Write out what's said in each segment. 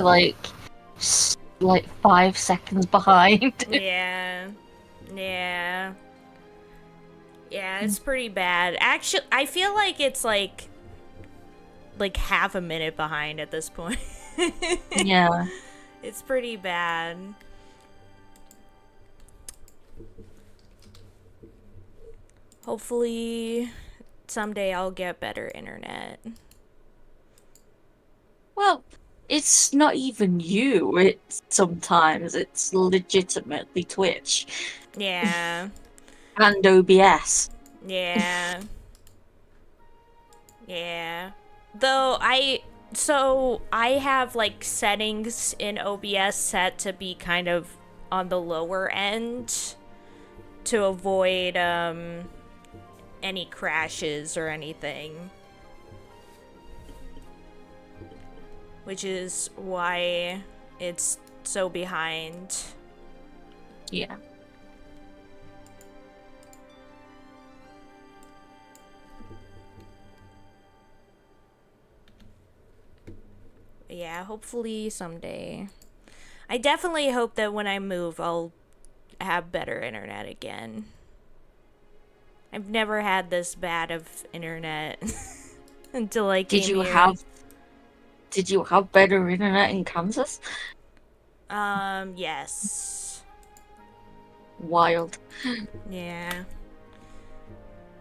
like, like 5 seconds behind. Yeah. Yeah. Yeah, it's pretty bad. Actually, I feel like it's like half a minute behind at this point. Yeah. It's pretty bad. Hopefully someday I'll get better internet. Well, it's not even you. It's legitimately Twitch Yeah. and OBS. Yeah. Yeah. Though I have like settings in OBS set to be kind of on the lower end to avoid any crashes or anything. Which is why it's so behind. Yeah. Yeah, hopefully someday. I definitely hope that when I move, I'll have better internet again. I've never had this bad of internet until I Did came you here. have did you have better internet in Kansas? Yes. Wild. Yeah.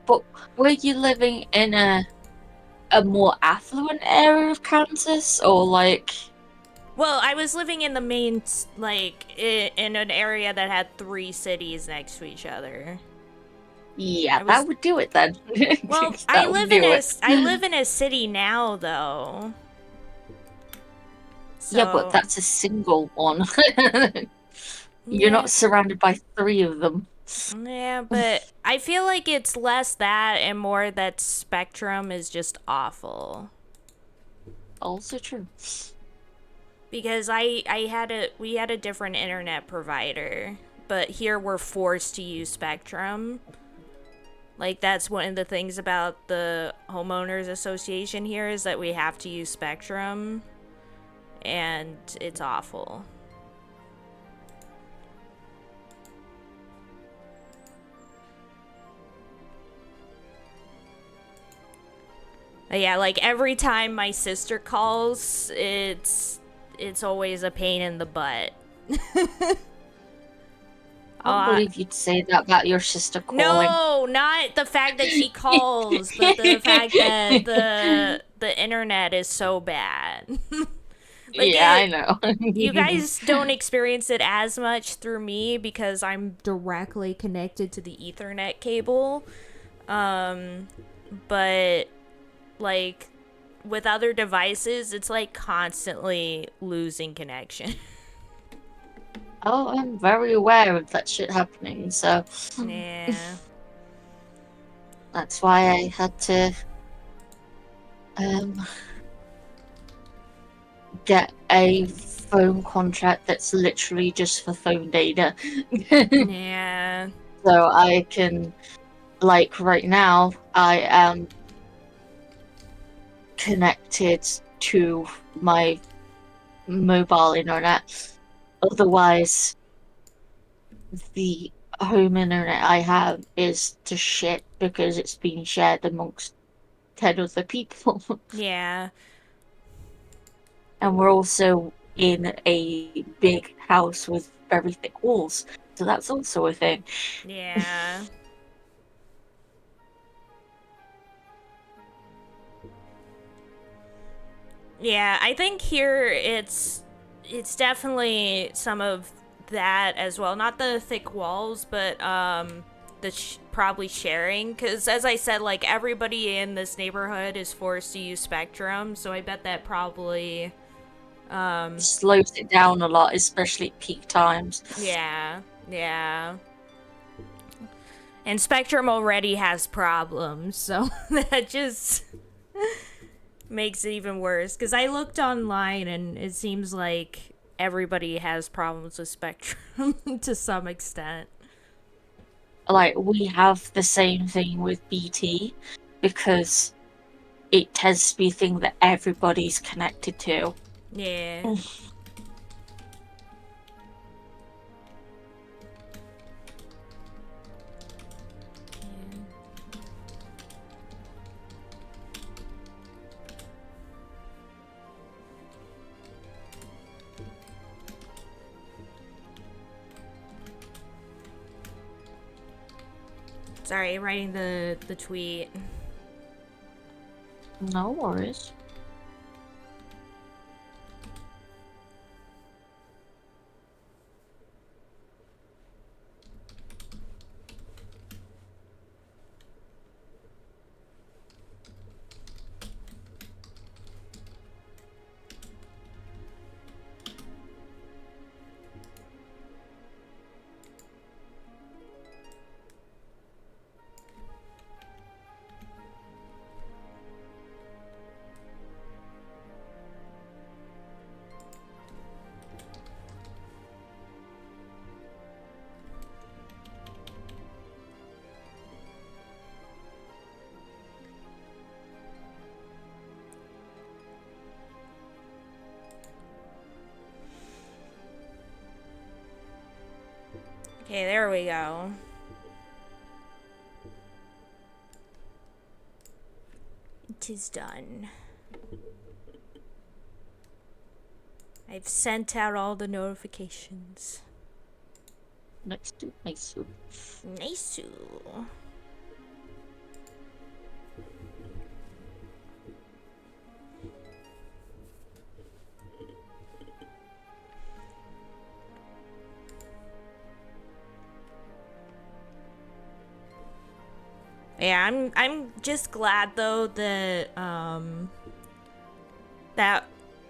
But were you living in a more affluent area of Kansas, or like? Well, I was living in the main, in an area that had 3 cities next to each other. Yeah, I that was would do it then. Well, That would do it. I live in a city now though. Yeah, but So, that's a single one. You're yeah. not surrounded by three of them. Yeah, but I feel like it's less that and more that Spectrum is just awful. Also true. Because we had a different internet provider, but here we're forced to use Spectrum. Like that's one of the things about the homeowners association here is that we have to use Spectrum and it's awful. But yeah, like every time my sister calls, it's always a pain in the butt. I can't Uh, believe you'd say that about your sister calling. no, not the fact that she calls, but the fact that the internet is so bad. Like Yeah, I know. you guys don't experience it as much through me because I'm directly connected to the Ethernet cable. Um, but like with other devices, it's like constantly losing connection. Oh, I'm very aware of that shit happening, so Yeah. that's why I had to um, get a phone contract that's literally just for phone data. Yeah. So I can, like right now, I am connected to my mobile internet. Otherwise, the home internet I have is to shit because it's being shared amongst 10 other people. Yeah. And we're also in a big house with very thick walls. So that's also a thing. Yeah. Yeah, I think here it's definitely some of that as well. Not the thick walls, but probably sharing cuz as I said like everybody in this neighborhood is forced to use Spectrum, so I bet that probably Slows it down a lot, especially at peak times. yeah. Yeah. And Spectrum already has problems, so that just makes it even worse because I looked online and it seems like everybody has problems with Spectrum to some extent. Like, we have the same thing with BT because it tends to be a thing that everybody's connected to. Yeah. Sorry, writing the tweet. No worries. Okay, there we go. It is done. I've sent out all the notifications. Nice. Nice. Yeah, I'm just glad though that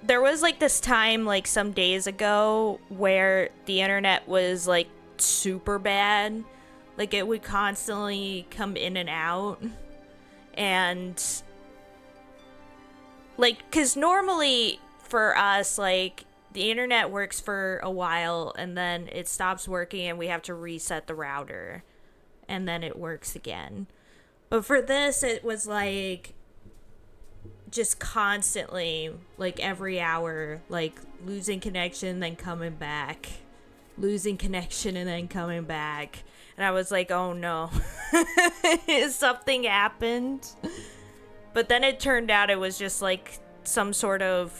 there was like this time like some days ago where the internet was like super bad. Like it would constantly come in and out. And like cuz normally for us like the internet works for a while and then it stops working and we have to reset the router and then it works again. But for this it was like just constantly, like every hour, like losing connection, then coming back, losing connection, and then coming back. And I was like, oh no, something happened. But then it turned out it was just like some sort of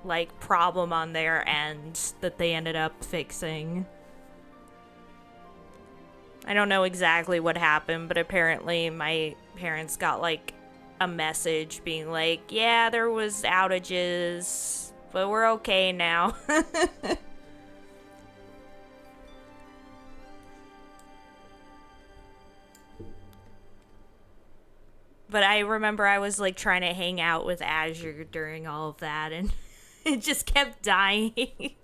like problem on their end that they ended up fixing. I don't know exactly what happened, but apparently my parents got like a message being like, yeah, there was outages, but we're okay now. But I remember I was like trying to hang out with Azure during all of that and it just kept dying.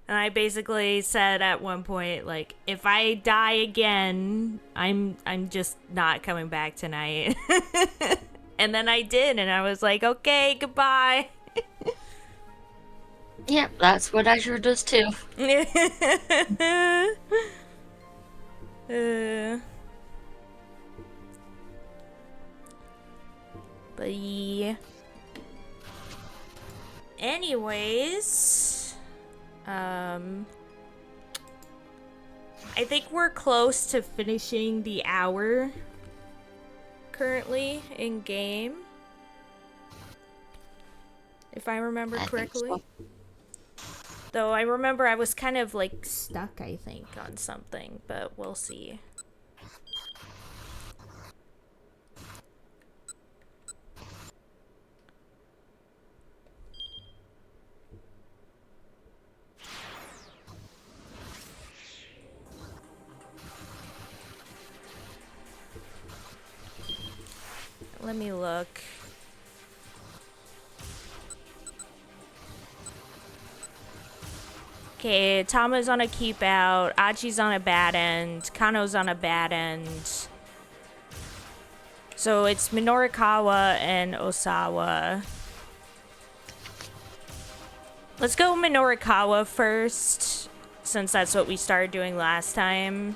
And I basically said at one point, like, if I die again, I'm just not coming back tonight. And then I did, and I was like, okay, goodbye. Yeah, that's what Azure does too. But yeah. Anyways, I think we're close to finishing the hour currently in game. If I remember correctly. Though I remember I was kind of like stuck, I think, on something, but we'll see. Let me look. Okay, Tama's on a keep out, Achi's on a bad end, Kano's on a bad end. So it's Minorikawa and Osawa. Let's go Minorikawa first, since that's what we started doing last time.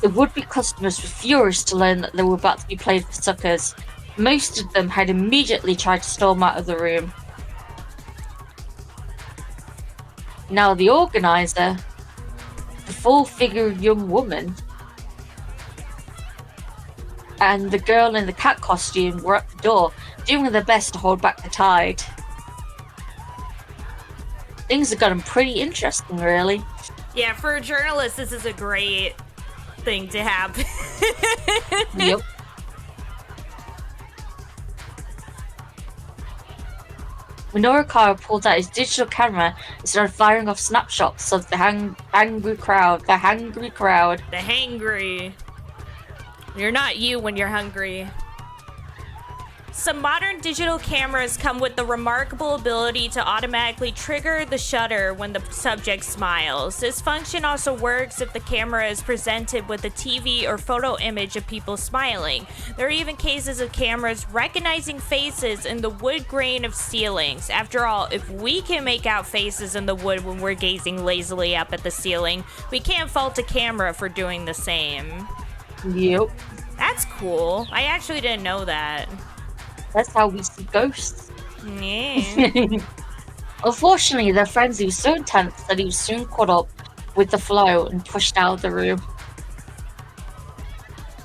The would-be customers were furious to learn that they were about to be played for suckers. Most of them had immediately tried to storm out of the room. Now the organizer, the full-figured young woman, and the girl in the cat costume were at the door, doing their best to hold back the tide. Things have gotten pretty interesting, really. Yeah, for a journalist, this is a great thing to happen. Yep. Minoru pulled out his digital camera and started firing off snapshots of the angry crowd. The hangry crowd. The hangry. You're not you when you're hungry. Some modern digital cameras come with the remarkable ability to automatically trigger the shutter when the subject smiles. This function also works if the camera is presented with a TV or photo image of people smiling. There are even cases of cameras recognizing faces in the wood grain of ceilings. After all, if we can make out faces in the wood when we're gazing lazily up at the ceiling, we can't fault a camera for doing the same. Yep. That's cool. I actually didn't know that. That's how we see ghosts. Yeah. Unfortunately, their frenzy was so intense that he was soon caught up with the flow and pushed out of the room.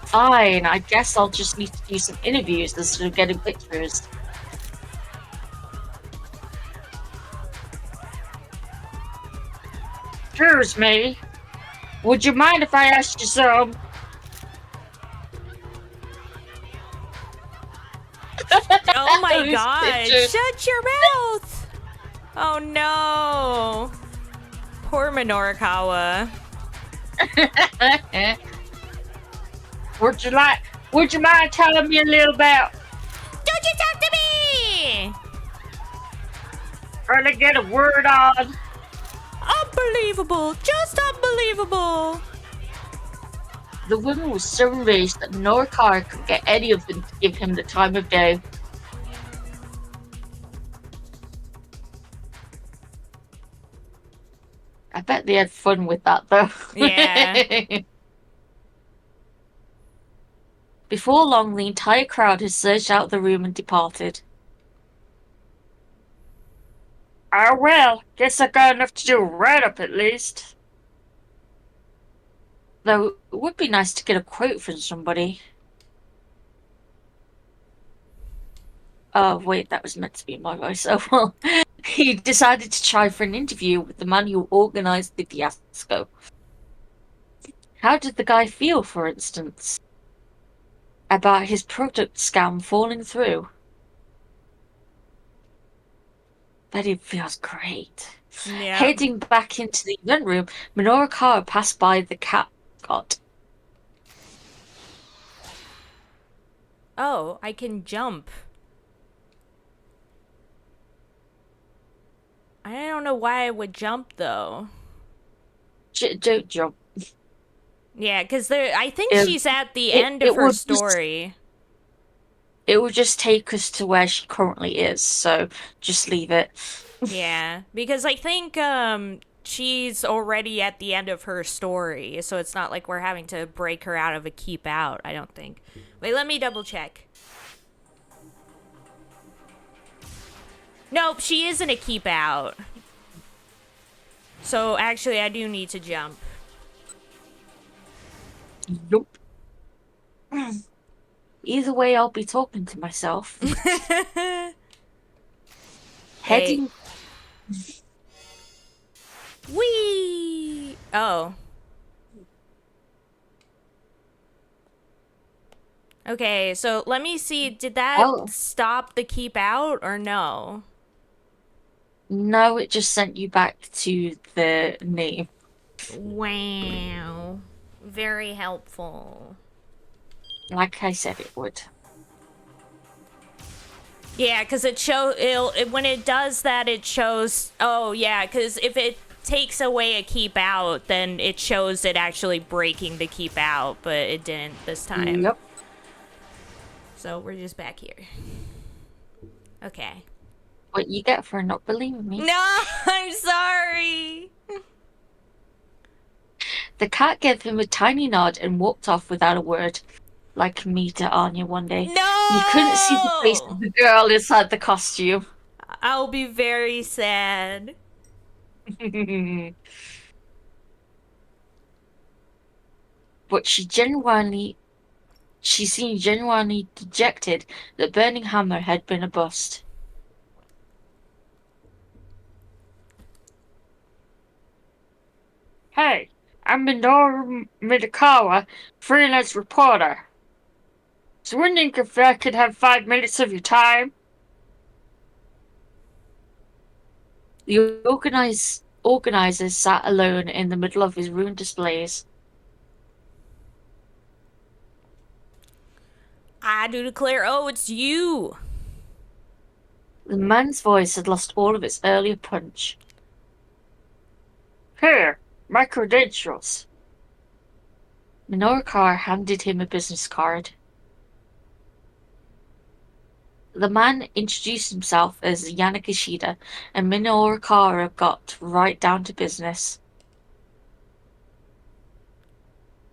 Fine, I guess I'll just need to do some interviews instead of getting pictures. Excuse me. Would you mind if I asked you some? Oh my god, pictures. shut your mouth! Oh no. Poor Minorikawa. Would you mind telling me a little about? Don't you talk to me! Trying to get a word on. Unbelievable, just unbelievable. The woman was so enraged that Norikara could get any of them to give him the time of day. I bet they had fun with that, though. Yeah. Before long, the entire crowd had surged out of the room and departed. Oh well, guess I got enough to do a write-up at least. Though it would be nice to get a quote from somebody. Oh, wait, that was meant to be my voice. Oh, well. He decided to try for an interview with the man who organized the fiasco. How did the guy feel, for instance? About his product scam falling through? Bet he feels great. Yeah. Heading back into the event room, Minorikawa passed by the cat cot. Oh, I can jump. I don't know why I would jump though. Don't jump. Yeah, because I think she's at the end of her story. It will just take us to where she currently is, so just leave it. Yeah, because I think she's already at the end of her story, so it's not like we're having to break her out of a keep out, I don't think. Wait, let me double check. Nope, she isn't a keep out. So actually, I do need to jump. Nope. Either way, I'll be talking to myself. Heading. Whee! Oh. Okay, so let me see. Did that stop the keep out or no? No, it just sent you back to the name. Wow. Very helpful. Like I said it would. Yeah, because when it does that, it shows... Oh, yeah, because if it takes away a keep out, then it shows it actually breaking the keep out, but it didn't this time. Yep. So we're just back here. Okay. What you get for not believing me? No, I'm sorry. The cat gave him a tiny nod and walked off without a word, like me to Anya one day. You couldn't see the face of No! the girl inside the costume. I'll be very sad. But she seemed genuinely dejected that Burning Hammer had been a bust. Hey, I'm Minoru Midakawa, freelance reporter. I was wondering if I could have 5 minutes of your time. The organizers sat alone in the middle of his ruined displays. I do declare, oh, it's you. The man's voice had lost all of its earlier punch. Here, my credentials. Minoru handed him a business card. The man introduced himself as Yanakishida, and Minoru got right down to business.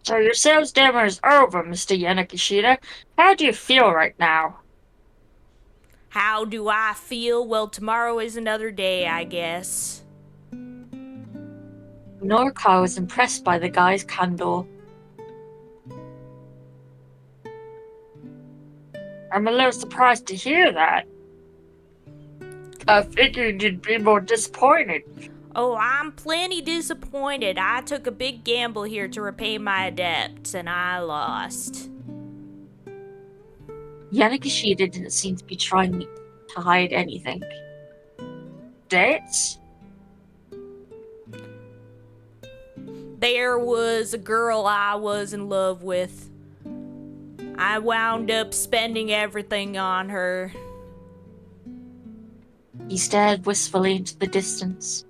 So your sales demo is over, Mr. Yanakishida. How do you feel right now? How do I feel? Well, tomorrow is another day, I guess. Minoru was impressed by the guy's candor. I'm a little surprised to hear that. I figured you'd be more disappointed. Oh, I'm plenty disappointed. I took a big gamble here to repay my debts, and I lost. Yanakishida didn't seem to be trying to hide anything. Dates? There was a girl I was in love with. I wound up spending everything on her. He stared wistfully into the distance.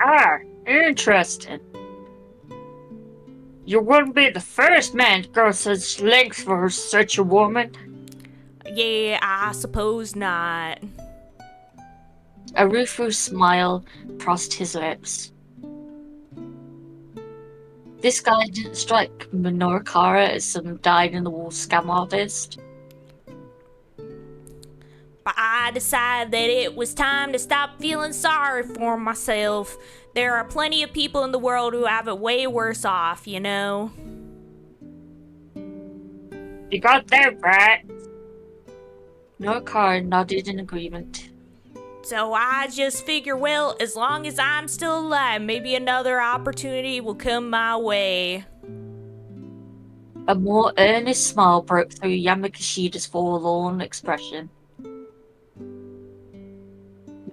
Ah, interesting. You wouldn't be the first man to go such lengths for such a woman. Yeah, I suppose not. A rueful smile crossed his lips. This guy didn't strike Minoru as some dyed-in-the-wool scam artist. But I decided that it was time to stop feeling sorry for myself. There are plenty of people in the world who have it way worse off, you know? You got that right. Minoru nodded in agreement. So I just figure, well, as long as I'm still alive, maybe another opportunity will come my way. A more earnest smile broke through Yamakishida's forlorn expression.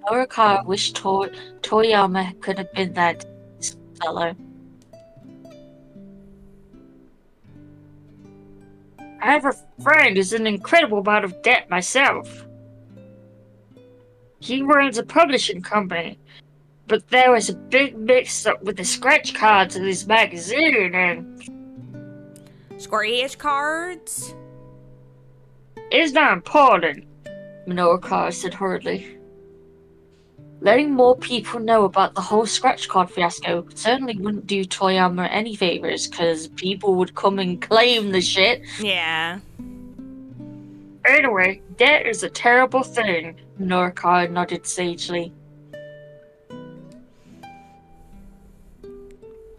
Minoru wished Toriyama could have been that fellow. I have a friend who's in an incredible amount of debt myself. He runs a publishing company, but there was a big mix-up with the scratch cards in his magazine, and Scratch cards? it's not important, Minoru said hurriedly. Letting more people know about the whole scratch card fiasco certainly wouldn't do Toriyama any favors, because people would come and claim the shit. Yeah. Anyway, debt is a terrible thing, Minoru nodded sagely.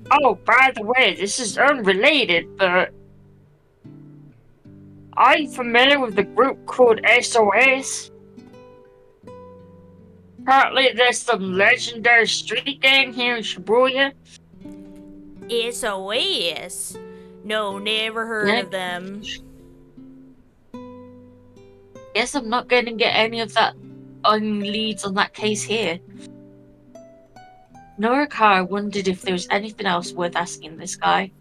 Oh, by the way, this is unrelated, but are you familiar with the group called SOS? Apparently there's some legendary street gang here in Shibuya. SOS? No, never heard of them. Guess I'm not going to get any of that leads on that case here. Norikara wondered if there was anything else worth asking this guy.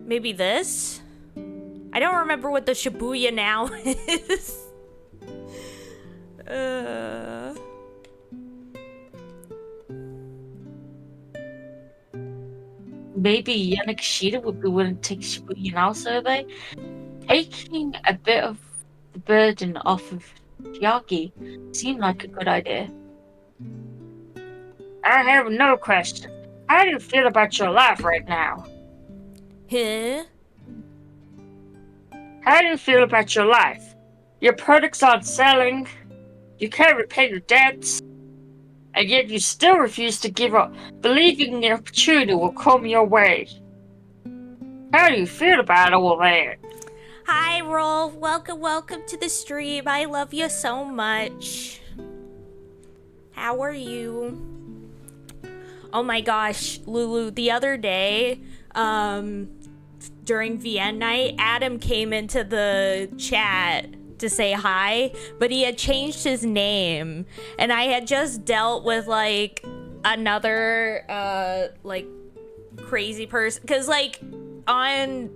Maybe this? I don't remember what the Shibuya now is. maybe Yanakishita would be willing to take Shibuya now survey. Taking a bit of the burden off of Chiaki seemed like a good idea. I have no question. How do you feel about your life right now? Huh? How do you feel about your life? Your products aren't selling, you can't repay your debts, and yet you still refuse to give up, believing an opportunity will come your way. How do you feel about all that? Hi, Rolf. Welcome to the stream. I love you so much. How are you? Oh my gosh, Lulu, the other day, during VN night, Adam came into the chat to say hi, but he had changed his name, and I had just dealt with like another like crazy person, because like on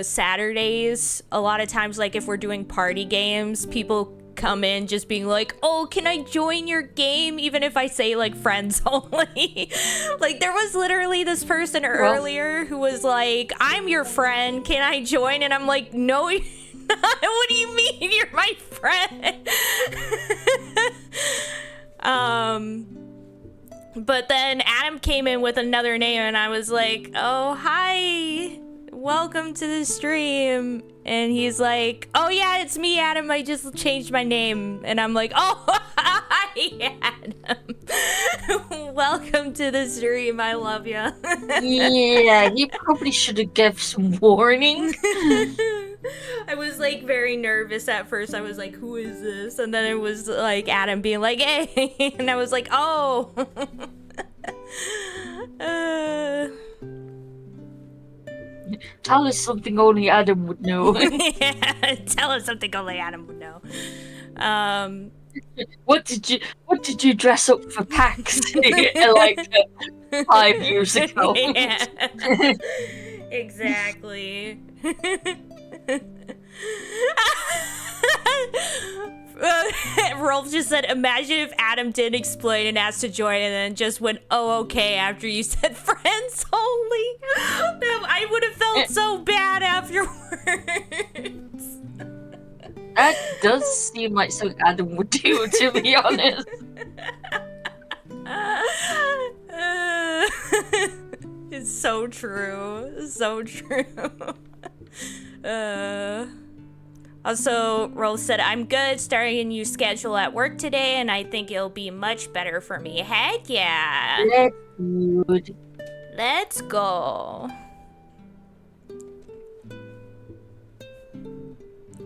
Saturdays, a lot of times, like if we're doing party games, people come in just being like, oh, can I join your game, even if I say like friends only. Like there was literally this person earlier who was like, I'm your friend, can I join? And I'm like, no, you're not. What do you mean you're my friend? But then Adam came in with another name, and I was like, oh, hi, welcome to the stream. And he's like, oh yeah, it's me, Adam, I just changed my name. And I'm like, oh, hi, Adam. Welcome to the stream, I love you. Yeah, he probably should have given some warning. I was like very nervous at first. I was like, who is this? And then it was like Adam being like, hey. And I was like, oh. Tell us something only Adam would know. Yeah, tell us something only Adam would know. What did you dress up for PAX like 5 years ago? Yeah. Exactly. Rolf just said, imagine if Adam didn't explain and asked to join and then just went, oh, okay, after you said friends only. I would have felt so bad afterwards. That does seem like something Adam would do, to be honest. It's so true. So true. Also, Rose said, I'm good, starting a new schedule at work today, and I think it'll be much better for me. Heck yeah. That's good. Let's go.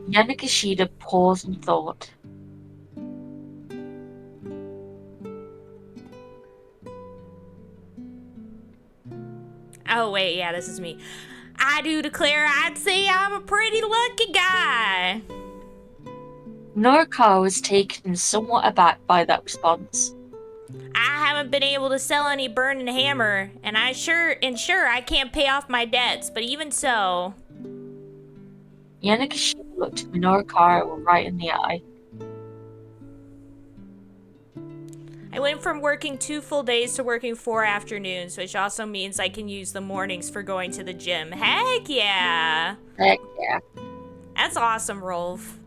Yanakishita paused and thought. Oh, wait, yeah, this is me. I do declare I'd say I'm a pretty lucky guy. Norikawa was taken somewhat aback by that response. I haven't been able to sell any burning hammer, and sure I can't pay off my debts, but even so. Yanakishita looked Norikawa right in the eye. I went from working 2 full days to working 4 afternoons, which also means I can use the mornings for going to the gym. Heck yeah! Heck yeah. That's awesome, Rolf.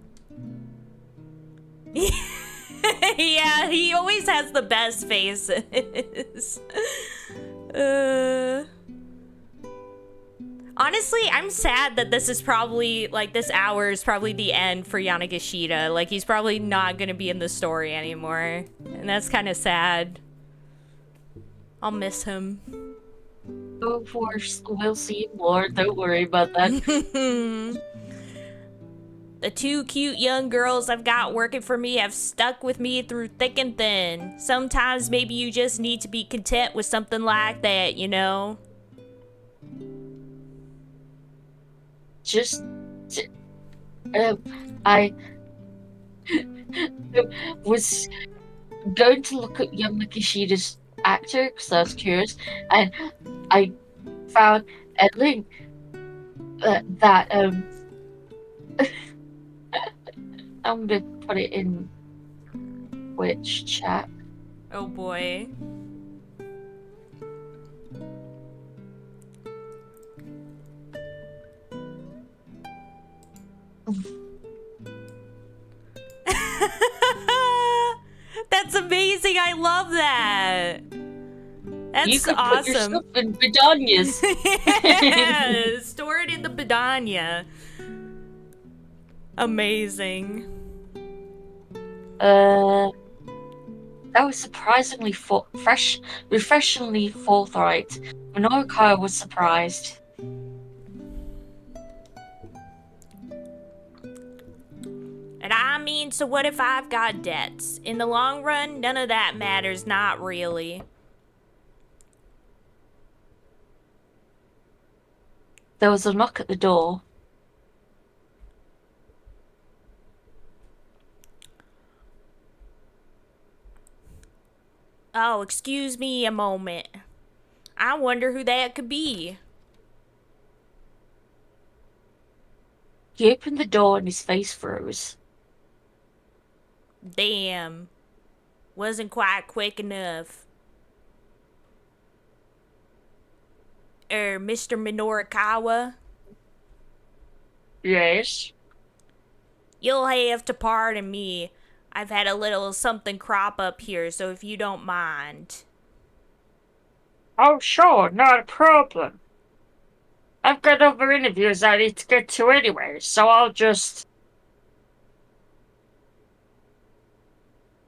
Yeah, he always has the best faces. Honestly, I'm sad that this is probably, like, this hour is probably the end for Yanagishita. Like, he's probably not gonna be in the story anymore. And that's kind of sad. I'll miss him. Of course, we'll see more. Don't worry about that. The 2 cute young girls I've got working for me have stuck with me through thick and thin. Sometimes maybe you just need to be content with something like that, you know? I was going to look at Yamakishida's actor because I was curious, and I found a link that I'm gonna put it in which chat. Oh boy. That's amazing. I love that. You That's could put your awesome. stuff in bidonias. Yeah, store it in the Badania. Amazing. uh, that was surprisingly refreshingly forthright. Minoru was surprised. And I mean, so what if I've got debts? In the long run, none of that matters, not really. There was a knock at the door. Oh, excuse me a moment. I wonder who that could be. He opened the door and his face froze. Damn. Wasn't quite quick enough. Mr. Minorikawa? Yes. You'll have to pardon me. I've had a little something crop up here, so if you don't mind. Oh, sure, not a problem. I've got other interviews I need to get to anyway, so I'll just.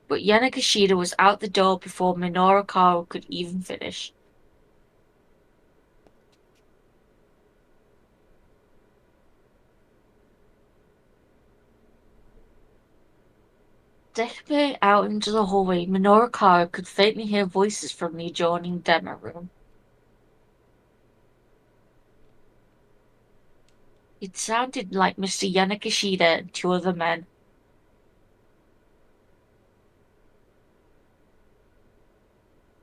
But Yanagashita was out the door before Minoru Kawa could even finish. Stepping out into the hallway, Minoru Kawa could faintly hear voices from the adjoining demo room. It sounded like Mr. Yanagashita and two other men.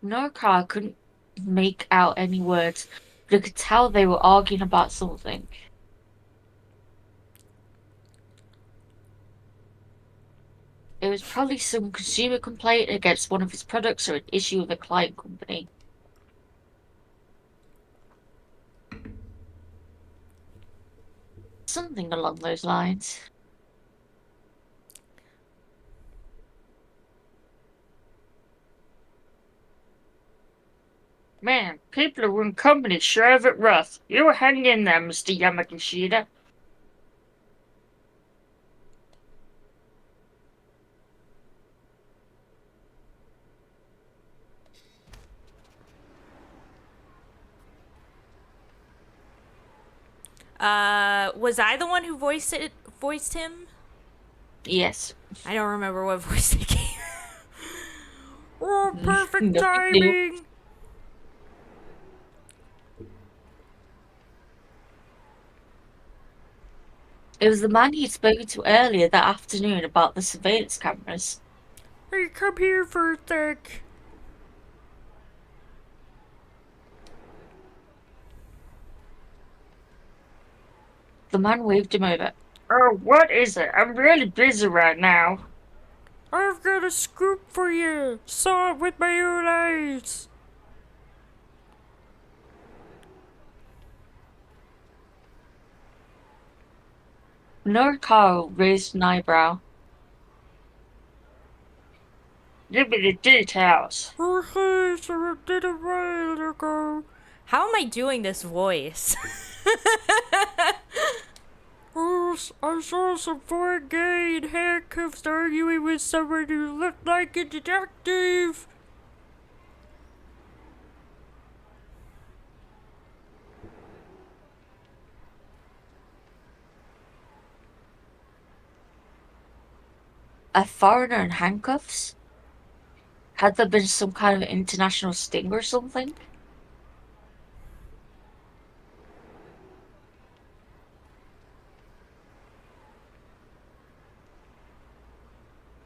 Minoru Kawa couldn't make out any words, but he could tell they were arguing about something. It was probably some consumer complaint against one of his products or an issue with a client company. Something along those lines. Man, people who run companies sure have it rough. You hang in there, Mr. Yamagashita. Was I the one who voiced him? Yes. I don't remember what voice it came. Oh, perfect Nothing new. timing. It was the man he'd spoken to earlier that afternoon about the surveillance cameras. Hey, come here for a sec. The man waved him over. Oh, what is it? I'm really busy right now. I've got a scoop for you. Saw it with my own eyes. Noriko raised an eyebrow. Give me the details. Okay, so I did a while ago. How am I doing this voice? Oh, I saw some foreign guy in handcuffs arguing with someone who looked like a detective. A foreigner in handcuffs? Had there been some kind of international sting or something?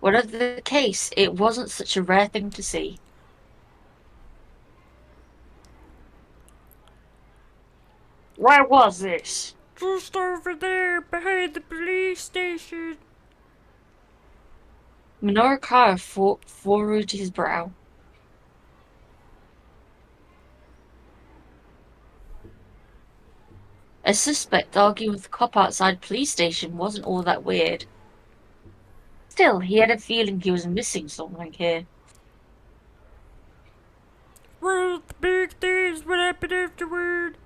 Whatever the case, it wasn't such a rare thing to see. Where was this? Just over there, behind the police station. Minoru furrowed his brow. A suspect arguing with a cop outside a police station wasn't all that weird. Still, he had a feeling he was missing something here. Well, the big things, what happened afterward?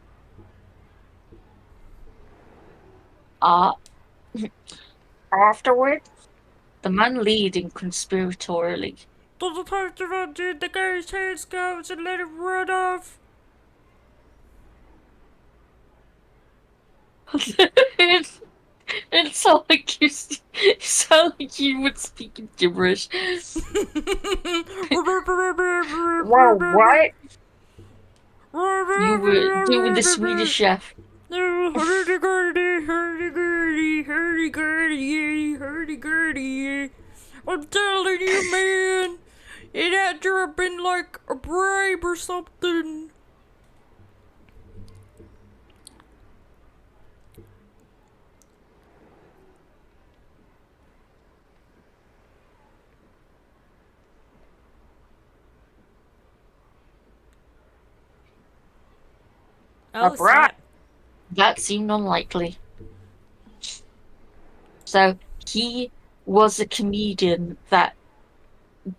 Ah, afterward, the man leading conspiratorially. The detective undid the guy's handcuffs and let him run off. it, it sounded like it sounded like you were speaking gibberish. Wow, what? You were doing the Swedish chef. Hurdy-gurdy, hurdy-gurdy, hurdy-gurdy, hurdy-gurdy. I'm telling you, man, it had to have been like a bribe or something. A Oh, brat. snap. That seemed unlikely. So he was a comedian that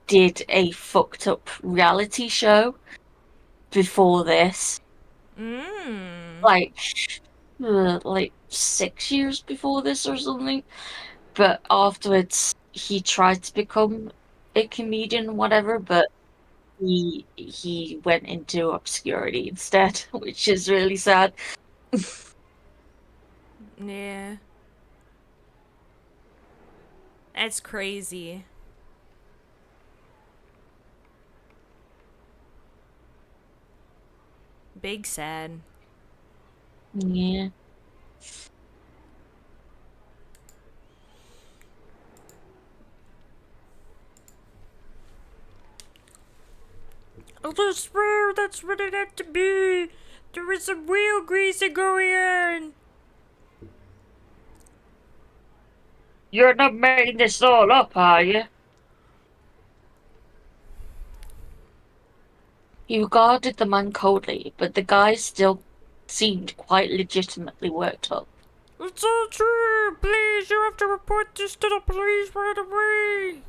did a fucked up reality show before this, Mmm. like like 6 years before this or something. But afterwards, he tried to become a comedian, or whatever. But he went into obscurity instead, which is really sad. Yeah. That's crazy. Big sad. Yeah. I swear that's what it had to be. There was some wheel greasing going on. You're not making this all up, are you? He regarded the man coldly, but the guy still seemed quite legitimately worked up. It's all true. Please, you have to report this to the police right away.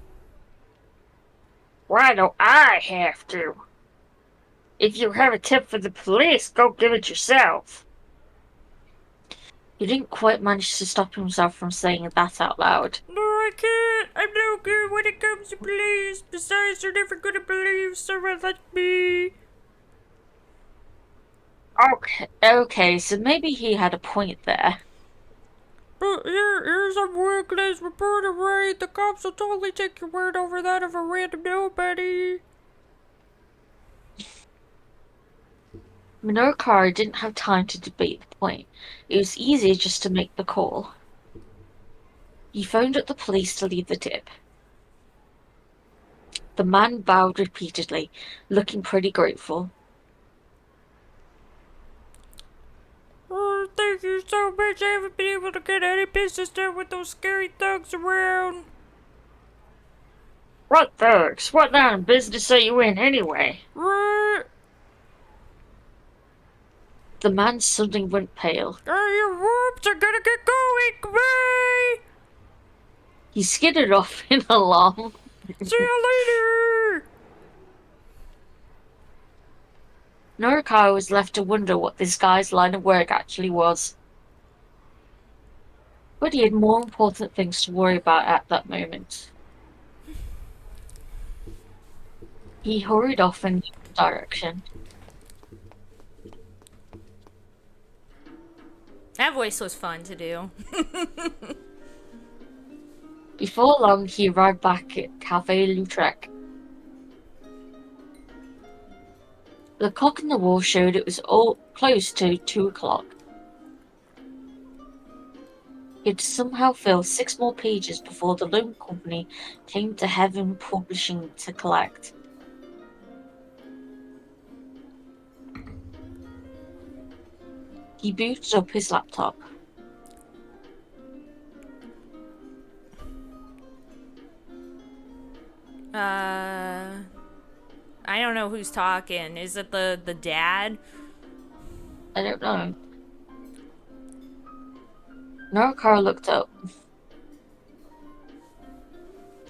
Why do I have to? If you have a tip for the police, go give it yourself. He didn't quite manage to stop himself from saying that out loud. No, I can't. I'm no good when it comes to police. Besides, they're never gonna believe someone like me. Okay, so maybe he had a point there. But here's a workplace reporter, right? The cops will totally take your word over that of a random nobody. Minoru didn't have time to debate the point. It was easier just to make the call. He phoned up the police to leave the tip. The man bowed repeatedly, looking pretty grateful. Oh, thank you so much. I haven't been able to get any business done with those scary thugs around. What thugs? What line of business are you in anyway? Right? The man suddenly went pale. Whoops, I gotta get going. Goodbye. He skidded off in alarm. See you later. Norikawa was left to wonder what this guy's line of work actually was. But he had more important things to worry about at that moment. He hurried off in the direction. That voice was fun to do. Before long, he arrived back at Cafe Lautrec. The clock on the wall showed it was all close to 2 o'clock. He had to somehow fill 6 more pages before the loan company came to Heaven Publishing to collect. He booted up his laptop. Uh, I don't know who's talking. Is it the dad? I don't know. Norikara looked up.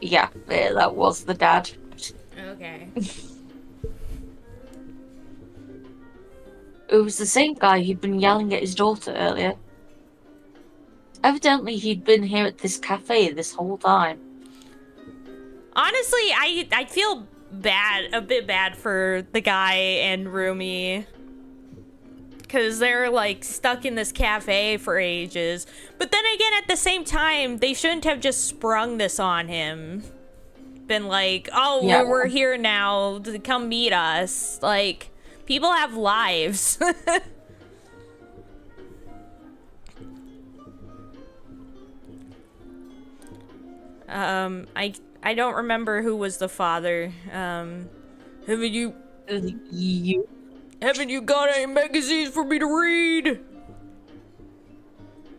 Yeah, that was the dad. Okay. It was the same guy who'd been yelling at his daughter earlier. Evidently, he'd been here at this cafe this whole time. Honestly, I feel bad, a bit bad for the guy and Rumi, because they're like stuck in this cafe for ages. But then again, at the same time, they shouldn't have just sprung this on him. Been like, oh, Yeah, we're here now, come meet us. Like, people have lives. I don't remember who was the father. Haven't you you. haven't you got any magazines for me to read?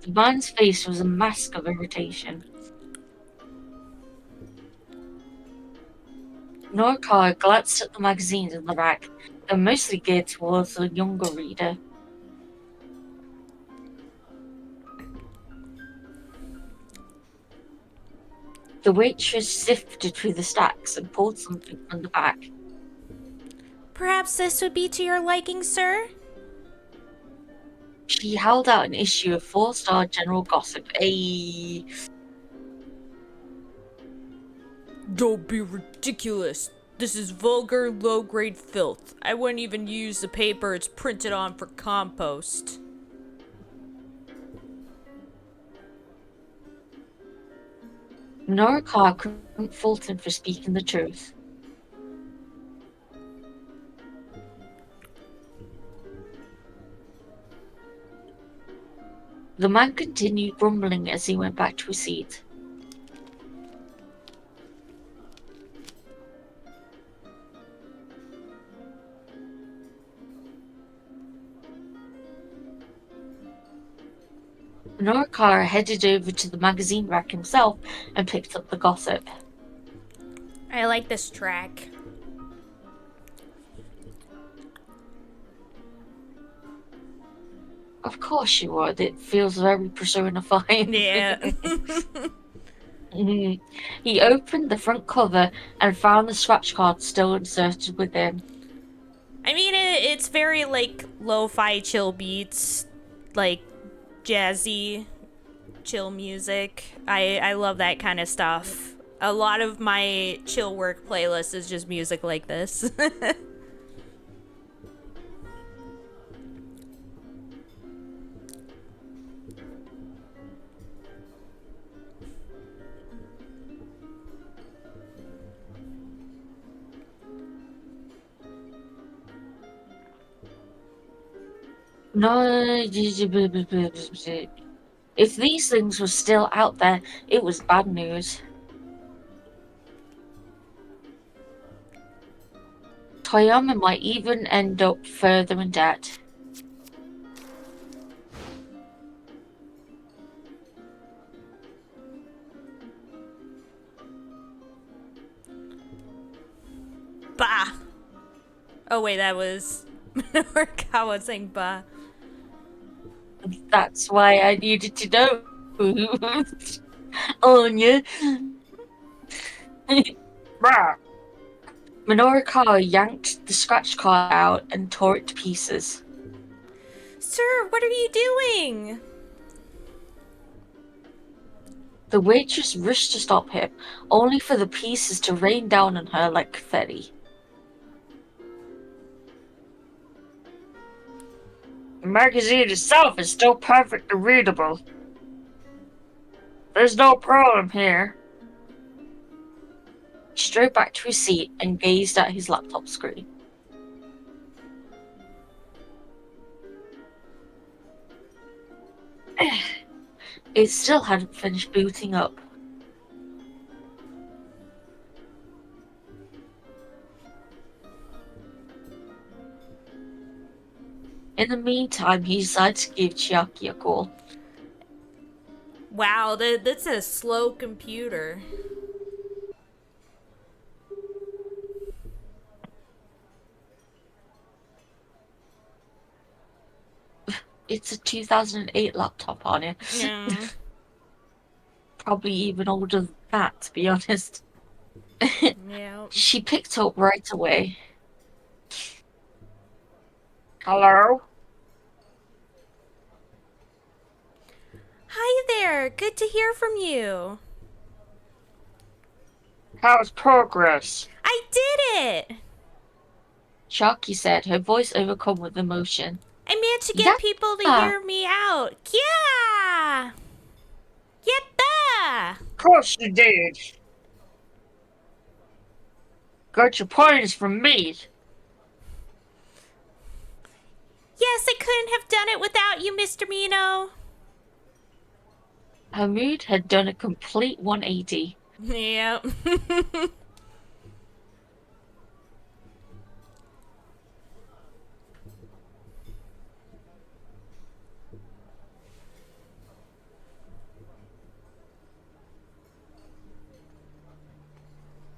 The man's face was a mask of irritation. Norikara glanced at the magazines in the rack. They were mostly geared towards a younger reader. The waitress sifted through the stacks and pulled something from the back. Perhaps this would be to your liking, sir? She held out an issue of four-star general gossip. Don't be ridiculous. This is vulgar, low-grade filth. I wouldn't even use the paper it's printed on for compost. Norikara couldn't fault him for speaking the truth. The man continued grumbling as he went back to his seat. Norikara headed over to the magazine rack himself and picked up the gossip. I like this track. Of course you would. It feels very personifying. Yeah. He opened the front cover and found the scratch card still inserted within. I mean, it's very, like, lo-fi chill beats, like, jazzy chill music. I love that kind of stuff. A lot of my chill work playlist is just music like this. No, if these things were still out there, it was bad news. Toyama might even end up further in debt. Bah! Oh wait, that was Morikawa saying bah. That's why I needed to know. Anya. Minorikawa yanked the scratch card out and tore it to pieces. Sir, what are you doing? The waitress rushed to stop him, only for the pieces to rain down on her like confetti. The magazine itself is still perfectly readable. There's no problem here. He strode back to his seat and gazed at his laptop screen. It still hadn't finished booting up. In the meantime, he decided to give Chiaki a call. Wow, that's a slow computer. it's a 2008 laptop on it. Yeah. Probably even older than that, to be honest. Yeah. She picked up right away. Hello? Hi there. Good to hear from you. How's progress? I did it. Sharky said, her voice overcome with emotion. I managed to get Yeah, people to of hear me out. Yeah. Yatta. course you did. Got your points from me. Yes, I couldn't have done it without you, Mr. Mino. Her mood had done a complete 180. Yep.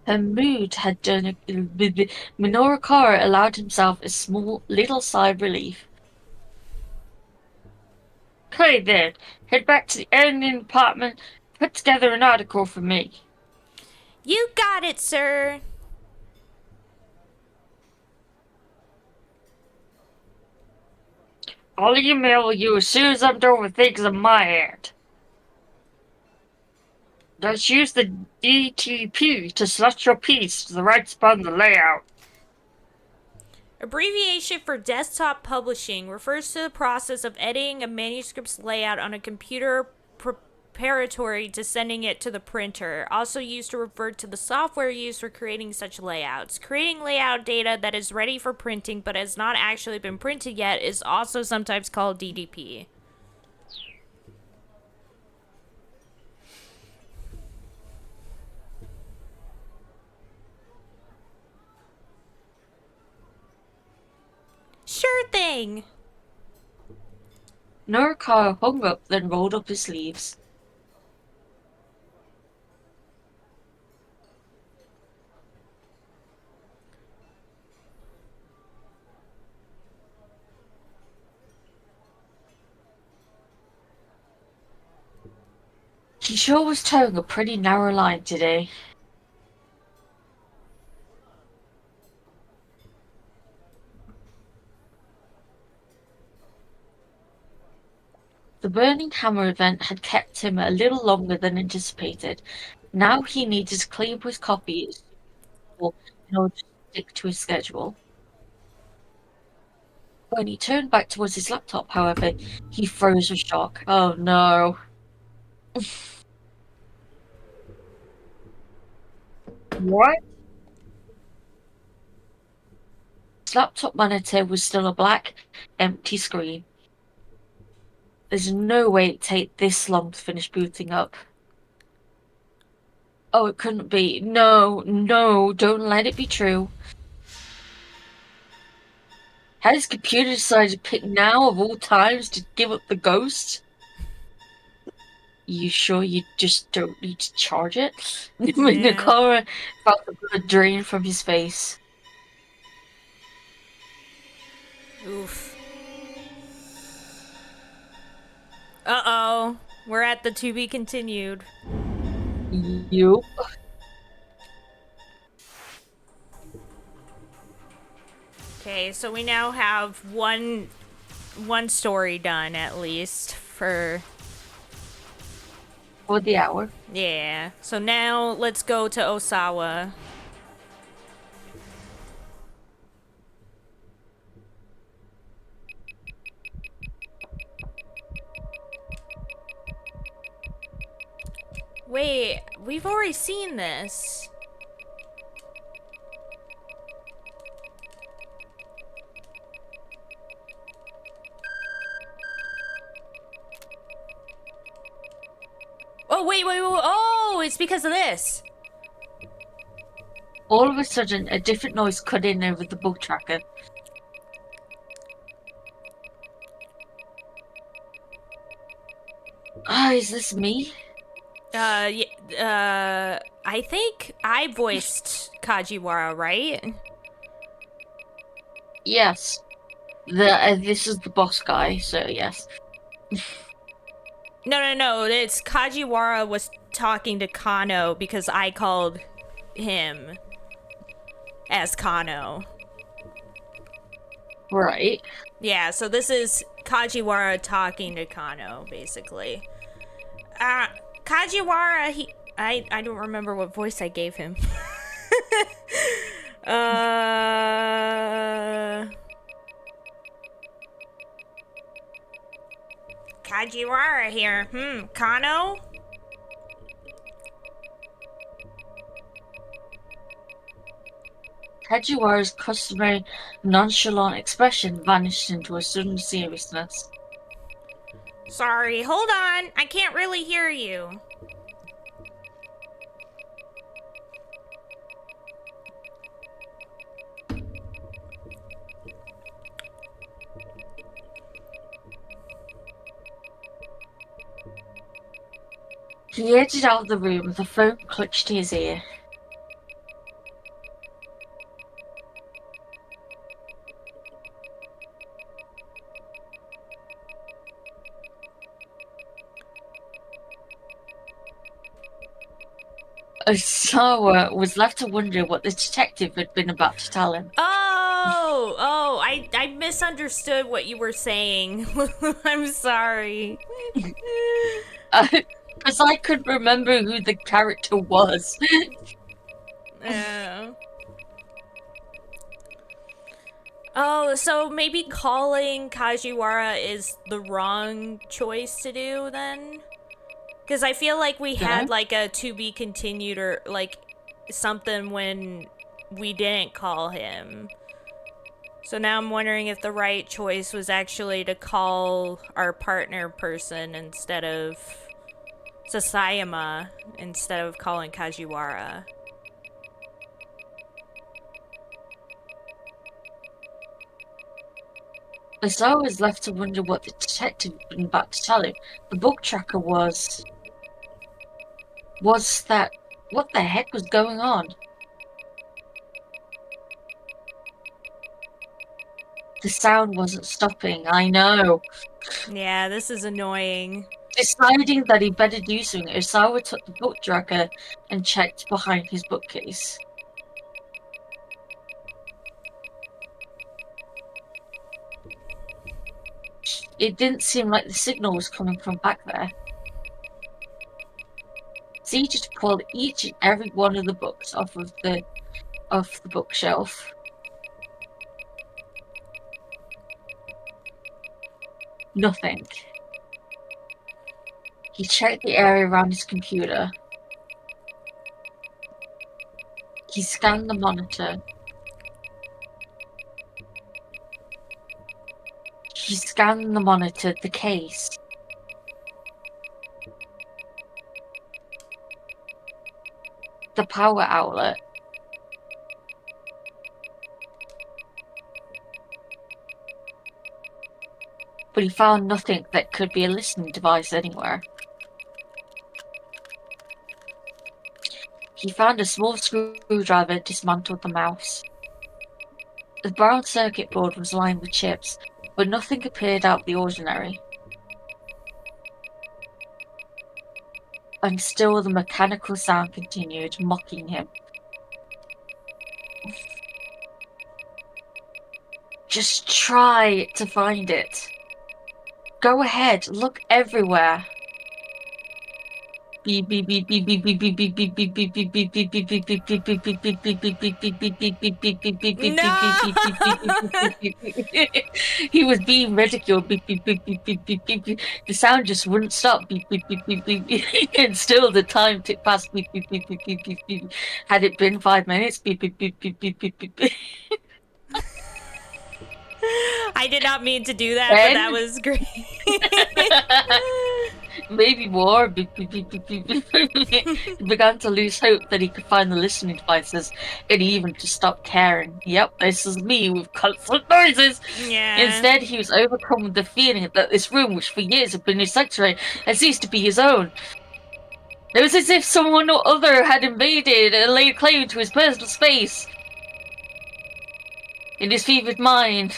Her mood had done a... Minoru allowed himself a small, little sigh of relief. Okay then, head back to the editing department, put together an article for me. You got it, sir. I'll email you as soon as I'm done with things on my end. Just use the DTP to select your piece to the right spot in the layout. Abbreviation for desktop publishing refers to the process of editing a manuscript's layout on a computer preparatory to sending it to the printer. Also used to refer to the software used for creating such layouts. Creating layout data that is ready for printing but has not actually been printed yet is also sometimes called DDP. Sure thing. Norikawa hung up, then rolled up his sleeves. He sure was towing a pretty narrow line today. The Burning Hammer event had kept him a little longer than anticipated. Now he needed to clean up his copy as soon as possible in order to stick to his schedule. When he turned back towards his laptop, however, he froze with shock. Oh no. What? His laptop monitor was still a black, empty screen. There's no way it'd take this long to finish booting up. Oh, it couldn't be. No, no, don't let it be true. Had his computer decided to pick now of all times to give up the ghost? You sure you just don't need to charge it? Yeah. Nakara felt the blood drain from his face. Oof. Uh-oh. We're at the to be continued. Yup. Okay, so we now have one story done at least for For the hour. yeah. So now let's go to Osawa. Wait, we've already seen this. Oh, wait. Oh, it's because of this. All of a sudden, a different noise cut in over the bug tracker. Ah, is this me? I think I voiced Kajiwara, right? Yes. This is the boss guy, so yes. No. It's Kajiwara was talking to Kano because I called him as Kano. Right. Yeah, so this is Kajiwara talking to Kano, basically. Kajiwara, I don't remember what voice I gave him. uh... Kajiwara here. Kano? Kajiwara's customary nonchalant expression vanished into a sudden seriousness. Sorry, hold on. I can't really hear you. He edged out of the room, the phone clutched to his ear. Osawa was left to wonder what the detective had been about to tell him. I misunderstood what you were saying. I'm sorry. Because I couldn't remember who the character was. Oh, so maybe calling Kajiwara is the wrong choice to do then? Because I feel like we had like a to be continued or like something when we didn't call him. So now I'm wondering if the right choice was actually to call our partner person instead of Sasayama, instead of calling Kajiwara. Osawa was left to wonder what the detective had been about to tell him. The book tracker was that... What the heck was going on? The sound wasn't stopping, I know. Yeah, this is annoying. Deciding that he'd better do something, Osawa took the book tracker and checked behind his bookcase. It didn't seem like the signal was coming from back there. He just pulled each and every one of the books off the bookshelf. Nothing. He checked the area around his computer. He scanned the monitor. The case. The power outlet. But he found nothing that could be a listening device anywhere. He found a small screwdriver, dismantled the mouse. The brown circuit board was lined with chips, but nothing appeared out of the ordinary. And still the mechanical sound continued, mocking him. Just try to find it. Go ahead, look everywhere. He was being ridiculed. The sound just wouldn't stop. And still the time ticked past. Had it been 5 minutes? I did not mean to do that, but that was great. Maybe more. He began to lose hope that he could find the listening devices and even to stop caring. Yep, this is me with constant noises. Yeah. Instead, he was overcome with the feeling that this room, which for years had been his sanctuary, had ceased to be his own. It was as if someone or other had invaded and laid claim to his personal space. In his fevered mind,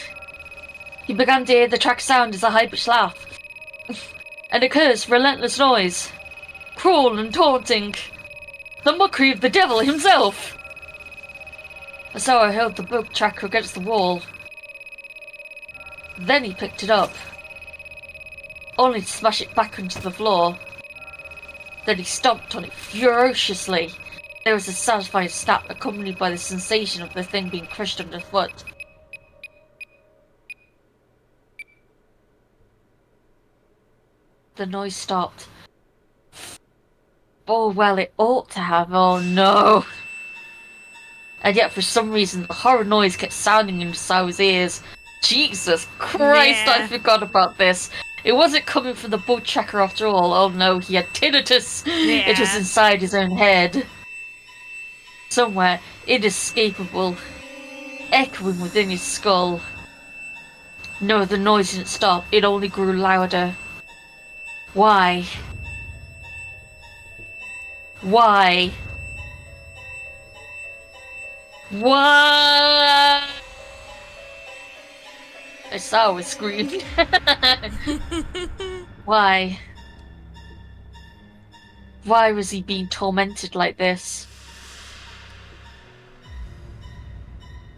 He began to hear the track sound as a high-pitched laugh, and a curse, relentless noise, cruel and taunting, the mockery of the devil himself. So I held the book tracker against the wall. Then he picked it up, only to smash it back onto the floor. Then he stomped on it ferociously. There was a satisfying snap accompanied by the sensation of the thing being crushed underfoot. The noise stopped. Oh, well, it ought to have. Oh, no. And yet, for some reason, the horror noise kept sounding in Sao's ears. Jesus Christ, I Yeah. forgot about this. It wasn't coming from the boat tracker after all. Oh no, he had tinnitus. It was Yeah. inside his own head. Somewhere, inescapable, echoing within his skull. No, the noise didn't stop. It only grew louder. Why? Why? Why? I saw it screamed. Why? Why was he being tormented like this?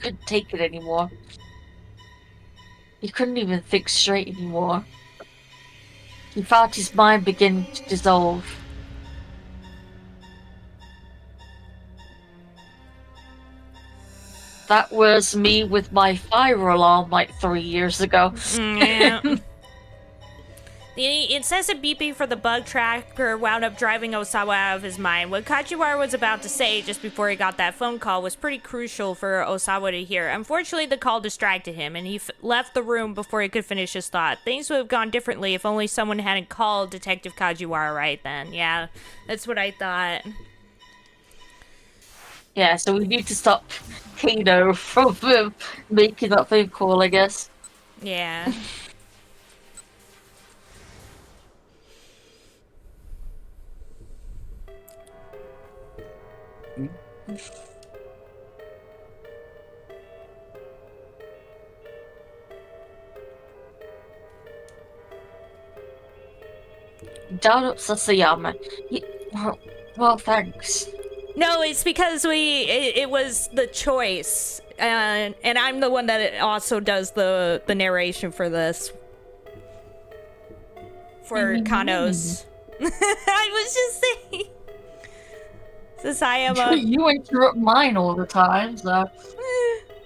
Couldn't take it anymore. He couldn't even think straight anymore. He felt his mind begin to dissolve. That was me with my fire alarm like 3 years ago. Yeah. The incessant beeping for the bug tracker wound up driving Osawa out of his mind. What Kajiwara was about to say just before he got that phone call was pretty crucial for Osawa to hear. Unfortunately, the call distracted him, and he left the room before he could finish his thought. Things would have gone differently if only someone hadn't called Detective Kajiwara right then. Yeah, that's what I thought. Yeah, so we need to stop Kano from making that phone call, I guess. Yeah. Down up Sasayama. Well, thanks. No, it's because it was the choice, and I'm the one that also does the narration for this for Kanos. I was just saying, Sasayama. You interrupt mine all the time, so.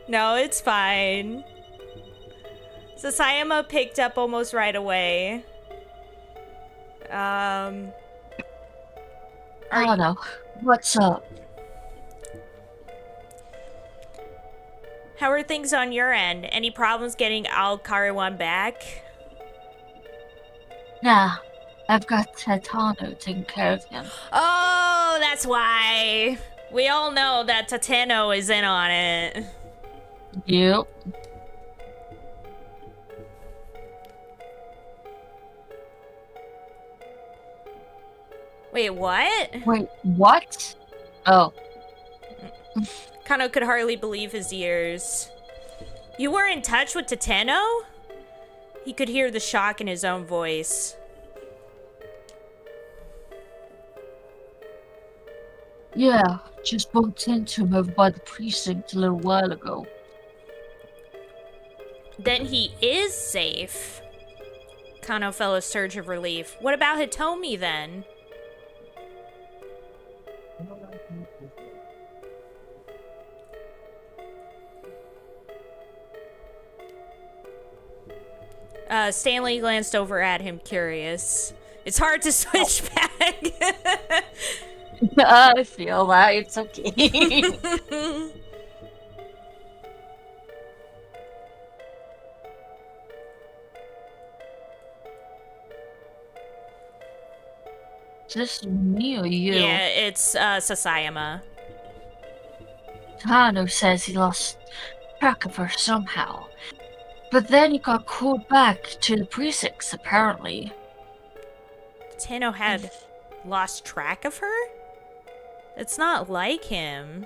No, it's fine. Sasayama picked up almost right away. I don't know. What's up? How are things on your end? Any problems getting Al Kariwan back? Nah, I've got Tatano taking care of him. Oh, that's why. We all know that Tateno is in on it. Yep. Wait, what? Wait, what? Oh. Kano could hardly believe his ears. You were in touch with Tateno? He could hear the shock in his own voice. Yeah, just bumped into him over by the precinct a little while ago. Then he is safe. Kano felt a surge of relief. What about Hitomi then? Stanley glanced over at him, curious. It's hard to switch back. I feel that. It's okay. Just me or you? Yeah, it's Sasayama. Tano says he lost track of her somehow. But then he got called back to the precincts, apparently. Tano had lost track of her? It's not like him.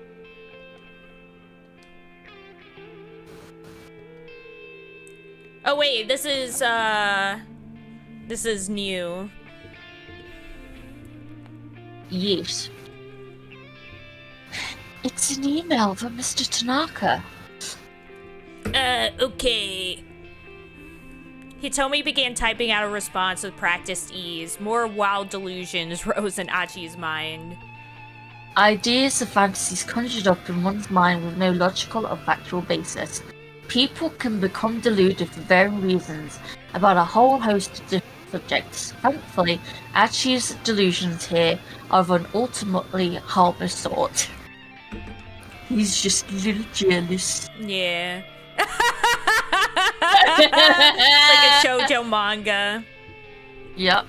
Oh wait, this is new. Yes. It's an email from Mr. Tanaka. Okay. Hitomi began typing out a response with practiced ease. More wild delusions rose in Achi's mind. Ideas and fantasies conjured up in one's mind with no logical or factual basis. People can become deluded for varying reasons about a whole host of different subjects. Thankfully, Achi's delusions here are of an ultimately harmless sort. He's just a little jealous. Yeah. Like a shoujo manga. Yep.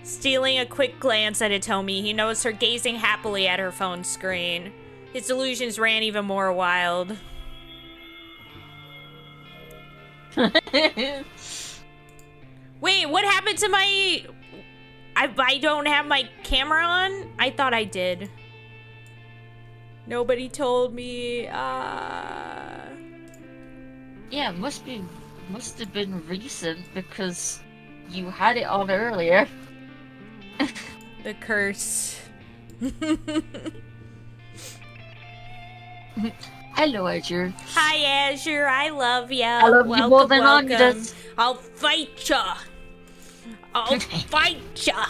Stealing a quick glance at Hitomi, he noticed her gazing happily at her phone screen. His delusions ran even more wild. Wait, what happened to my... I don't have my camera on? I thought I did. Nobody told me. Yeah, must have been recent because you had it on earlier. The curse. Hello, Azure. Hi, Azure. I love ya. I love you more than Anya does. I'll fight ya. I'll fight ya.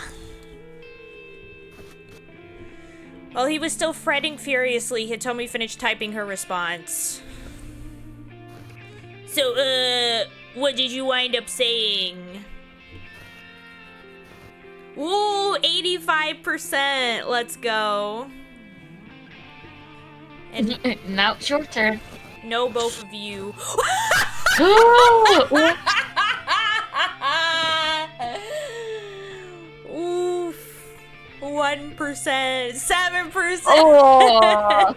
While he was still fretting furiously, Hitomi finished typing her response. So, what did you wind up saying? Ooh, 85%. Let's go. And Now it's your turn. no, both of you. Oof. 1%. 7%. Oh.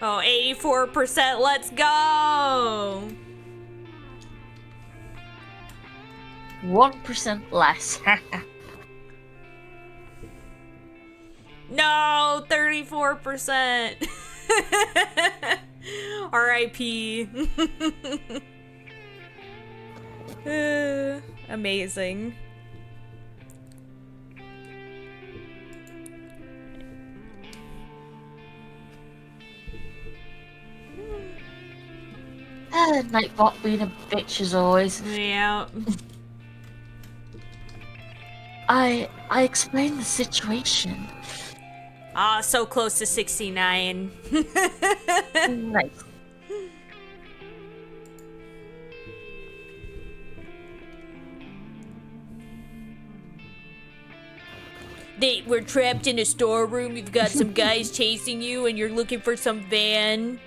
Oh, 84%. Let's go. 1% less. No, 34%. R.I.P. Amazing. Nightbot being a bitch as always. Yeah. I explained the situation. Ah, so close to 69. Nice. We're trapped in a storeroom. You've got some guys chasing you, and you're looking for some van.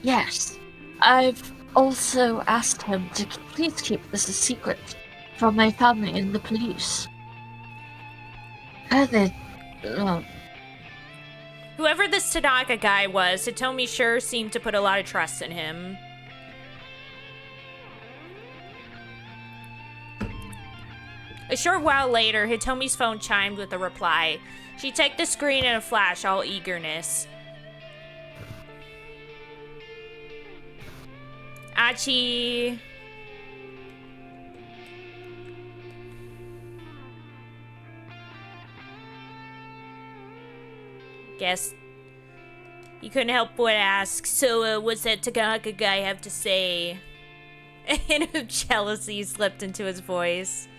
Yes. I've also asked him to please keep this a secret from my family and the police. Whoever this Tanaka guy was, Hitomi sure seemed to put a lot of trust in him. A short while later, Hitomi's phone chimed with a reply. She checked the screen in a flash, all eagerness. Achi... Guess he couldn't help but ask, so what's that Tanaka guy have to say? A hint of jealousy slipped into his voice.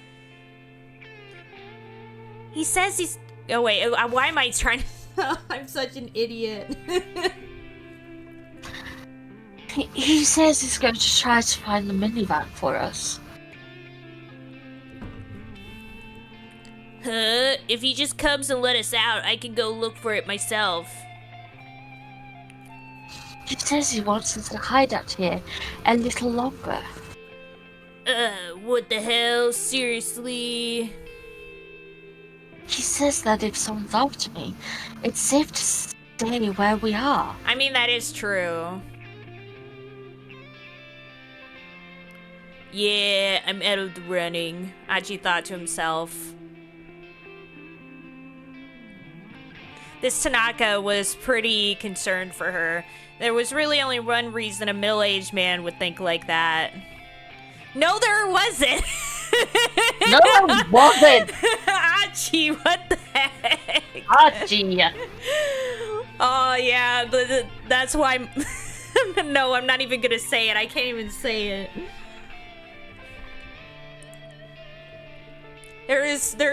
He says he's... Oh wait, why am I trying to... I'm such an idiot. He says he's going to try to find the minivan for us. Huh? If he just comes and let us out, I can go look for it myself. He says he wants us to hide out here a little longer. What the hell? Seriously? He says that if someone's after me, it's safe to stay where we are. I mean, that is true. Yeah, I'm out of the running, Achi thought to himself. This Tanaka was pretty concerned for her. There was really only one reason a middle-aged man would think like that. No, there wasn't! No, it wasn't! Achi, what the heck? Hachi! Oh, yeah, that's why... No, I'm not even gonna say it. I can't even say it. There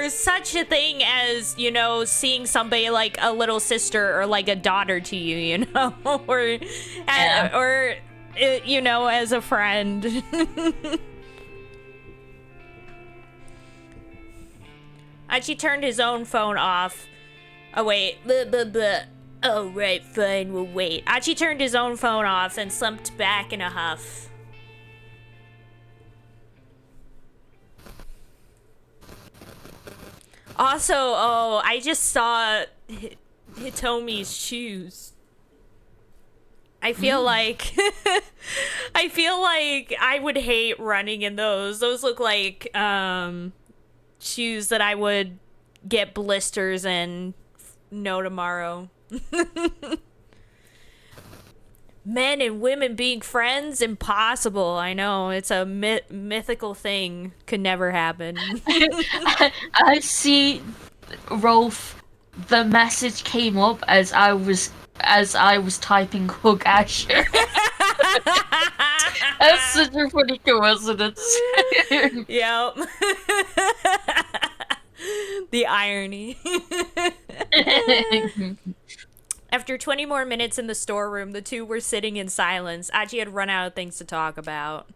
is such a thing as, you know, seeing somebody like a little sister or like a daughter to you, you know, or you know, as a friend. Achi turned his own phone off. Oh wait, oh right, fine, we'll wait. Achi turned his own phone off and slumped back in a huff. Also, oh, I just saw Hitomi's shoes. I feel like I would hate running in those. Those look like shoes that I would get blisters in no tomorrow. Men and women being friends, impossible. I know, it's a mythical thing. Could never happen. I see, Rolf. The message came up as I was typing Hug Asher. That's such a funny coincidence. Yep. The irony. After 20 more minutes in the storeroom, the two were sitting in silence. Achi had run out of things to talk about.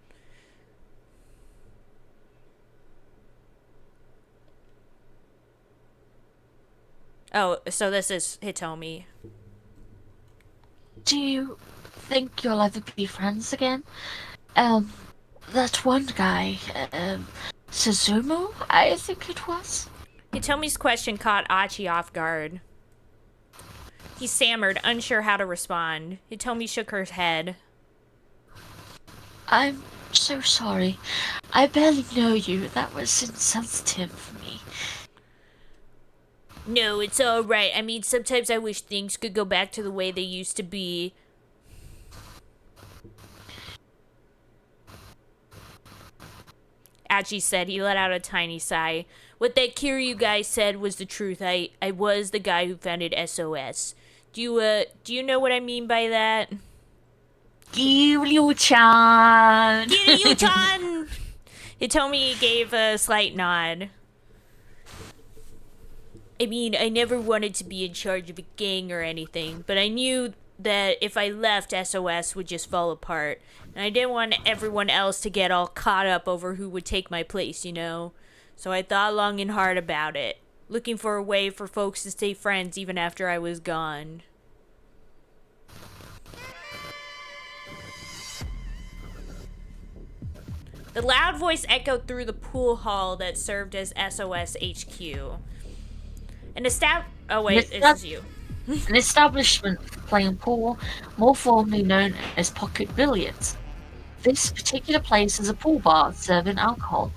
Oh, so this is Hitomi. Do you think you'll ever be friends again? That one guy, Suzumu, I think it was. Hitomi's question caught Achi off guard. He stammered, unsure how to respond. Hitomi shook her head. I'm so sorry. I barely know you. That was insensitive for me. No, it's alright. I mean, sometimes I wish things could go back to the way they used to be. Achi said. He let out a tiny sigh. What that Kiryu guy said was the truth. I was the guy who founded SOS. Do you know what I mean by that? Kiryu-chan! Kiryu-chan! Hitomi gave a slight nod. I mean, I never wanted to be in charge of a gang or anything, but I knew that if I left, SOS would just fall apart. And I didn't want everyone else to get all caught up over who would take my place, you know? So I thought long and hard about it, looking for a way for folks to stay friends even after I was gone. The loud voice echoed through the pool hall that served as SOS HQ. Oh wait, this is you. An establishment for playing pool, more formally known as pocket billiards. This particular place is a pool bar serving alcohol.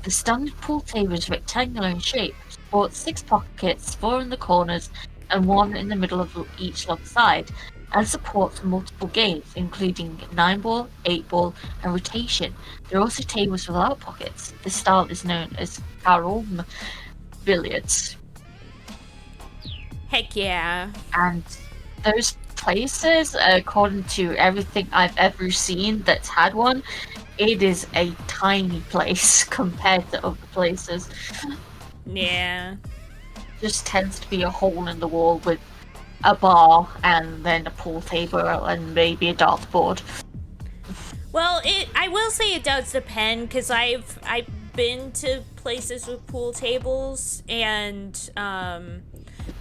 The standard pool table is rectangular in shape, sports 6 pockets, 4 in the corners, and 1 in the middle of each long side, and supports multiple games, including 9-ball, 8-ball, and rotation. There are also tables without pockets. This style is known as Karom billiards. Heck yeah. And those places, according to everything I've ever seen that's had one, it is a tiny place compared to other places. Yeah. Just tends to be a hole in the wall with a bar and then a pool table and maybe a dartboard. Well, I will say it does depend, because I've been to places with pool tables, and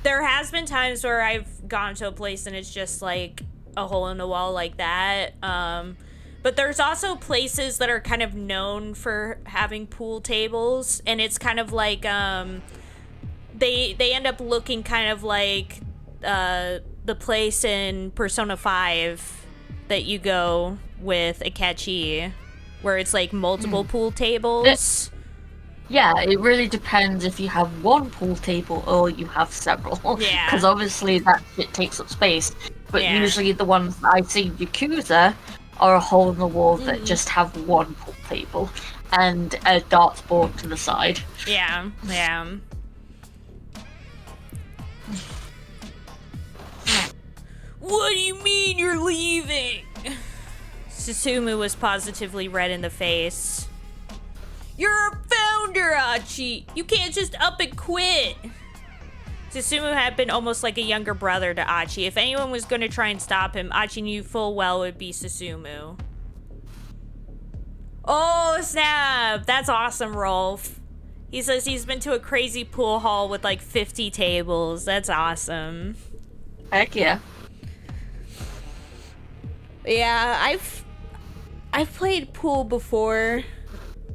there has been times where I've gone to a place and it's just like a hole in the wall like that. But there's also places that are kind of known for having pool tables, and it's kind of like they end up looking kind of like the place in Persona 5 that you go with Akechi, where it's like multiple Mm. pool It, tables. yeah, it really depends if you have one pool table or you have several, because Yeah. obviously that shit takes up space. But Yeah. usually the ones that I see in Yakuza are a hole in the wall that Mm-hmm. just have one pool table and a dartboard to the side. Yeah. Yeah. What do you mean you're leaving? Susumu was positively red in the face. You're a founder, Achi! You can't just up and quit! Susumu had been almost like a younger brother to Achi. If anyone was going to try and stop him, Achi knew full well it would be Susumu. Oh, snap! That's awesome, Rolf. He says he's been to a crazy pool hall with like 50 tables. That's awesome. Heck yeah. Yeah, I've played pool before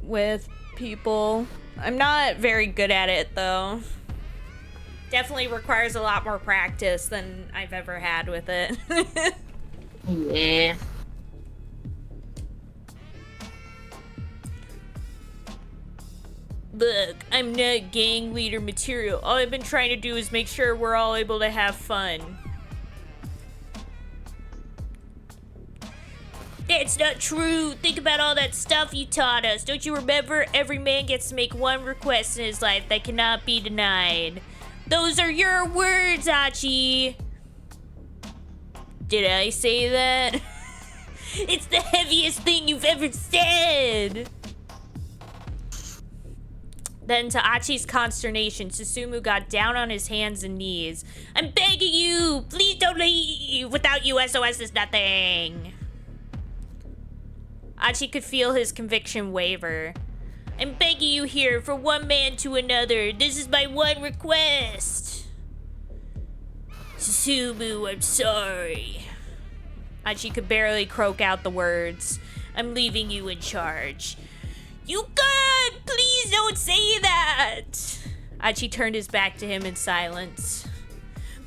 with people. I'm not very good at it though. Definitely requires a lot more practice than I've ever had with it. Yeah. Look, I'm not gang leader material. All I've been trying to do is make sure we're all able to have fun. That's not true. Think about all that stuff you taught us. Don't you remember? Every man gets to make one request in his life that cannot be denied. Those are your words, Achi. Did I say that? It's the heaviest thing you've ever said. Then, to Achi's consternation, Susumu got down on his hands and knees. I'm begging you! Please don't leave! Without you, SOS is nothing! Achi could feel his conviction waver. I'm begging you here, from one man to another. This is my one request. Susumu, I'm sorry. Achi could barely croak out the words. I'm leaving you in charge. You good! Please don't say that! Achi turned his back to him in silence.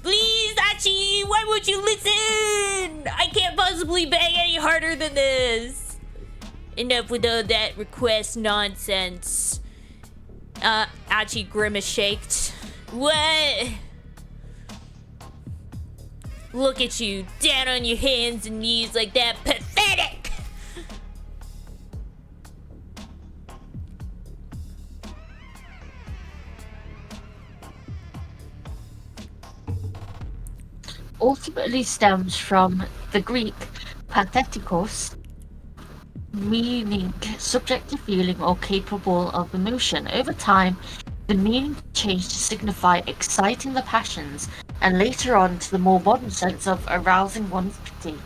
Please, Achi! Why won't you listen? I can't possibly beg any harder than this. Enough with all that request nonsense. Achi grimace-shaked. What? Look at you, down on your hands and knees like that. Pathetic! Ultimately stems from the Greek pathetikos, meaning subjective feeling or capable of emotion. Over time, the meaning changed to signify exciting the passions, and later on to the more modern sense of arousing one's pity.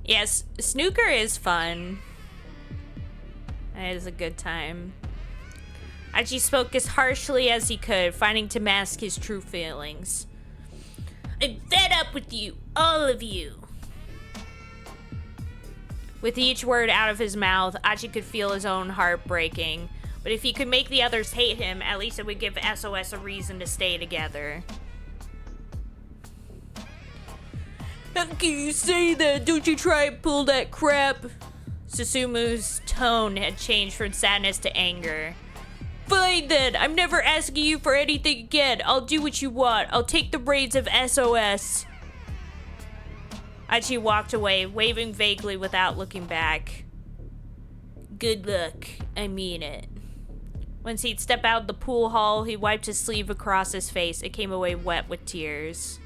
Yes, snooker is fun. It is a good time. Achi spoke as harshly as he could, fighting to mask his true feelings. I'm fed up with you, all of you. With each word out of his mouth, Achi could feel his own heart breaking. But if he could make the others hate him, at least it would give SOS a reason to stay together. How can you say that? Don't you try and pull that crap? Susumu's tone had changed from sadness to anger. Fine then, I'm never asking you for anything again. I'll do what you want. I'll take the reins of SOS. Achi walked away, waving vaguely without looking back. Good luck, I mean it. Once he'd step out of the pool hall, he wiped his sleeve across his face. It came away wet with tears.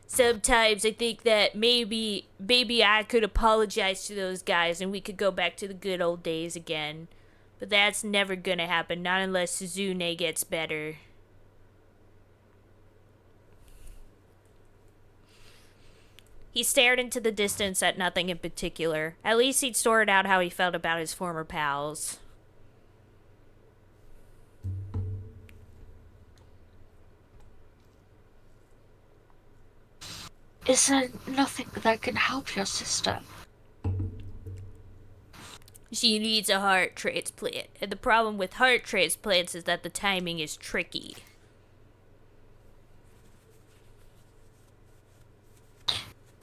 Sometimes I think that maybe I could apologize to those guys and we could go back to the good old days again. But that's never gonna happen, not unless Suzune gets better. He stared into the distance at nothing in particular. At least he'd sorted out how he felt about his former pals. Is there nothing that can help your sister? She needs a heart transplant. And the problem with heart transplants is that the timing is tricky.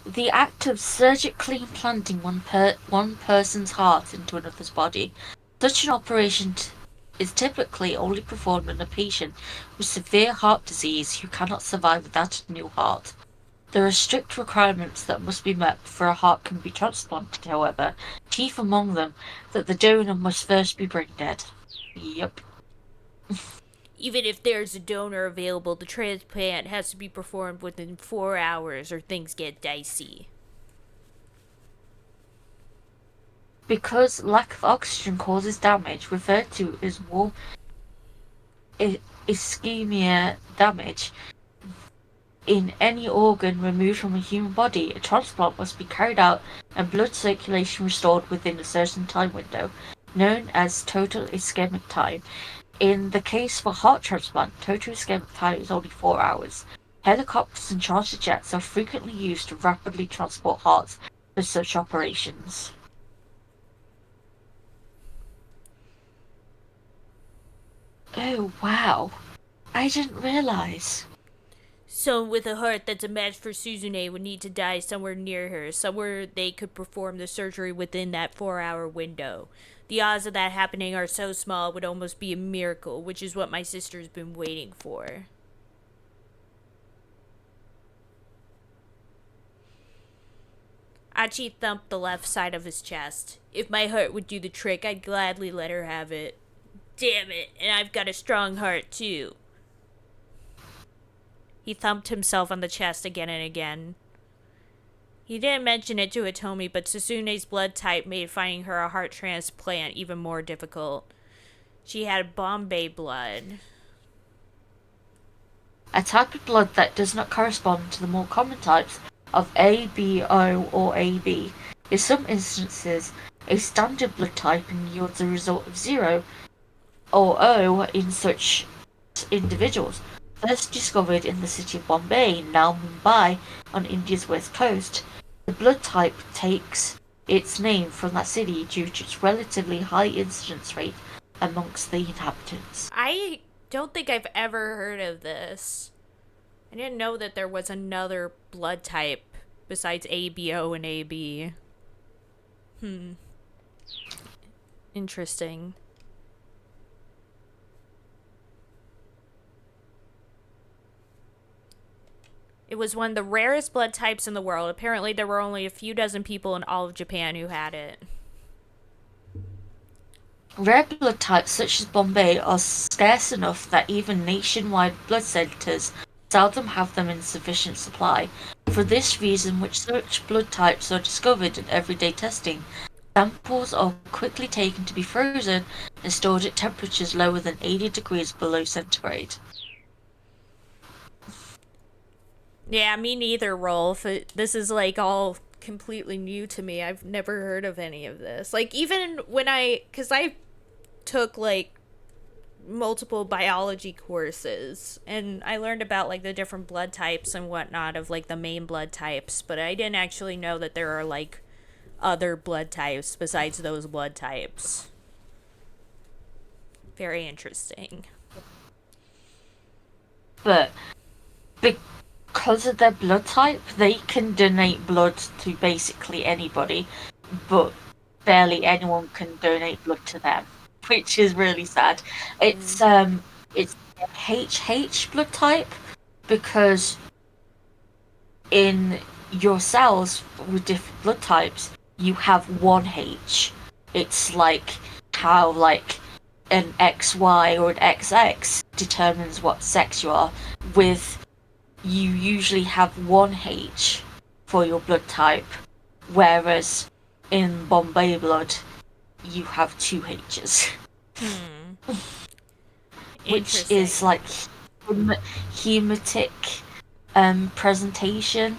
The act of surgically implanting one person's heart into another's body. Such an operation is typically only performed on a patient with severe heart disease who cannot survive without a new heart. There are strict requirements that must be met before a heart can be transplanted, however, chief among them that the donor must first be brain dead. Yep. Even if there's a donor available, the transplant has to be performed within 4 hours or things get dicey. Because lack of oxygen causes damage, referred to as warm ischemia damage, in any organ removed from a human body, a transplant must be carried out and blood circulation restored within a certain time window, known as total ischemic time. In the case of a heart transplant, total ischemic time is only 4 hours. Helicopters and charter jets are frequently used to rapidly transport hearts for such operations. Oh, wow. I didn't realize. Someone with a heart that's a match for Suzune would need to die somewhere near her, somewhere they could perform the surgery within that 4 hour window. The odds of that happening are so small it would almost be a miracle, which is what my sister's been waiting for. Achi thumped the left side of his chest. If my heart would do the trick, I'd gladly let her have it. Damn it, and I've got a strong heart too. He thumped himself on the chest again and again. He didn't mention it to Hitomi, but Susune's blood type made finding her a heart transplant even more difficult. She had Bombay blood. A type of blood that does not correspond to the more common types of A, B, O, or AB. In some instances, a standard blood typing yields a result of 0 or O in such individuals. First discovered in the city of Bombay, now Mumbai, on India's west coast, the blood type takes its name from that city due to its relatively high incidence rate amongst the inhabitants. I don't think I've ever heard of this. I didn't know that there was another blood type besides ABO and AB. Interesting. It was one of the rarest blood types in the world. Apparently, there were only a few dozen people in all of Japan who had it. Rare blood types such as Bombay are scarce enough that even nationwide blood centres seldom have them in sufficient supply. For this reason, which such blood types are discovered in everyday testing, samples are quickly taken to be frozen and stored at temperatures lower than 80 degrees below centigrade. Yeah, me neither, Rolf. This is like all completely new to me. I've never heard of any of this. Like, even when because I took like multiple biology courses and I learned about like the different blood types and whatnot of like the main blood types, but I didn't actually know that there are like other blood types besides those blood types. Very interesting. But because of their blood type, they can donate blood to basically anybody, but barely anyone can donate blood to them, which is really sad. It's HH blood type because in your cells with different blood types, you have one H. It's like how like an XY or an XX determines what sex you are. With you usually have one H for your blood type, whereas in Bombay blood you have two H's. Which is like hemetic presentation,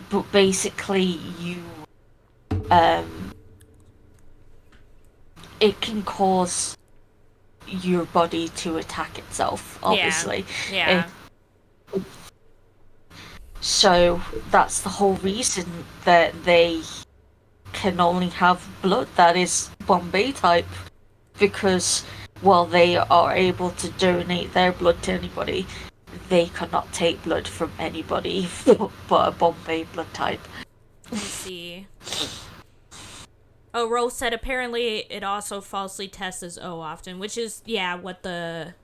but basically you it can cause your body to attack itself, obviously. Yeah. So that's the whole reason that they can only have blood that is Bombay type because while they are able to donate their blood to anybody, they cannot take blood from anybody but a Bombay blood type. I see. Oh, Rose said apparently it also falsely tests as O often, which is yeah what the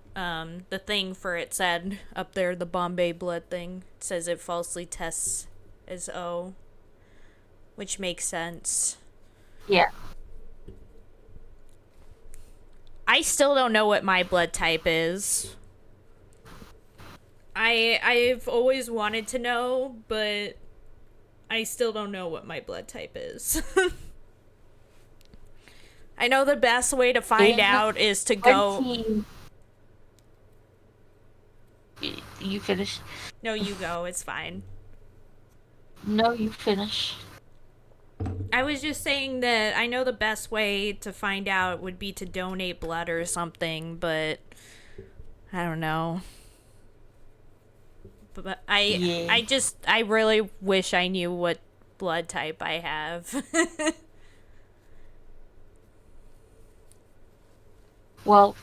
thing for it said up there, the Bombay blood thing. It says it falsely tests as O, which makes sense. Yeah. I still don't know what my blood type is. I've always wanted to know, but I still don't know what my blood type is. I know the best way to find In out is to go. 20... You finish? No, you go. It's fine. No, you finish. I was just saying that I know the best way to find out would be to donate blood or something, but I don't know. But Yeah. I really wish I knew what blood type I have. Well,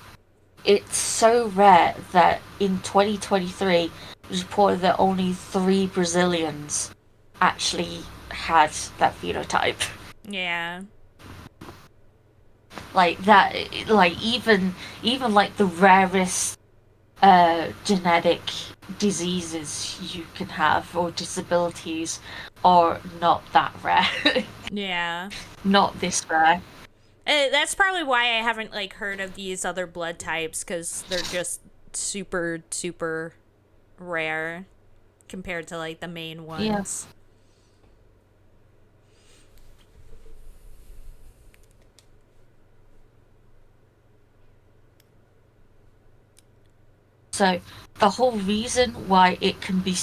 it's so rare that in 2023, it was reported that only 3 Brazilians actually had that phenotype. Yeah. Like that, like even like the rarest genetic diseases you can have or disabilities are not that rare. Yeah. Not this rare. That's probably why I haven't like heard of these other blood types, cuz they're just super rare compared to like the main Yeah. ones. So the whole reason why it can be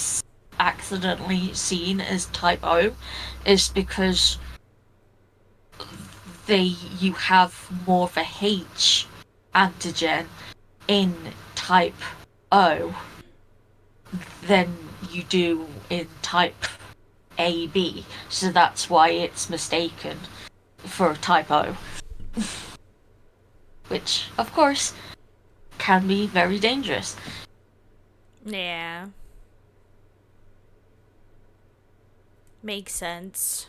accidentally seen as type O is because you have more of a H antigen in type O than you do in type AB. So that's why it's mistaken for a type O. Which, of course, can be very dangerous. Yeah. Makes sense.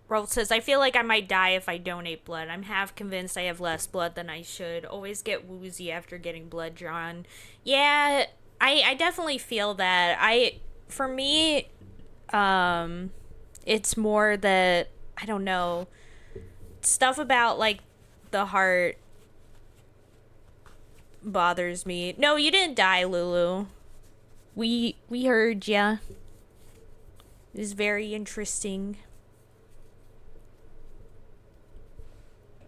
Rolf says, I feel like I might die if I donate blood. I'm half convinced I have less blood than I should. Always get woozy after getting blood drawn. Yeah, I definitely feel that. For me, it's more that, I don't know, stuff about like the heart bothers me. No, you didn't die, Lulu. We heard ya. It is very interesting.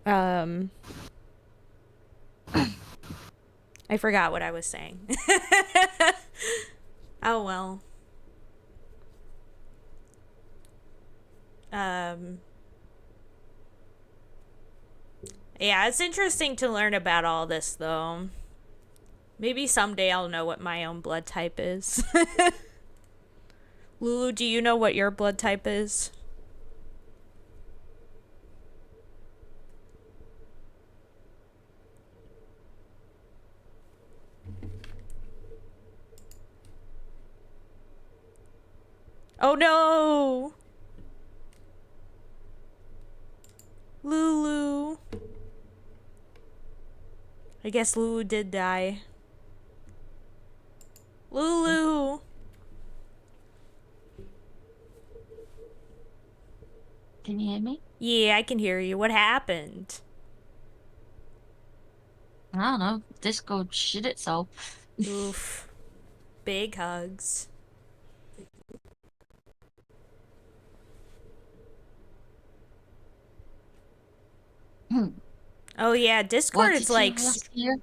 Um, I forgot what I was saying. Oh well. Um, yeah, it's interesting to learn about all this though. Maybe someday I'll know what my own blood type is. Lulu, do you know what your blood type is? Oh no! Lulu. I guess Lulu did die. Lulu! Can you hear me? Yeah, I can hear you. What happened? I don't know. Discord shit itself. Oof. Big hugs. Oh yeah, What Discord is did you like ask here?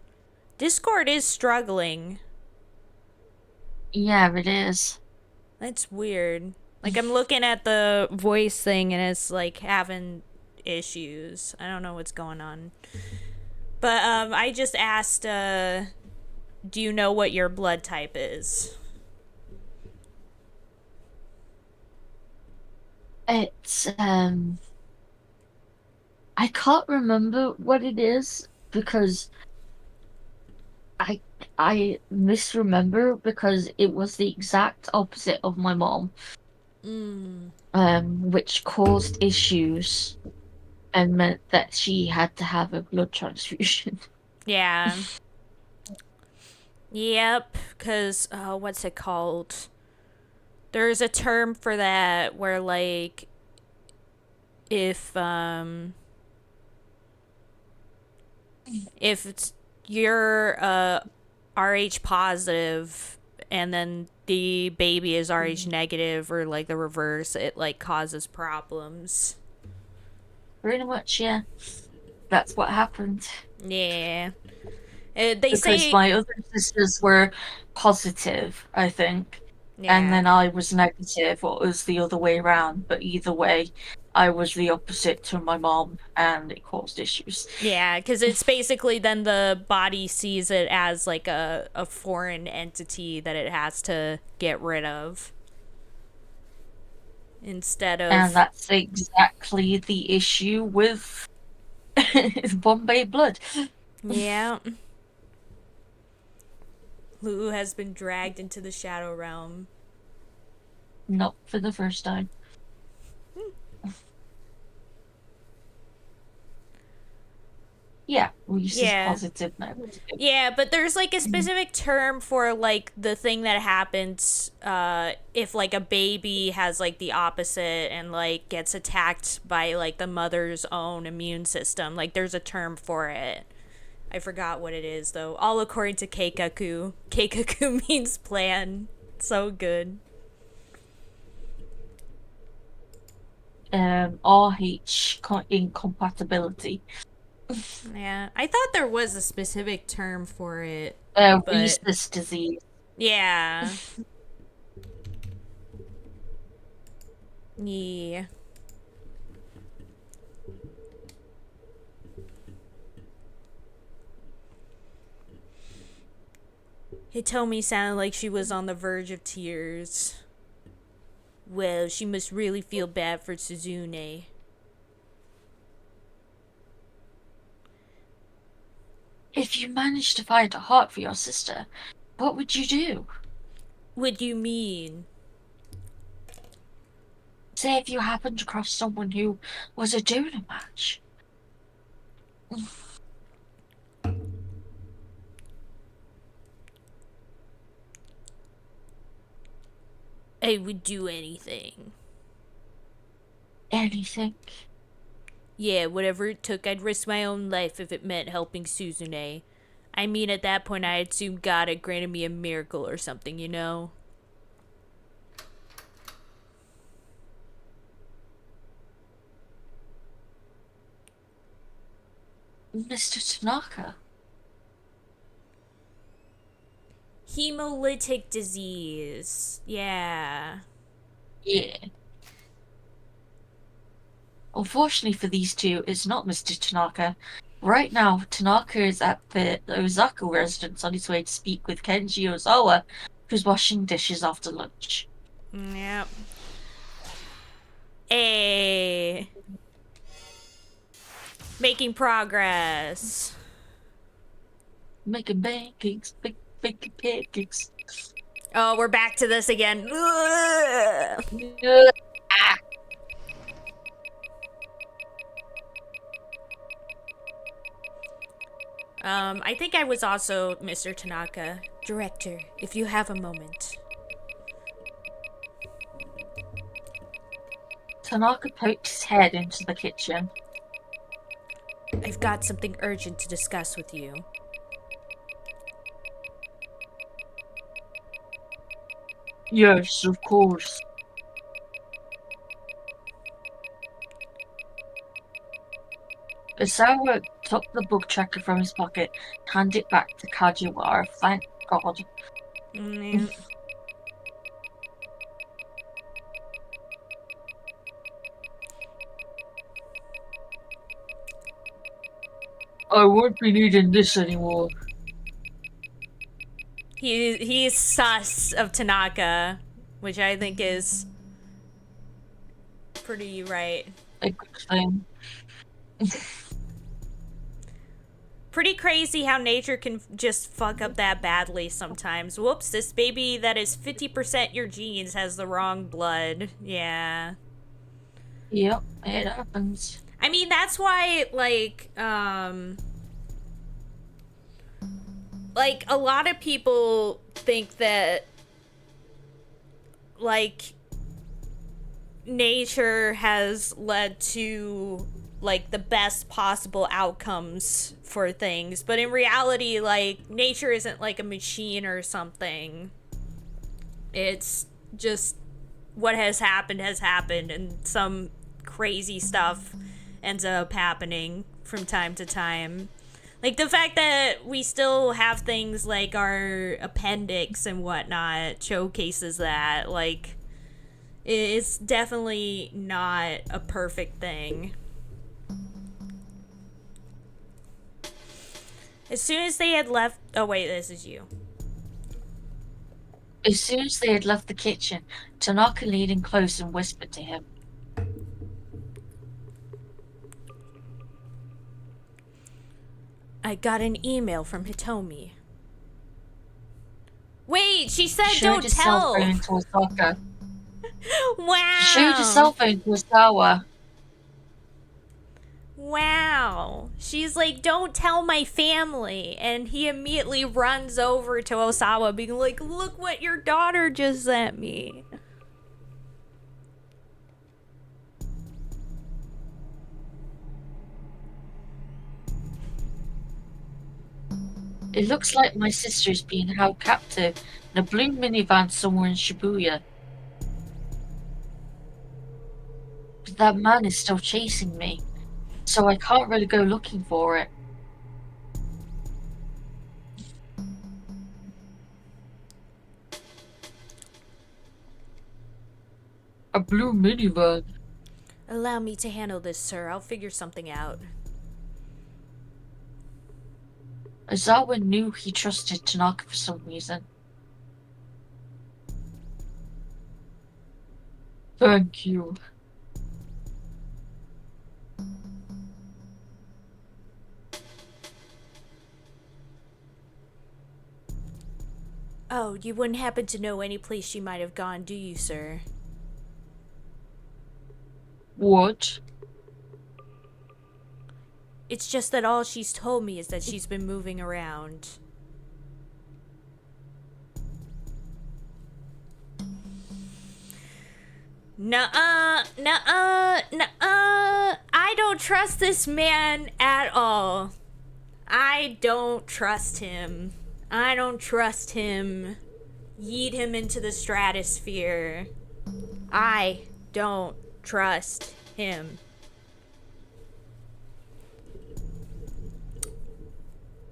Discord is struggling. Yeah, it is. That's weird. Like I'm looking at the voice thing and it's like having issues. I don't know what's going on. But I just asked do you know what your blood type is? It's I can't remember what it is because I I misremember because it was the exact opposite of my mom, Mm. which caused issues and meant that she had to have a blood transfusion. Yeah. Yep. Because, what's it called? There's a term for that where, like, if, if it's, you're, Rh positive and then the baby is Rh negative or, like, the reverse, it, like, causes problems. Pretty much, yeah. That's what happened. Yeah. They Because say, my other sisters were positive, I think, and yeah. then I was negative, or it was the other way around. But either way, I was the opposite to my mom, and it caused issues. Yeah, because it's basically then the body sees it as like a foreign entity that it has to get rid of instead And of. that's exactly the issue with Bombay blood. Yeah. Lulu has been dragged into the shadow realm. Not for the first time. Yeah, Reese Yeah. positive now. It's good. Yeah, but there's like a specific term for like the thing that happens if like a baby has like the opposite and like gets attacked by like the mother's own immune system. Like there's a term for it. I forgot what it is though. All according to Keikaku. Keikaku means plan. So good. Incompatibility. Yeah, I thought there was a specific term for it, but Rhesus disease. yeah. Yeah. Hitomi sounded like she was on the verge of tears. Well, she must really feel bad for Suzune. If you managed to find a heart for your sister, what would you do? What do you mean? Say if you happened across someone who was a donor match. I would do anything. Anything. Yeah, whatever it took, I'd risk my own life if it meant helping Suzune. I mean, at that point, I assumed God had granted me a miracle or something, you know? Mr. Tanaka. Hemolytic disease. Yeah. Yeah. Unfortunately for these two, it's not Mr. Tanaka. Right now, Tanaka is at the Osaka residence on his way to speak with Kenji Ozawa, who's washing dishes after lunch. Yep. Hey. Making progress. Making pancakes, baking pancakes. Oh, we're back to this again. Ugh. Yeah. I think I was also Mr. Tanaka. Director, if you have a moment. Tanaka poked his head into the kitchen. I've got something urgent to discuss with you. Yes, of course. Isawa took the bug tracker from his pocket, handed it back to Kajiwara. Thank God. Yeah. I won't be needing this anymore. He's sus of Tanaka, which I think is pretty right. a good thing. Pretty crazy how nature can just fuck up that badly sometimes. Whoops, this baby that is 50% your genes has the wrong blood. Yeah. Yep, it happens. I mean, that's why, like, a lot of people think that, like, nature has led to like the best possible outcomes for things, but in reality, like, nature isn't like a machine or something. It's just what has happened, and some crazy stuff ends up happening from time to time. Like the fact that we still have things like our appendix and whatnot showcases that. Like, it's definitely not a perfect thing. As soon as they had left. Oh, wait, this is you. As soon as they had left the kitchen, Tanaka leaned in close and whispered to him. I got an email from Hitomi. Wait, she said Showed don't his cell tell! phone to Osaka. Showed his Wow! cell phone to Osawa. Wow. She's like, don't tell my family. And he immediately runs over to Osawa, being like, look what your daughter just sent me. It looks like my sister is being held captive in a blue minivan somewhere in Shibuya. But that man is still chasing me, so I can't really go looking for it. A blue minivan. Allow me to handle this, sir. I'll figure something out. Ozawa knew he trusted Tanaka for some reason. Thank you. Oh, you wouldn't happen to know any place she might have gone, do you, sir? What? It's just that all she's told me is that she's been moving around. Nuh-uh, nuh-uh, nuh-uh. I don't trust this man at all. I don't trust him. I don't trust him. Yeet him into the stratosphere. I don't trust him.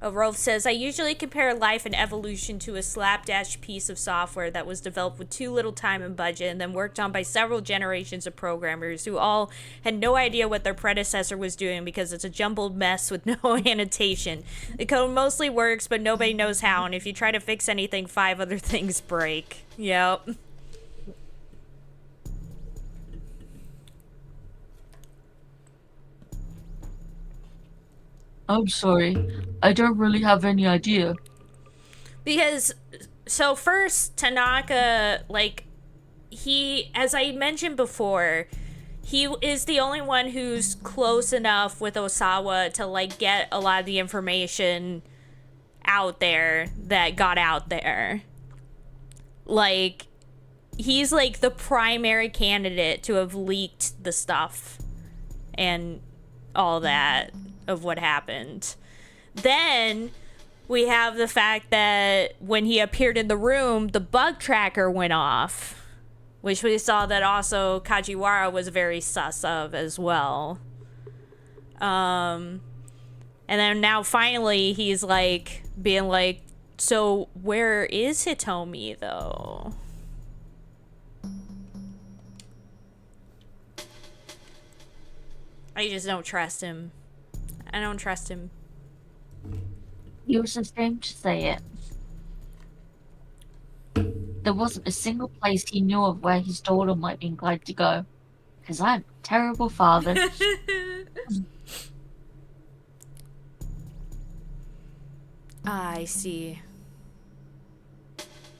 Rolf says, I usually compare life and evolution to a slapdash piece of software that was developed with too little time and budget and then worked on by several generations of programmers who all had no idea what their predecessor was doing because it's a jumbled mess with no annotation. The code mostly works, but nobody knows how, and if you try to fix anything, 5 other things break. Yep. I'm sorry. I don't really have any idea. Because, so first, Tanaka, like, he, as I mentioned before, he is the only one who's close enough with Osawa to, like, get a lot of the information out there that got out there. Like, he's, like, the primary candidate to have leaked the stuff and all that of what happened. Then we have the fact that when he appeared in the room, the bug tracker went off, which we saw that also Kajiwara was very sus of as well. And then now finally he's like being like, so where is Hitomi though? I just don't trust him. I don't trust him. He was ashamed to say it. There wasn't a single place he knew of where his daughter might be inclined to go. because I'm a terrible father. I see.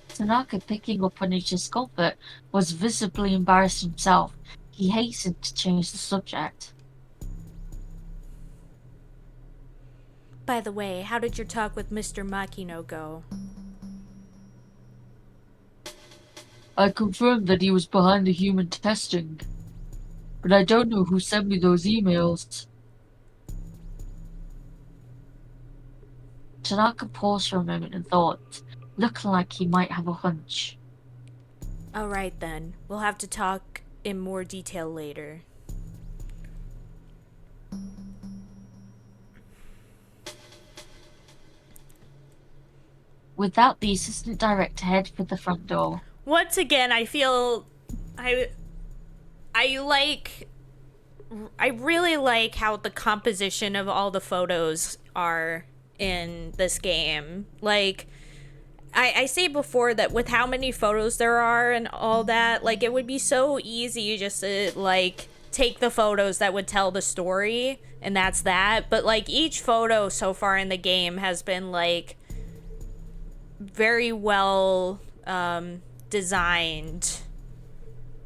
Tanaka, picking up on his discomfort, was visibly embarrassed himself. He hastened to change the subject. By the way, how did your talk with Mr. Makino go? I confirmed that he was behind the human testing, but I don't know who sent me those emails. Tanaka paused for a moment and thought, looking like he might have a hunch. Alright then, we'll have to talk in more detail later. With that, the assistant director headed for the front door. Once again, I feel I really like how the composition of all the photos are in this game. Like, I say before that with how many photos there are and all that, like, it would be so easy just to, like, take the photos that would tell the story, and that's that. But, like, each photo so far in the game has been, like, very well designed.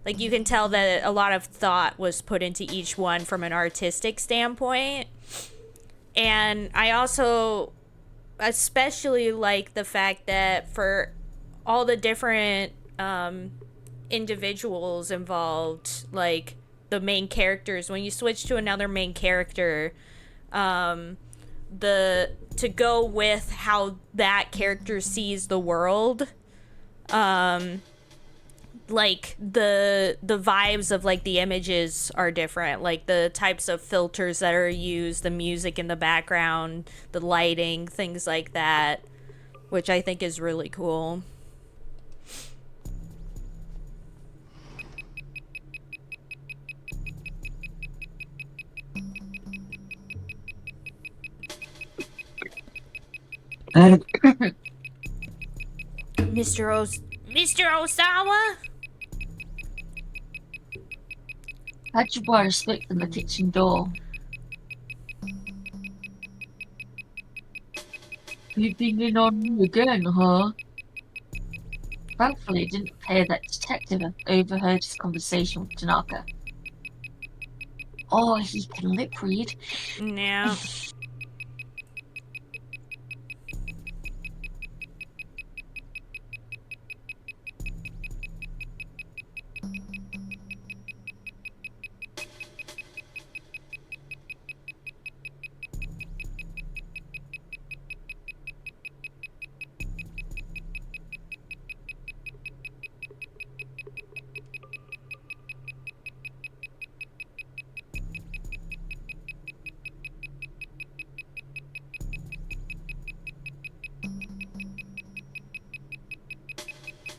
Like, you can tell that a lot of thought was put into each one from an artistic standpoint. And I also especially like the fact that for all the different individuals involved, like the main characters, when you switch to another main character, the to go with how that character sees the world, like the vibes of like the images are different, like the types of filters that are used, the music in the background, the lighting, things like that, which I think is really cool. Mr. Osawa? Hachiwara slipped in the kitchen door. Peeping in on me again, huh? Thankfully, it didn't appear that detective had overheard his conversation with Tanaka. Oh, he can lip read. Yeah.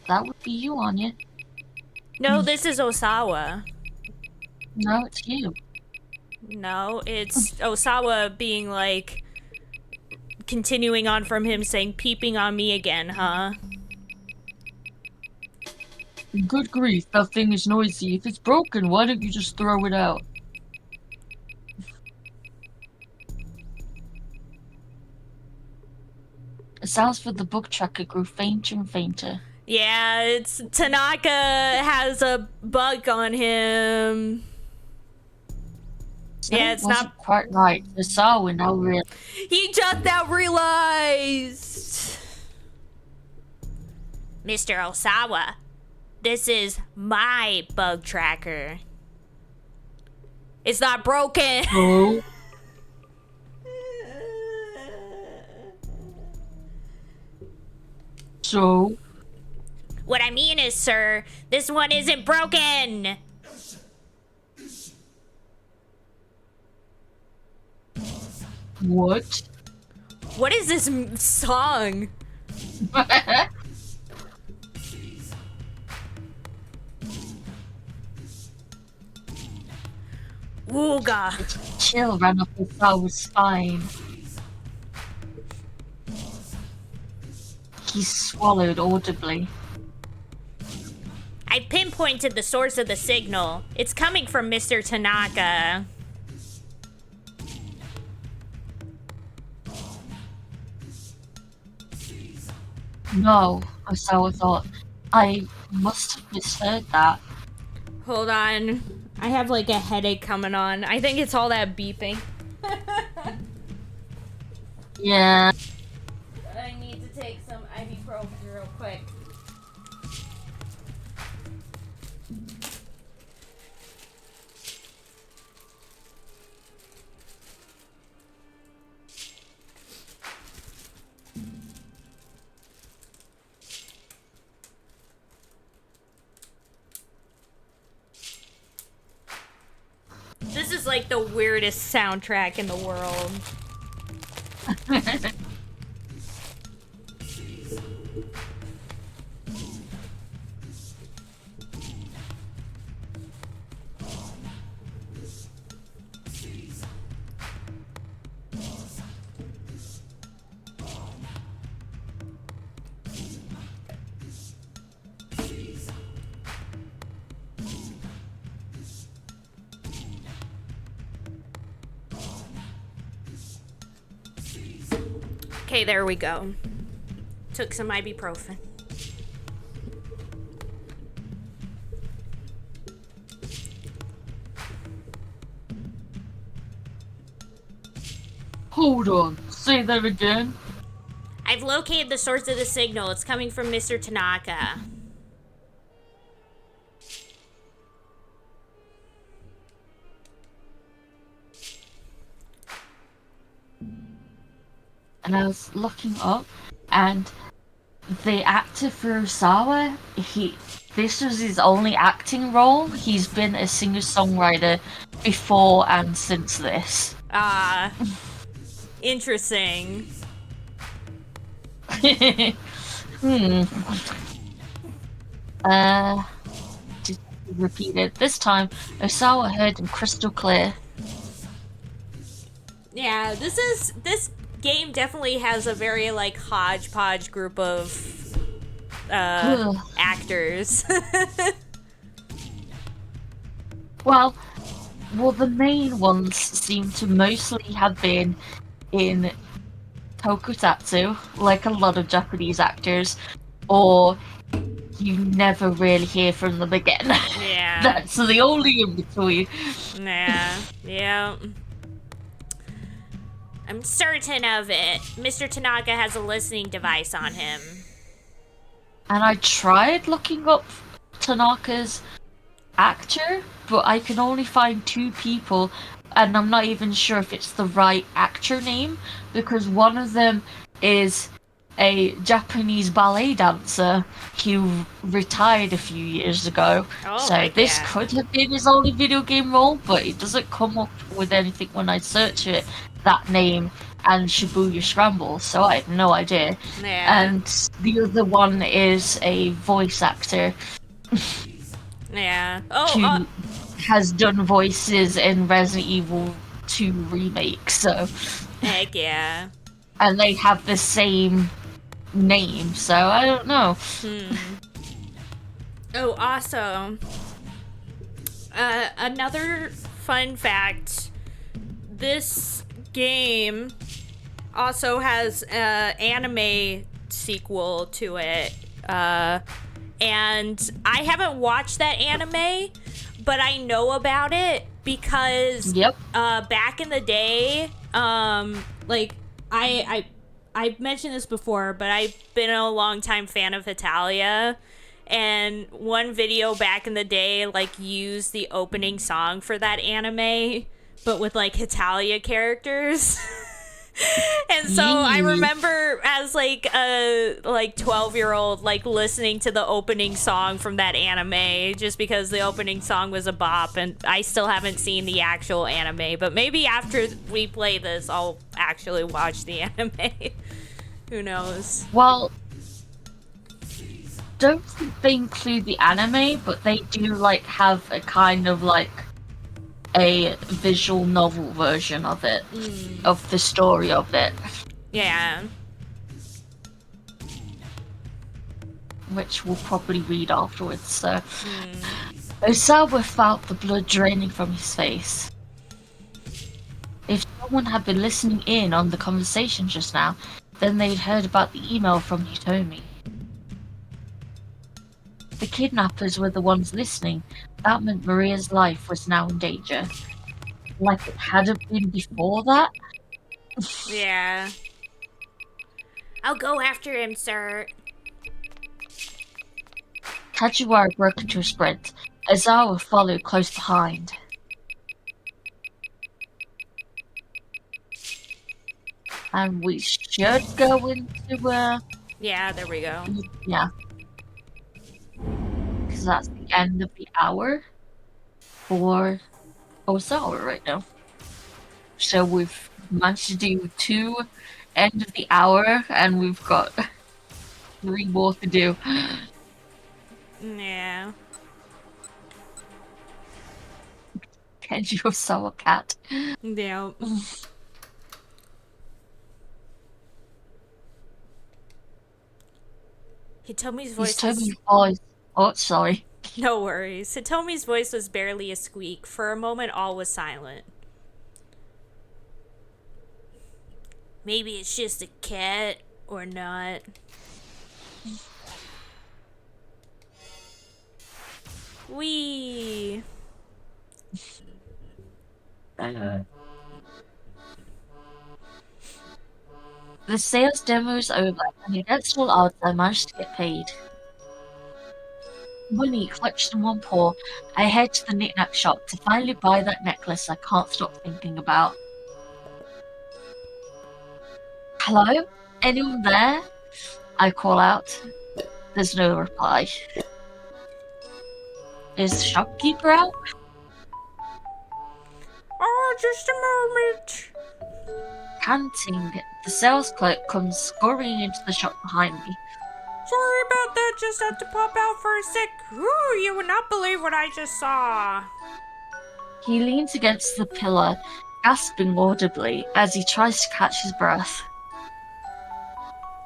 That would be you, Anya. No, this is Osawa. No, it's you. No, it's Osawa being like, continuing on from him saying, peeping on me again, huh? Good grief, that thing is noisy. If it's broken, why don't you just throw it out? The sounds for the book tracker grew fainter and fainter. Yeah, it's Tanaka has a bug on him. So Yeah, it's not quite right. The Osawa now realized. He just now realized. Mr. Osawa, this is my bug tracker. It's not broken. Oh. So? What I mean is, sir, this one isn't broken. What? What is this song? Ooga. Chill ran up Osawa's spine. He swallowed audibly. I pinpointed the source of the signal. It's coming from Mr. Tanaka. No, so I thought I must have misheard that. Hold on. I have like a headache coming on. I think it's all that beeping. Yeah. I need to take some ibuprofen real quick. This is like the weirdest soundtrack in the world. Okay, there we go. Took some ibuprofen. Hold on, say that again. I've located the source of the signal. It's coming from Mr. Tanaka. And I was looking up, and the actor Furusawa, this was his only acting role. He's been a singer-songwriter before and since this. Ah, interesting. Just repeat it. This time, Osawa heard him crystal clear. Yeah, this game definitely has a very like hodgepodge group of actors. Well, the main ones seem to mostly have been in tokusatsu, like a lot of Japanese actors, or you never really hear from them again. Yeah. That's the only in between. Yeah. I'm certain of it. Mr. Tanaka has a listening device on him. And I tried looking up Tanaka's actor, but I can only find 2 people, and I'm not even sure if it's the right actor name, because one of them is a Japanese ballet dancer who retired a few years ago. Oh, so this could have been his only video game role, but it doesn't come up with anything when I search it, that name and Shibuya Scramble, so I have no idea. Yeah. And the other one is a voice actor. Yeah. Who has done voices in Resident Evil 2 remake, so. Heck yeah. And they have the same name, so I don't know. Oh, also, another fun fact, this game also has an anime sequel to it, and I haven't watched that anime, but I know about it because back in the day, like I've mentioned this before, but I've been a long-time fan of Hitalia, and one video back in the day like used the opening song for that anime, but with like Hitalia characters. And so I remember as like a 12-year-old like listening to the opening song from that anime just because the opening song was a bop, and I still haven't seen the actual anime, but maybe after we play this I'll actually watch the anime. Who knows? Well, don't think they include the anime, but they do like have a kind of like a visual novel version of it, of the story of it. Yeah. which we'll probably read afterwards. So, Hmm. Osawa felt the blood draining from his face. If someone had been listening in on the conversation just now, then they'd heard about the email from Hitomi. The kidnappers were the ones listening. That meant Maria's life was now in danger. Like it hadn't been before that? Yeah. I'll go after him, sir. Kajiwara broke into a sprint. Ozawa followed close behind. And we should go into, Yeah, there we go. yeah, because that's the end of the hour for Ozawa right now. So we've managed to do 2 end of the hour, and we've got 3 more to do. Yeah. Kenji Osawa cat. Yeah. Hitomi's He's voice Toby's was. voice. Oh, sorry. No worries. Hitomi's voice was barely a squeak. For a moment, all was silent. Maybe it's just a cat, or not. Wee. The sales demo is over, and against all odds, I managed to get paid. Money clutched in one paw, I head to the knick-knack shop to finally buy that necklace I can't stop thinking about. Hello? Anyone there? I call out. There's no reply. Is the shopkeeper out? Oh, just a moment. Panting, the sales clerk comes scurrying into the shop behind me. Sorry about that. Just had to pop out for a sec. Ooh, you would not believe what I just saw. He leans against the pillar, gasping audibly as he tries to catch his breath.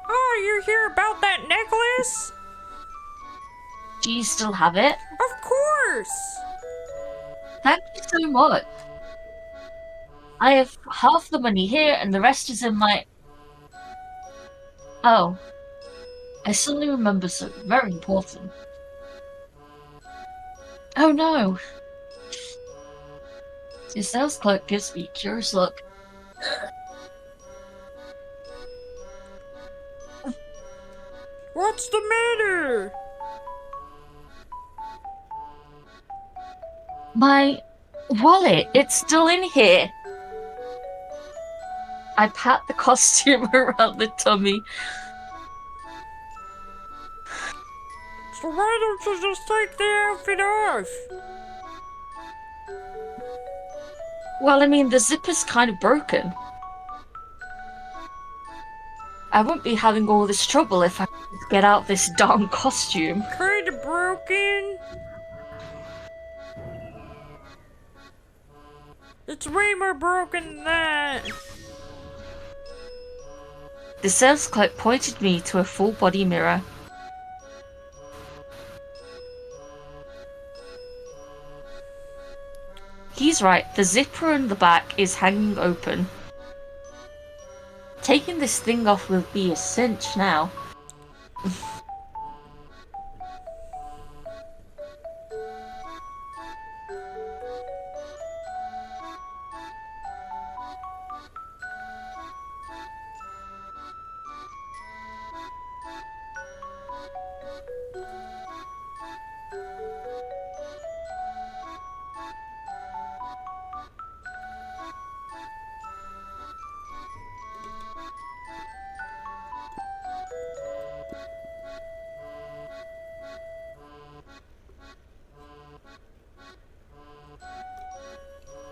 Oh, you hear about that necklace? Do you still have it? Of course. Thank you so much. I have half the money here and the rest is in my... Oh. I suddenly remember something very important. Oh no. The sales clerk gives me a curious look. What's the matter? My wallet, it's still in here. I pat the costume around the tummy. So why don't you just take the outfit off? Well, I mean, the zipper's kind of broken. I wouldn't be having all this trouble if I could get out this darn costume. Kinda broken. It's way more broken than that. The sales clerk pointed me to a full body mirror. He's right, the zipper in the back is hanging open. Taking this thing off will be a cinch now.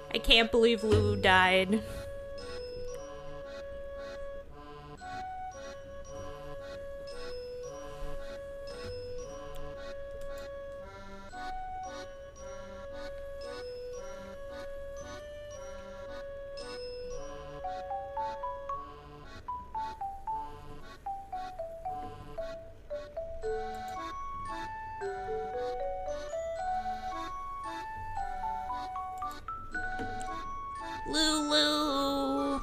I can't believe Lulu died. Lulu.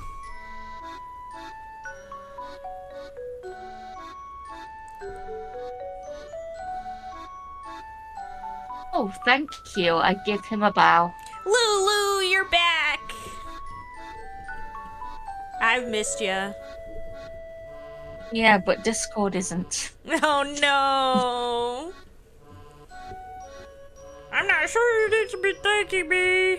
Oh, thank you. I give him a bow. Lulu, you're back. I've missed you. Yeah, but Discord isn't. Oh no. I'm not sure you need to be thanking me.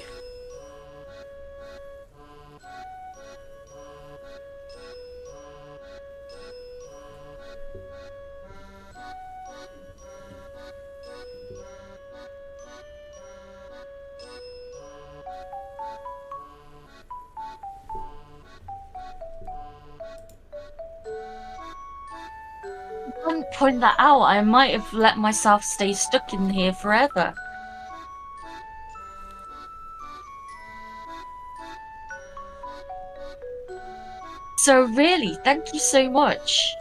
Wouldn't point that out. I might have let myself stay stuck in here forever. So really, thank you so much.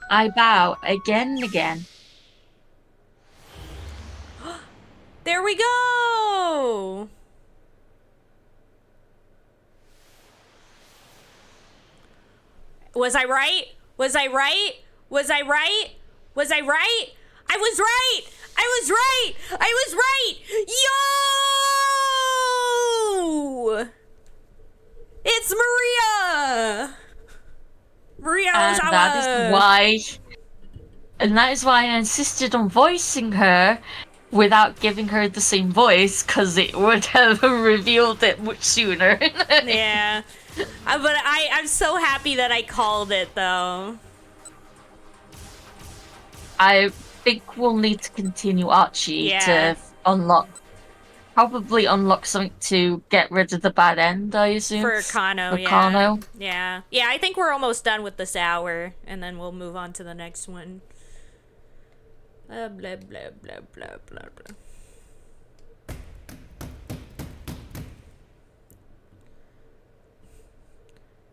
I bow again and again. There we go. Was I right? Was I right? Was I right? Was I right? I was right! I was right! I was right! Yo! It's Maria! Maria And that is Ozawa! why I insisted on voicing her without giving her the same voice, because it would have revealed it much sooner. Yeah. But I'm so happy that I called it, though. I think we'll need to continue Archie Yeah. to probably unlock something to get rid of the bad end, I assume. For Kano, For yeah. Kano. Yeah. Yeah, I think we're almost done with this hour, and then we'll move on to the next one. Blah, blah, blah, blah, blah, blah, blah.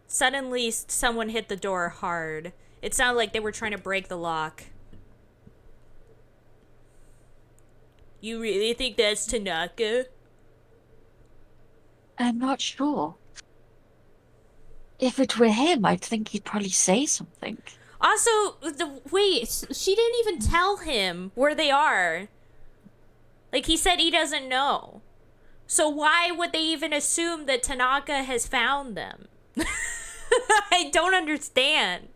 Suddenly, someone hit the door hard. It sounded like they were trying to break the lock. You really think that's Tanaka? I'm not sure. If it were him, I'd think he'd probably say something. Also, wait, she didn't even tell him where they are. Like, he said he doesn't know. So why would they even assume that Tanaka has found them? I don't understand.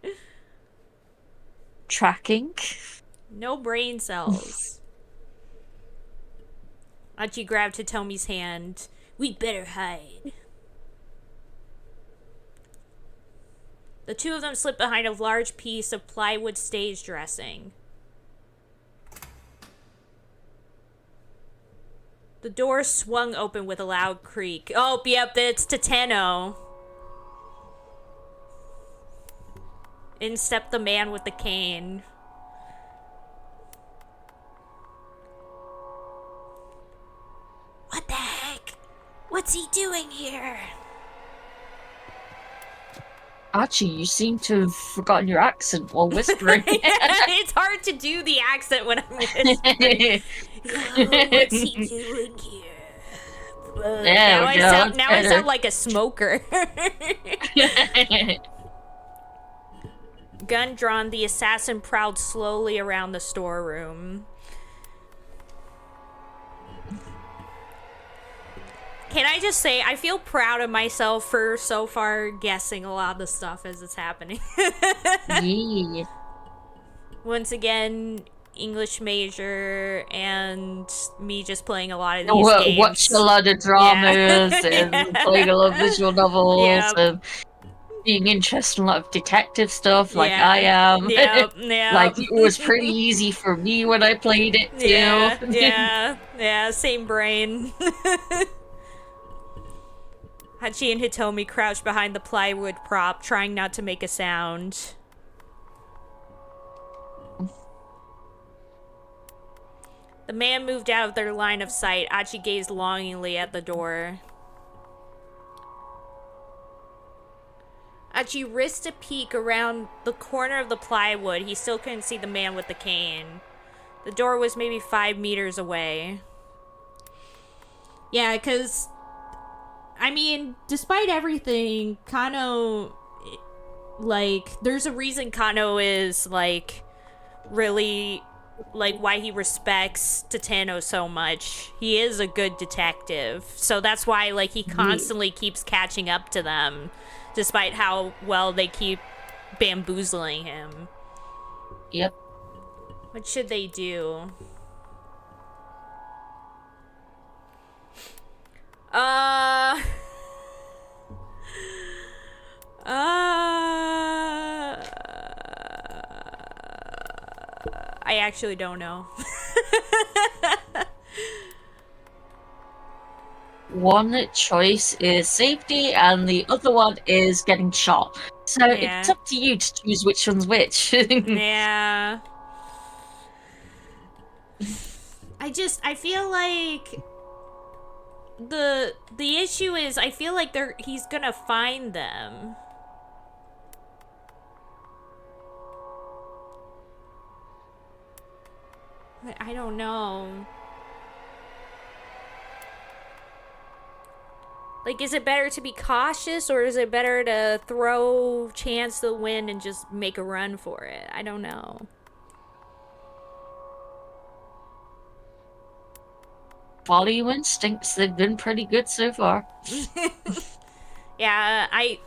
Tracking? No brain cells. Achi grabbed Hitomi's hand. We'd better hide. The two of them slipped behind a large piece of plywood stage dressing. The door swung open with a loud creak. Oh, yep, it's Tateno. In stepped the man with the cane. What the heck? What's he doing here? Archie, you seem to have forgotten your accent while whispering. It's hard to do the accent when I'm whispering. What's he doing here? Now I sound like a smoker. Gun drawn, the assassin prowled slowly around the storeroom. Can I just say, I feel proud of myself for so far guessing a lot of the stuff as it's happening. Yeah. Once again, English major and me just playing a lot of these games. Watch a lot of dramas and playing a lot of visual novels and being interested in a lot of detective stuff like I am. Yep. Like, it was pretty easy for me when I played it too. Yeah, same brain. Hachi and Hitomi crouched behind the plywood prop, trying not to make a sound. The man moved out of their line of sight. Achi gazed longingly at the door. Achi risked a peek around the corner of the plywood. He still couldn't see the man with the cane. The door was maybe 5 meters away. Yeah, because, I mean, despite everything, Kano, like, there's a reason Kano is, like, really, like, why he respects Toteno so much. He is a good detective. So that's why, like, he Yeah. constantly keeps catching up to them, despite how well they keep bamboozling him. Yep. What should they do? Uh. I actually don't know. One choice is safety, and the other one is getting shot. So it's Yeah. up to you to choose which one's which. Yeah. I feel like the issue is I feel like he's gonna find them. I don't know. Like, is it better to be cautious or is it better to throw chance to the wind and just make a run for it? I don't know. Follow your instincts. They've been pretty good so far. Yeah, I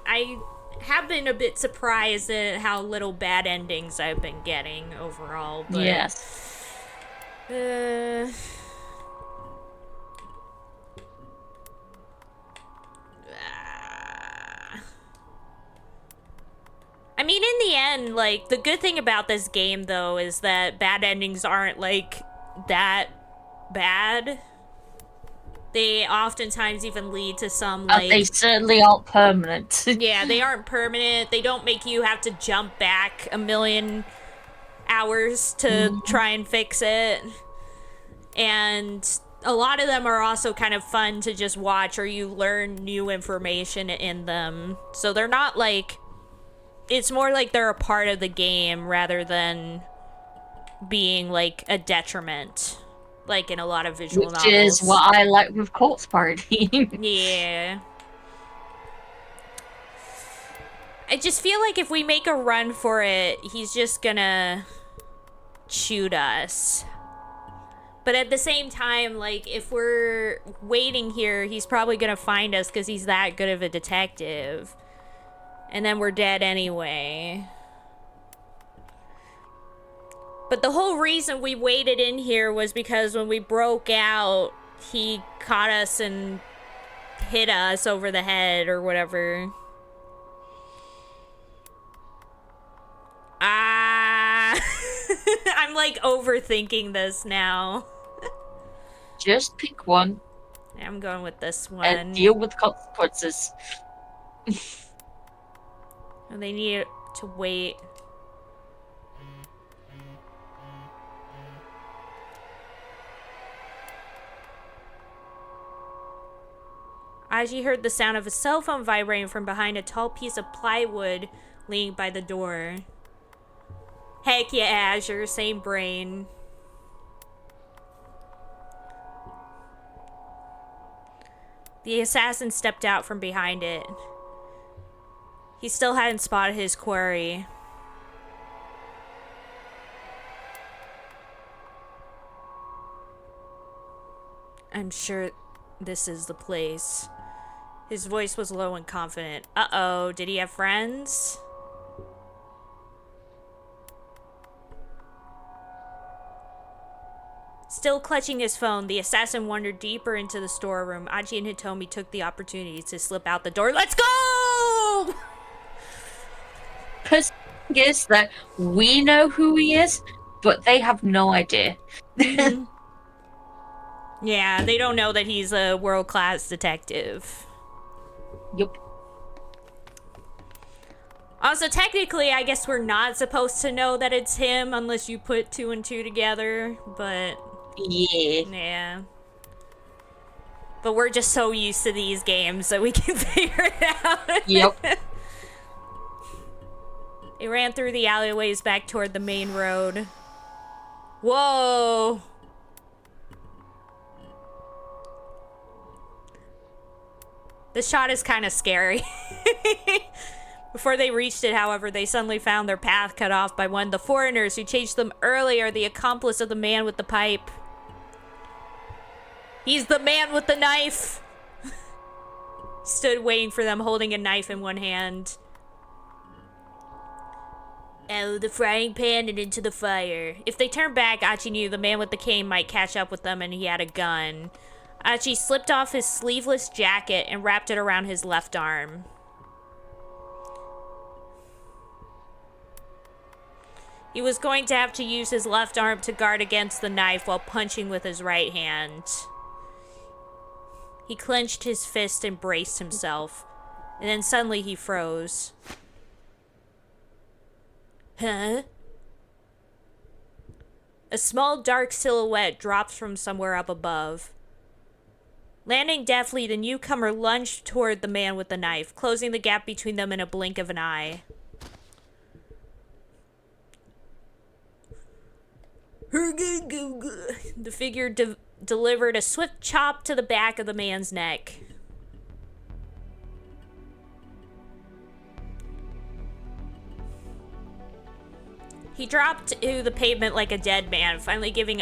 have been a bit surprised at how little bad endings I've been getting overall, but Yes. uh, I mean, in the end, like, the good thing about this game, though, is that bad endings aren't, like, that bad. They oftentimes even lead to some, They like, certainly aren't permanent. yeah, they aren't permanent. They don't make you have to jump back a million hours to Mhm. try and fix it. And a lot of them are also kind of fun to just watch, or you learn new information in them. So they're not like, it's more like they're a part of the game rather than being like a detriment, like in a lot of visual Which is novels. what I like with Corpse Party. Yeah. I just feel like if we make a run for it, he's just gonna shoot us. But at the same time, like, if we're waiting here, he's probably gonna find us because he's that good of a detective. And then we're dead anyway. But the whole reason we waited in here was because when we broke out, he caught us and hit us over the head or whatever. Ah. I'm like overthinking this now. Just pick one I'm going with this and one. deal with consequences. They need to wait. Aji heard the sound of a cell phone vibrating from behind a tall piece of plywood leaning by the door. Heck yeah, Azure, same brain. The assassin stepped out from behind it. He still hadn't spotted his quarry. I'm sure this is the place. His voice was low and confident. Uh-oh, did he have friends? Still clutching his phone, the assassin wandered deeper into the storeroom. Aji and Hitomi took the opportunity to slip out the door. Let's go! Because the thing is that we know who he is, but they have no idea. Mm-hmm. Yeah, they don't know that he's a world-class detective. Yup. Also, technically, I guess we're not supposed to know that it's him unless you put two and two together, but Yeah. yeah. But we're just so used to these games that we can figure it Yep. out. They ran through the alleyways back toward the main road. Whoa! The shot is kind of scary. Before they reached it, however, they suddenly found their path cut off by one of the foreigners who chased them earlier, the accomplice of the man with the pipe. He's the man with the knife! Stood waiting for them, holding a knife in one hand. Out of the frying pan and into the fire. If they turned back, Achi knew the man with the cane might catch up with them, and he had a gun. Achi slipped off his sleeveless jacket and wrapped it around his left arm. He was going to have to use his left arm to guard against the knife while punching with his right hand. He clenched his fist and braced himself. And then suddenly he froze. Huh? A small dark silhouette dropped from somewhere up above. Landing deftly, the newcomer lunged toward the man with the knife, closing the gap between them in a blink of an eye. The figure delivered a swift chop to the back of the man's neck. He dropped to the pavement like a dead man, finally giving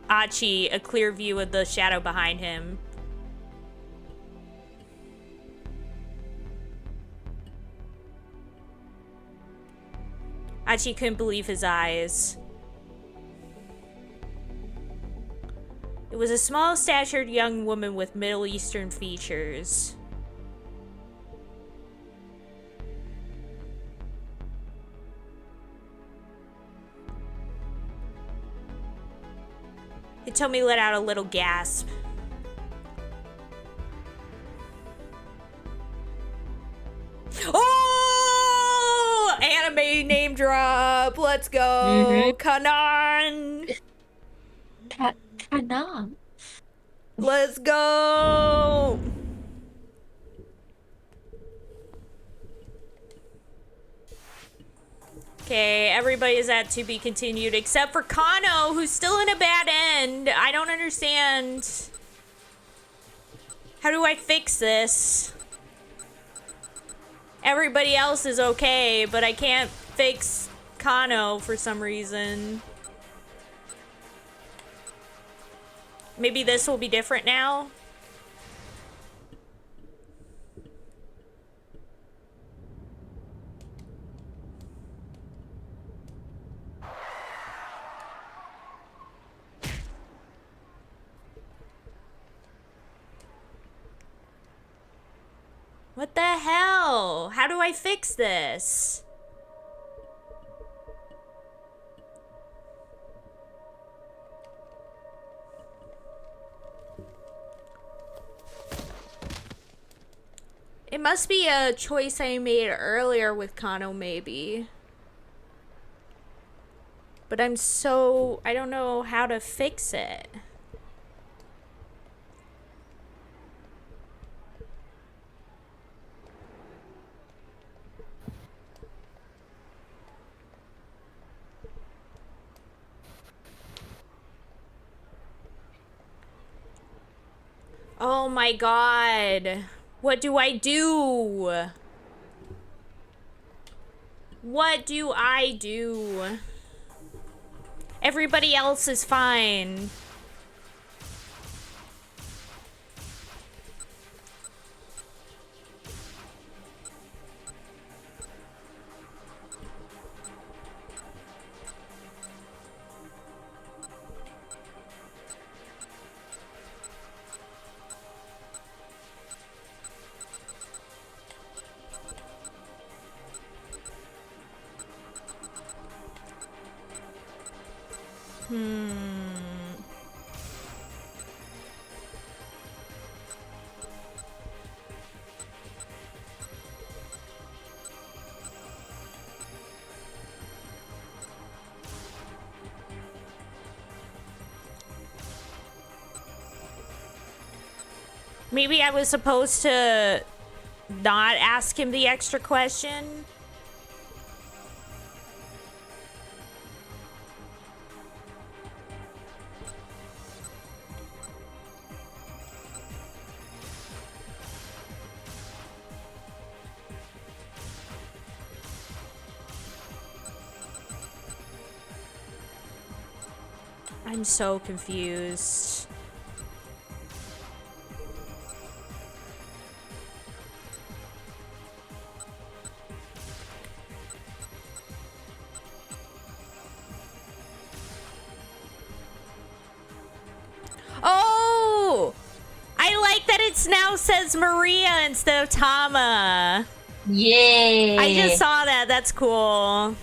Achi a clear view of the shadow behind him. Achi couldn't believe his eyes. It was a small-statured young woman with Middle Eastern features. Hitomi let out a little gasp. Oh! Anime name drop! Let's go! Kanan! Kanan? Let's go! Okay, everybody is at to be continued except for Kano, who's still in a bad end. I don't understand. How do I fix this? Everybody else is okay, but I can't fix Kano for some reason. Maybe this will be different now? What the hell? How do I fix this? It must be a choice I made earlier with Kano, maybe. But I don't know how to fix it. Oh my god. What do I do? What do I do? Everybody else is fine. Maybe I was supposed to not ask him the extra question. I'm so confused. Oh! I like that it's now says Maria instead of Tama. I just Yeah. saw that. That's cool.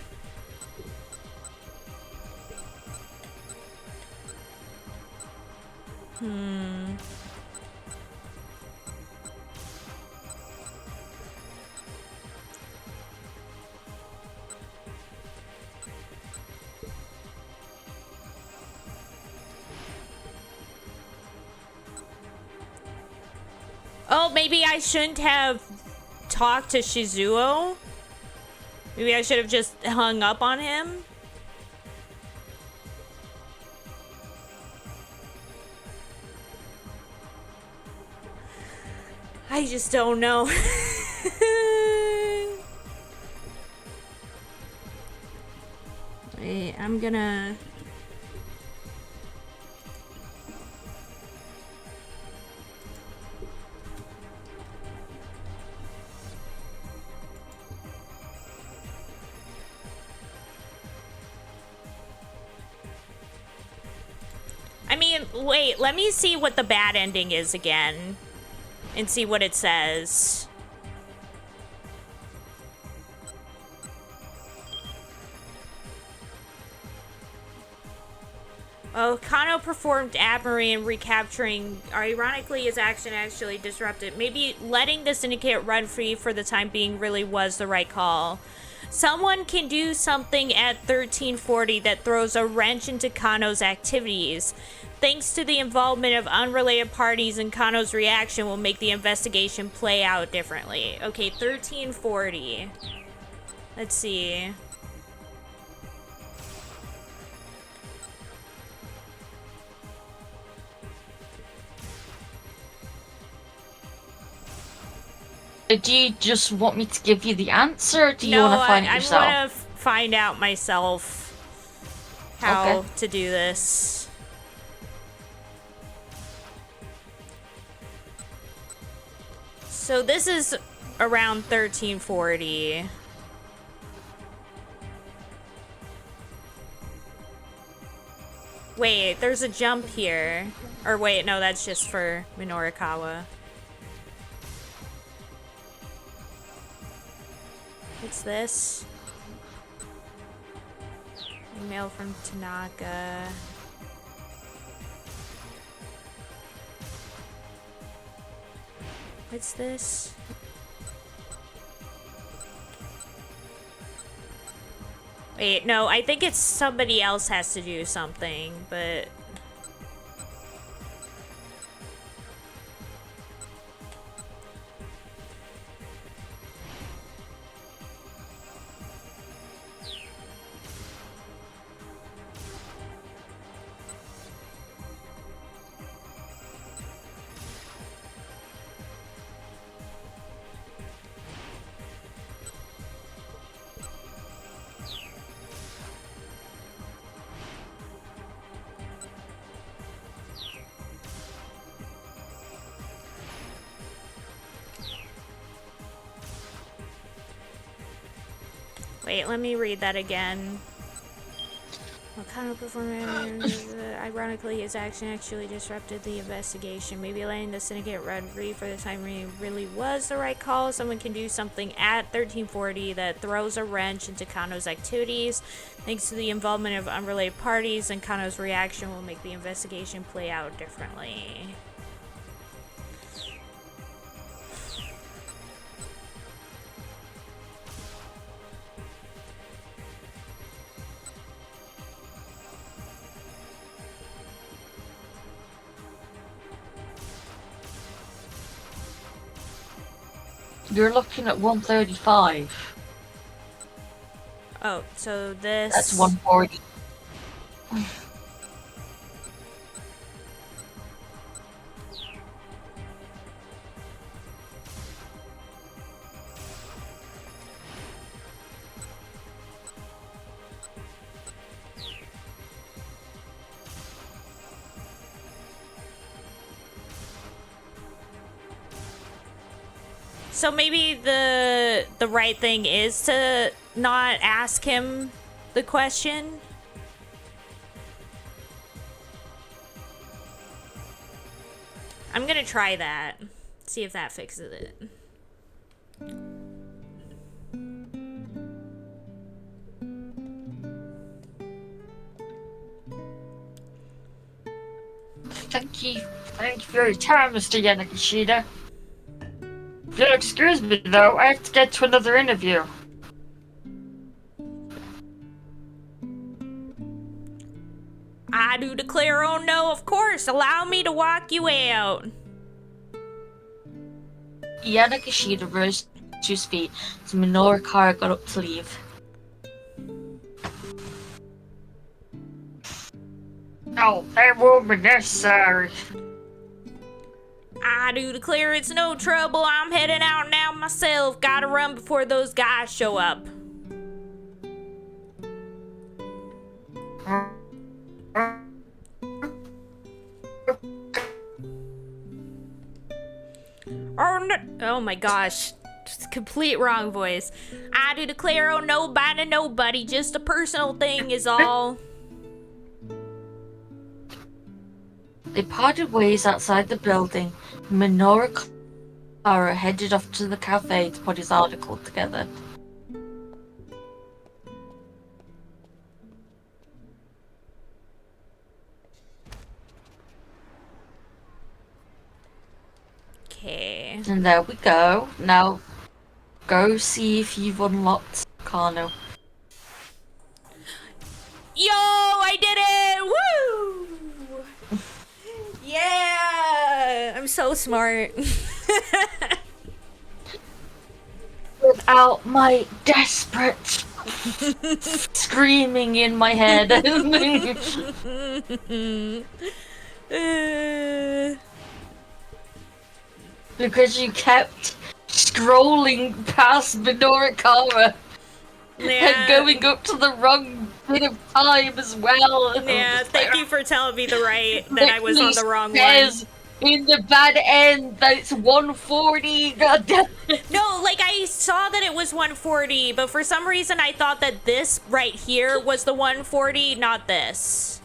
Oh, maybe I shouldn't have talked to Shizuo. Maybe I should have just hung up on him. I just don't know. Wait, I'm gonna... I mean, wait, let me see what the bad ending is again. And see what it says. Oh, Kano performed admirably in recapturing. Ironically, his action actually disrupted. Maybe letting the syndicate run free for the time being really was the right call. Someone can do something at 1340 that throws a wrench into Kano's activities. Thanks to the involvement of unrelated parties, and Kano's reaction will make the investigation play out differently. Okay, 1340. Let's see. Do you just want me to give you the answer, or do you No, want to find it I yourself? want to find out myself how to do this. So this is around 1340. Wait, there's a jump here. Or wait, no, that's just for Minorikawa. What's this? Email from Tanaka. What's this? Wait, no, I think it's somebody else has to do something, but... Wait, let me read that again. What kind of performance? Ironically, his action actually disrupted the investigation. Maybe letting the syndicate run free for the time being really was the right call. Someone can do something at 1340 that throws a wrench into Kano's activities. Thanks to the involvement of unrelated parties, and Kano's reaction will make the investigation play out differently. You're looking at 135. Oh, so this... That's 140. So maybe the right thing is to not ask him the question. I'm gonna try that. See if that fixes it. Thank you. Thank you for your time, Mr. Yanagishida. If you'll excuse me, though, I have to get to another interview. I do declare, oh no, of course. Allow me to walk you out. Yanagishida rose to his feet as Minoru Kara got up to leave. No, that won't be necessary. I do declare it's no trouble. I'm heading out now myself. Gotta run before those guys show up. Oh no! Oh my gosh. Just complete wrong voice. I do declare, oh nobody, nobody. Just a personal thing is all. They parted ways outside the building. Minoru Kara headed off to the cafe to put his article together. Okay. And there we go. Now, go see if you've unlocked Kano. Yo, I did it! Woo! Yeah! I'm so smart. Without my desperate screaming in my head. Because you kept scrolling past Minoru Kara and going up to the wrong bit of time as well. Yeah, thank you for telling me that I was on the wrong one. In the bad end that it's 140. Goddamn. No, like I saw that it was 140, but for some reason I thought that this right here was the 140, not this.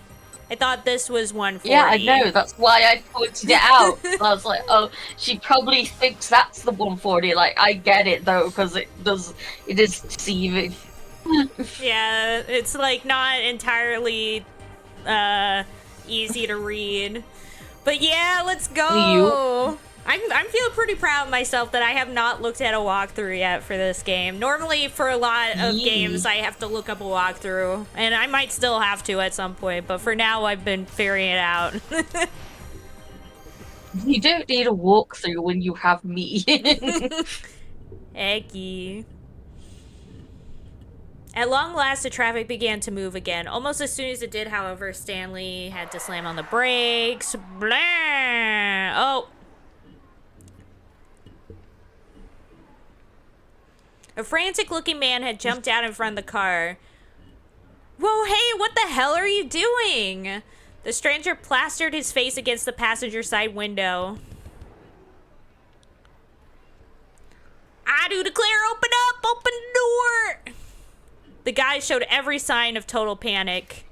I thought this was 140. Yeah, I know. That's why I pointed it out. I was like, oh, she probably thinks that's the 140. Like, I get it though, because it is deceiving. Yeah, it's like not entirely easy to read. But yeah, let's go. I'm feeling pretty proud of myself that I have not looked at a walkthrough yet for this game. Normally, for a lot of games, I have to look up a walkthrough, and I might still have to at some point. But for now, I've been figuring it out. You don't need a walkthrough when you have me. Hecky. At long last, the traffic began to move again. Almost as soon as it did, however, Stanley had to slam on the brakes. Blah! Oh. A frantic-looking man had jumped out in front of the car. Whoa, hey, what the hell are you doing? The stranger plastered his face against the passenger side window. I do declare, open up, open the door! The guy showed every sign of total panic.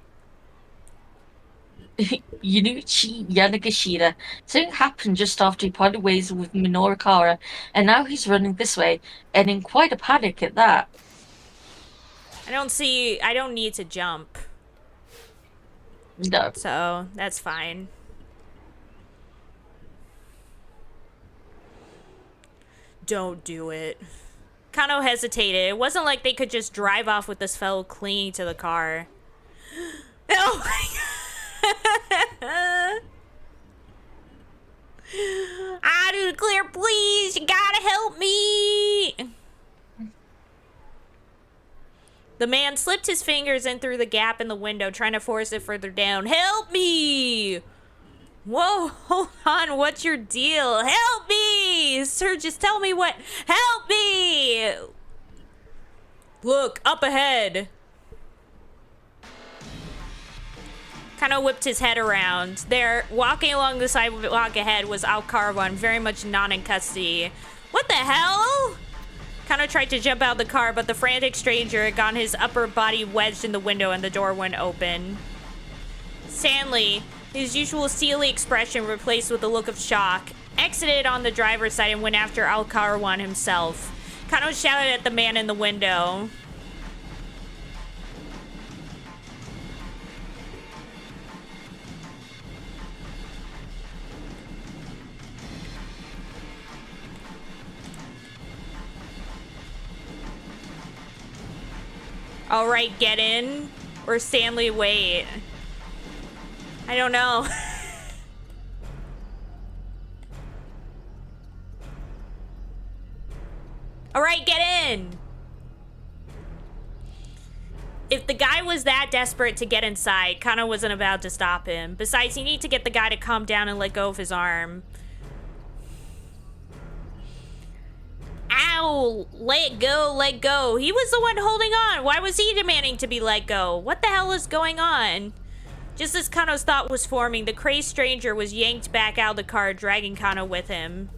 Yunuchi Yanagishida. Something happened just after he parted ways with Minoru Kara, and now he's running this way, and in quite a panic at that. I don't need to jump. No. So, that's fine. Don't do it. Kano hesitated. It wasn't like they could just drive off with this fellow clinging to the car. Oh my god! I do declare, please, you gotta help me! The man slipped his fingers in through the gap in the window, trying to force it further down. Help me! Whoa, hold on, what's your deal? Help me! Sir, just tell me what... Help me! Look, up ahead. Kind of whipped his head around. There, walking along the sidewalk ahead was Al Carwan, very much not in custody. What the hell? Kano tried to jump out of the car, but the frantic stranger had gotten his upper body wedged in the window and the door went open. Stanley, his usual steely expression replaced with a look of shock, exited on the driver's side and went after Al-Karawan himself. Kano shouted at the man in the window. All right, get in. Or Stanley, wait. I don't know. All right, get in. If the guy was that desperate to get inside, Kano wasn't about to stop him. Besides, he needed to get the guy to calm down and let go of his arm. Ow! Let go, let go. He was the one holding on. Why was he demanding to be let go? What the hell is going on? Just as Kano's thought was forming, the crazed stranger was yanked back out of the car, dragging Kano with him.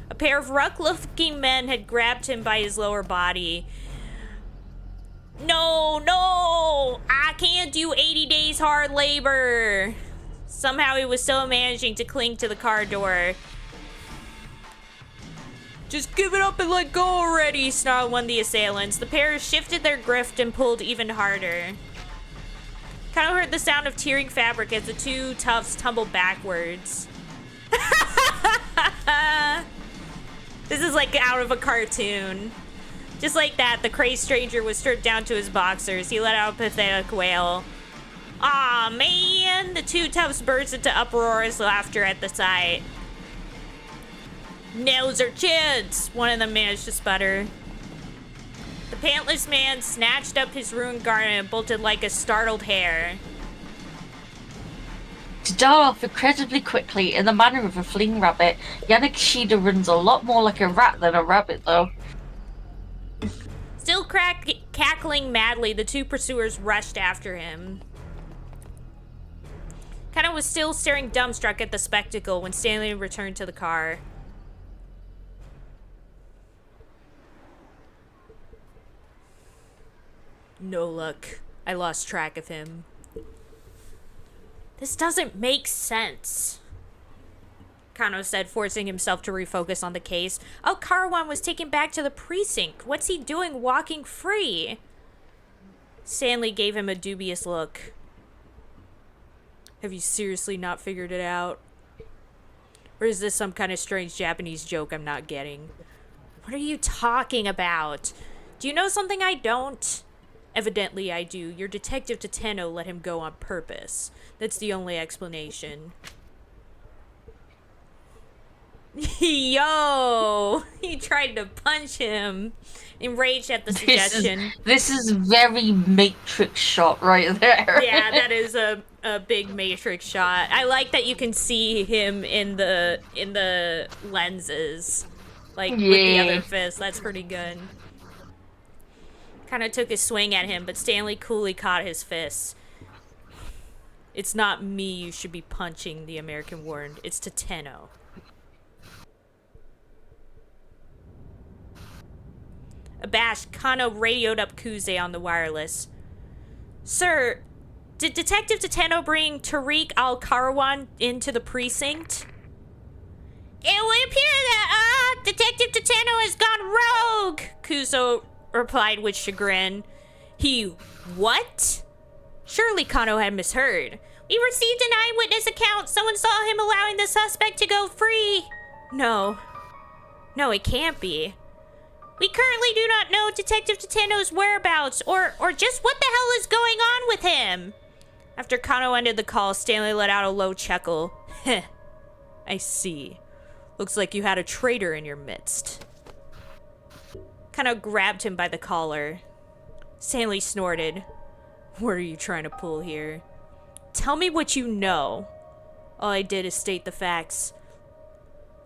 A pair of rough-looking men had grabbed him by his lower body. No, no! I can't do 80 days hard labor! Somehow he was still managing to cling to the car door. Just give it up and let go already, snarled one of the assailants. The pair shifted their grip and pulled even harder. Kano heard the sound of tearing fabric as the two toughs tumbled backwards. This is like out of a cartoon. Just like that, the crazed stranger was stripped down to his boxers. He let out a pathetic wail. Aw, man! The two toughs burst into uproarious laughter at the sight. Nose or chins, one of them managed to sputter. The pantless man snatched up his ruined garment and bolted like a startled hare. To dart off incredibly quickly in the manner of a fleeing rabbit, Yanakishida runs a lot more like a rat than a rabbit, though. Still cackling madly, the two pursuers rushed after him. Kano was still staring dumbstruck at the spectacle when Stanley returned to the car. No luck. I lost track of him. This doesn't make sense, Kano said, forcing himself to refocus on the case. Oh, Karawan was taken back to the precinct. What's he doing walking free? Stanley gave him a dubious look. Have you seriously not figured it out? Or is this some kind of strange Japanese joke I'm not getting? What are you talking about? Do you know something I don't? Evidently I do. Your detective Tateno let him go on purpose. That's the only explanation. Yo! He tried to punch him. Enraged at the suggestion. This is very Matrix shot right there. Yeah, that is a big Matrix shot. I like that you can see him in the lenses. Like, with the other fist. That's pretty good. Kind of took a swing at him, but Stanley coolly caught his fists. It's not me you should be punching, the American warned. It's Tateno. Abashed, Kano radioed up Kuze on the wireless. Sir, did Detective Tateno bring Tariq Al-Karawan into the precinct? It would appear that, Detective Tateno has gone rogue, Kuzo replied with chagrin. He what? Surely Kano had misheard. We received an eyewitness account. Someone saw him allowing the suspect to go free. No, it can't be. We currently do not know Detective Tateno's whereabouts or just what the hell is going on with him. After Kano ended the call, Stanley let out a low chuckle. Heh, I see. Looks like you had a traitor in your midst. Kano grabbed him by the collar. Stanley snorted. What are you trying to pull here? Tell me what you know. All I did is state the facts.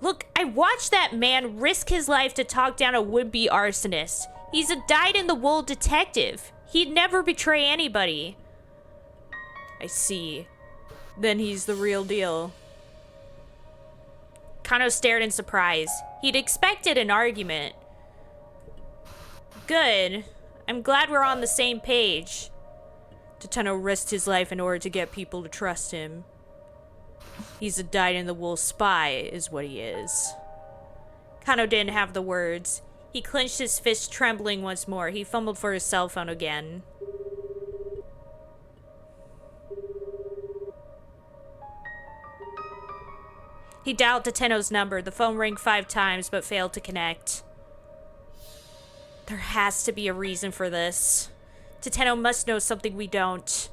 Look, I watched that man risk his life to talk down a would-be arsonist. He's a dyed-in-the-wool detective. He'd never betray anybody. I see. Then he's the real deal. Kano stared in surprise. He'd expected an argument. Good. I'm glad we're on the same page. Tateno risked his life in order to get people to trust him. He's a dyed-in-the-wool spy, is what he is. Kano didn't have the words. He clenched his fist, trembling once more. He fumbled for his cell phone again. He dialed Tateno's number. The phone rang 5 times, but failed to connect. There has to be a reason for this. Tateno must know something we don't.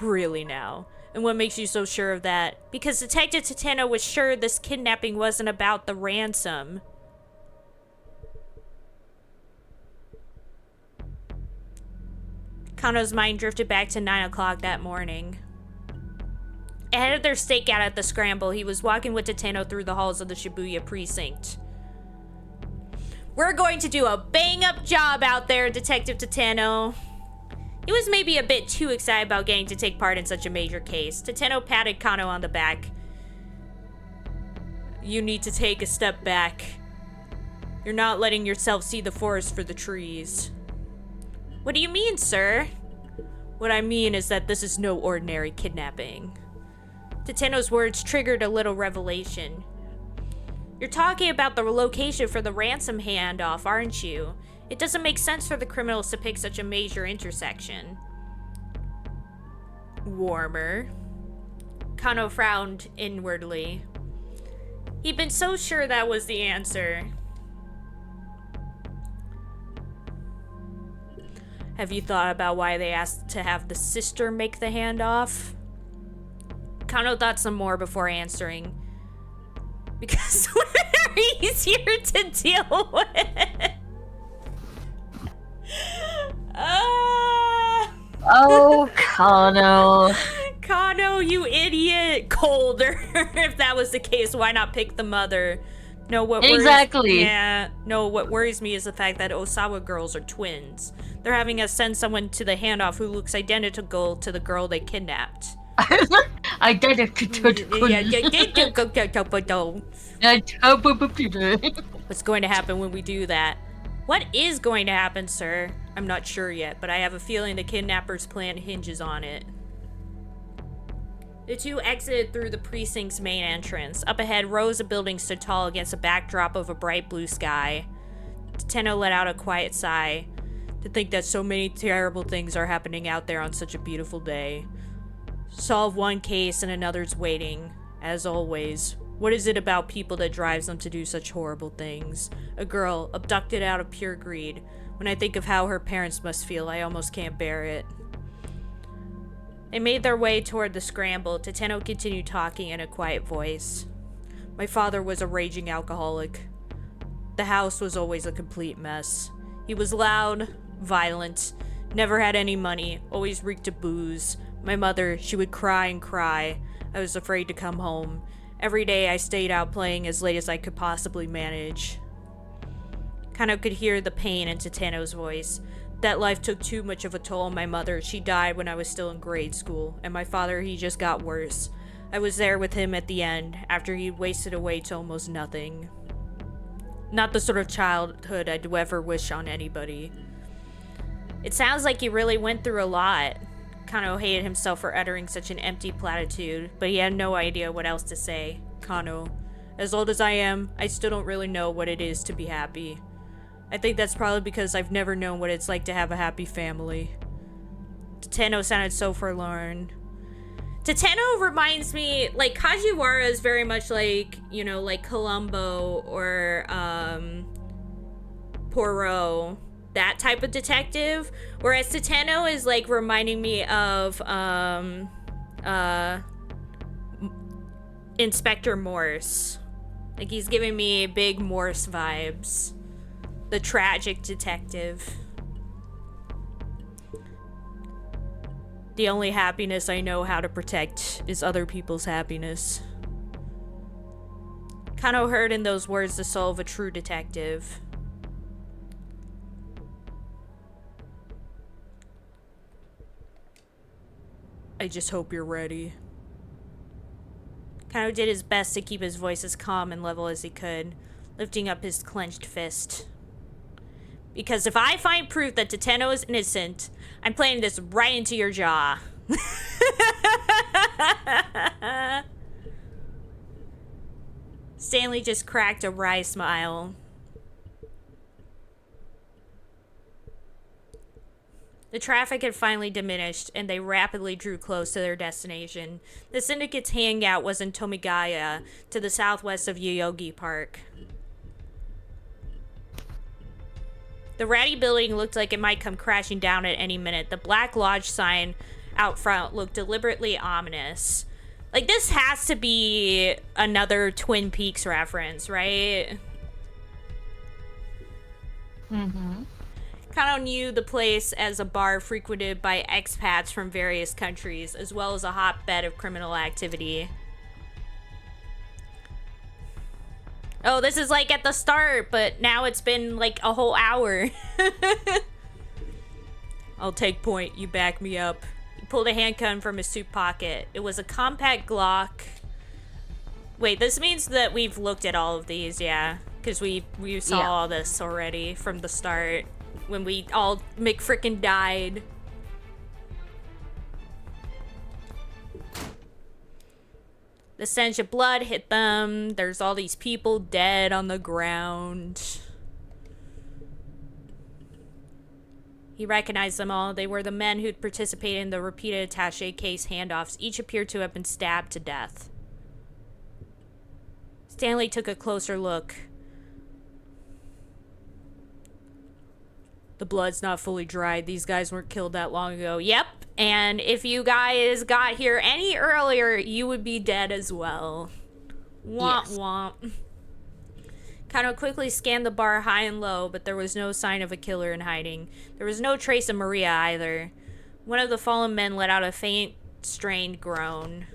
Really now. And what makes you so sure of that? Because Detective Tateno was sure this kidnapping wasn't about the ransom. Kano's mind drifted back to 9 o'clock that morning. Ahead of their stakeout at the Scramble, he was walking with Tateno through the halls of the Shibuya precinct. We're going to do a bang-up job out there, Detective Tateno. He was maybe a bit too excited about getting to take part in such a major case. Tateno patted Kano on the back. You need to take a step back. You're not letting yourself see the forest for the trees. What do you mean, sir? What I mean is that this is no ordinary kidnapping. Tateno's words triggered a little revelation. You're talking about the location for the ransom handoff, aren't you? It doesn't make sense for the criminals to pick such a major intersection. Warmer. Kano frowned inwardly. He'd been so sure that was the answer. Have you thought about why they asked to have the sister make the handoff? Kano thought some more before answering. Because they're easier to deal with. Oh, Kano. Kano, you idiot. Colder. If that was the case, why not pick the mother? No, what Exactly. what worries me is the fact that Osawa girls are twins. They're having us send someone to the handoff who looks identical to the girl they kidnapped. Identical. What's going to happen when we do that? What is going to happen, sir? I'm not sure yet, but I have a feeling the kidnapper's plan hinges on it. The two exited through the precinct's main entrance. Up ahead, rows of buildings stood tall against a backdrop of a bright blue sky. Tateno let out a quiet sigh. To think that so many terrible things are happening out there on such a beautiful day. Solve one case and another's waiting. As always, what is it about people that drives them to do such horrible things? A girl, abducted out of pure greed. When I think of how her parents must feel, I almost can't bear it. They made their way toward the Scramble. Tateno continued talking in a quiet voice. My father was a raging alcoholic. The house was always a complete mess. He was loud, violent, never had any money, always reeked of booze. My mother, she would cry and cry. I was afraid to come home. Every day I stayed out playing as late as I could possibly manage. Kano could hear the pain in Tateno's voice. That life took too much of a toll on my mother. She died when I was still in grade school, and my father, he just got worse. I was there with him at the end, after he'd wasted away to almost nothing. Not the sort of childhood I'd ever wish on anybody. It sounds like you really went through a lot. Kano hated himself for uttering such an empty platitude, but he had no idea what else to say. Kano, as old as I am, I still don't really know what it is to be happy. I think that's probably because I've never known what it's like to have a happy family. Tateno sounded so forlorn. Tateno reminds me, like, Kajiwara is very much like, you know, like Columbo or, Poirot. That type of detective. Whereas Tateno is, like, reminding me of, Inspector Morse. Like, he's giving me big Morse vibes. The tragic detective. The only happiness I know how to protect is other people's happiness. Kano heard in those words the soul of a true detective. I just hope you're ready. Kano did his best to keep his voice as calm and level as he could, lifting up his clenched fist. Because if I find proof that Teteno is innocent, I'm planting this right into your jaw. Stanley just cracked a wry smile. The traffic had finally diminished, and they rapidly drew close to their destination. The syndicate's hangout was in Tomigaya, to the southwest of Yoyogi Park. The ratty building looked like it might come crashing down at any minute. The Black Lodge sign out front looked deliberately ominous. Like, this has to be another Twin Peaks reference, right? Mm-hmm. Kano knew the place as a bar frequented by expats from various countries, as well as a hotbed of criminal activity. Oh, this is like at the start, but now it's been like a whole hour. I'll take point, you back me up. He pulled a handgun from his suit pocket. It was a compact Glock. Wait, this means that we've looked at all of these, yeah. Because we saw all this already from the start. When we all McFrickin' died. The stench of blood hit them. There's all these people dead on the ground. He recognized them all. They were the men who'd participated in the repeated attaché case handoffs. Each appeared to have been stabbed to death. Stanley took a closer look. The blood's not fully dried. These guys weren't killed that long ago. Yep. And if you guys got here any earlier, you would be dead as well. Womp womp. Kano quickly scanned the bar high and low, but there was no sign of a killer in hiding. There was no trace of Maria either. One of the fallen men let out a faint, strained groan.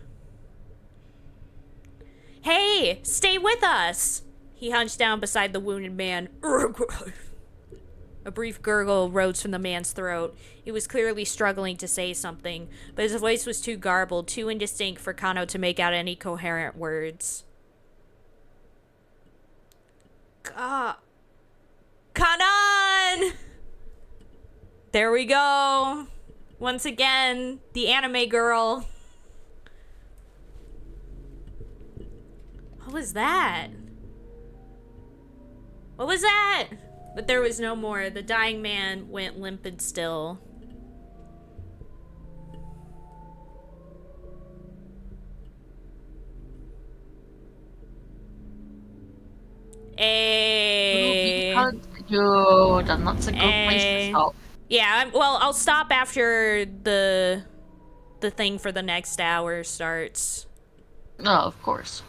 Hey, stay with us! He hunched down beside the wounded man. A brief gurgle rose from the man's throat. He was clearly struggling to say something, but his voice was too garbled, too indistinct for Kano to make out any coherent words. Kanan! There we go. Once again, the anime girl. What was that? What was that? But there was no more. The dying man went limp and still. Hey. Good. And that's a good place to stop. Yeah, well, I'll stop after the thing for the next hour starts. No, of course.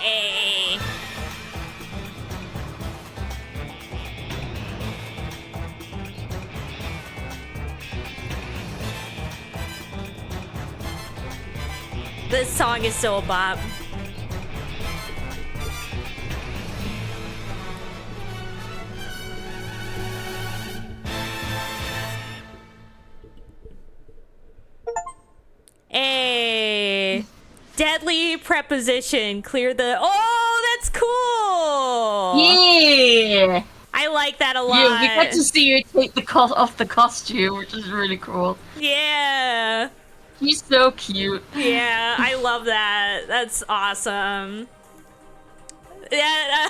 Hey. This song is so a bop. Hey. Deadly preposition. Clear the... Oh, that's cool. Yeah. I like that a lot. Yeah, we get to see her take the off the costume, which is really cool. Yeah. He's so cute. Yeah, I love that. That's awesome. Yeah,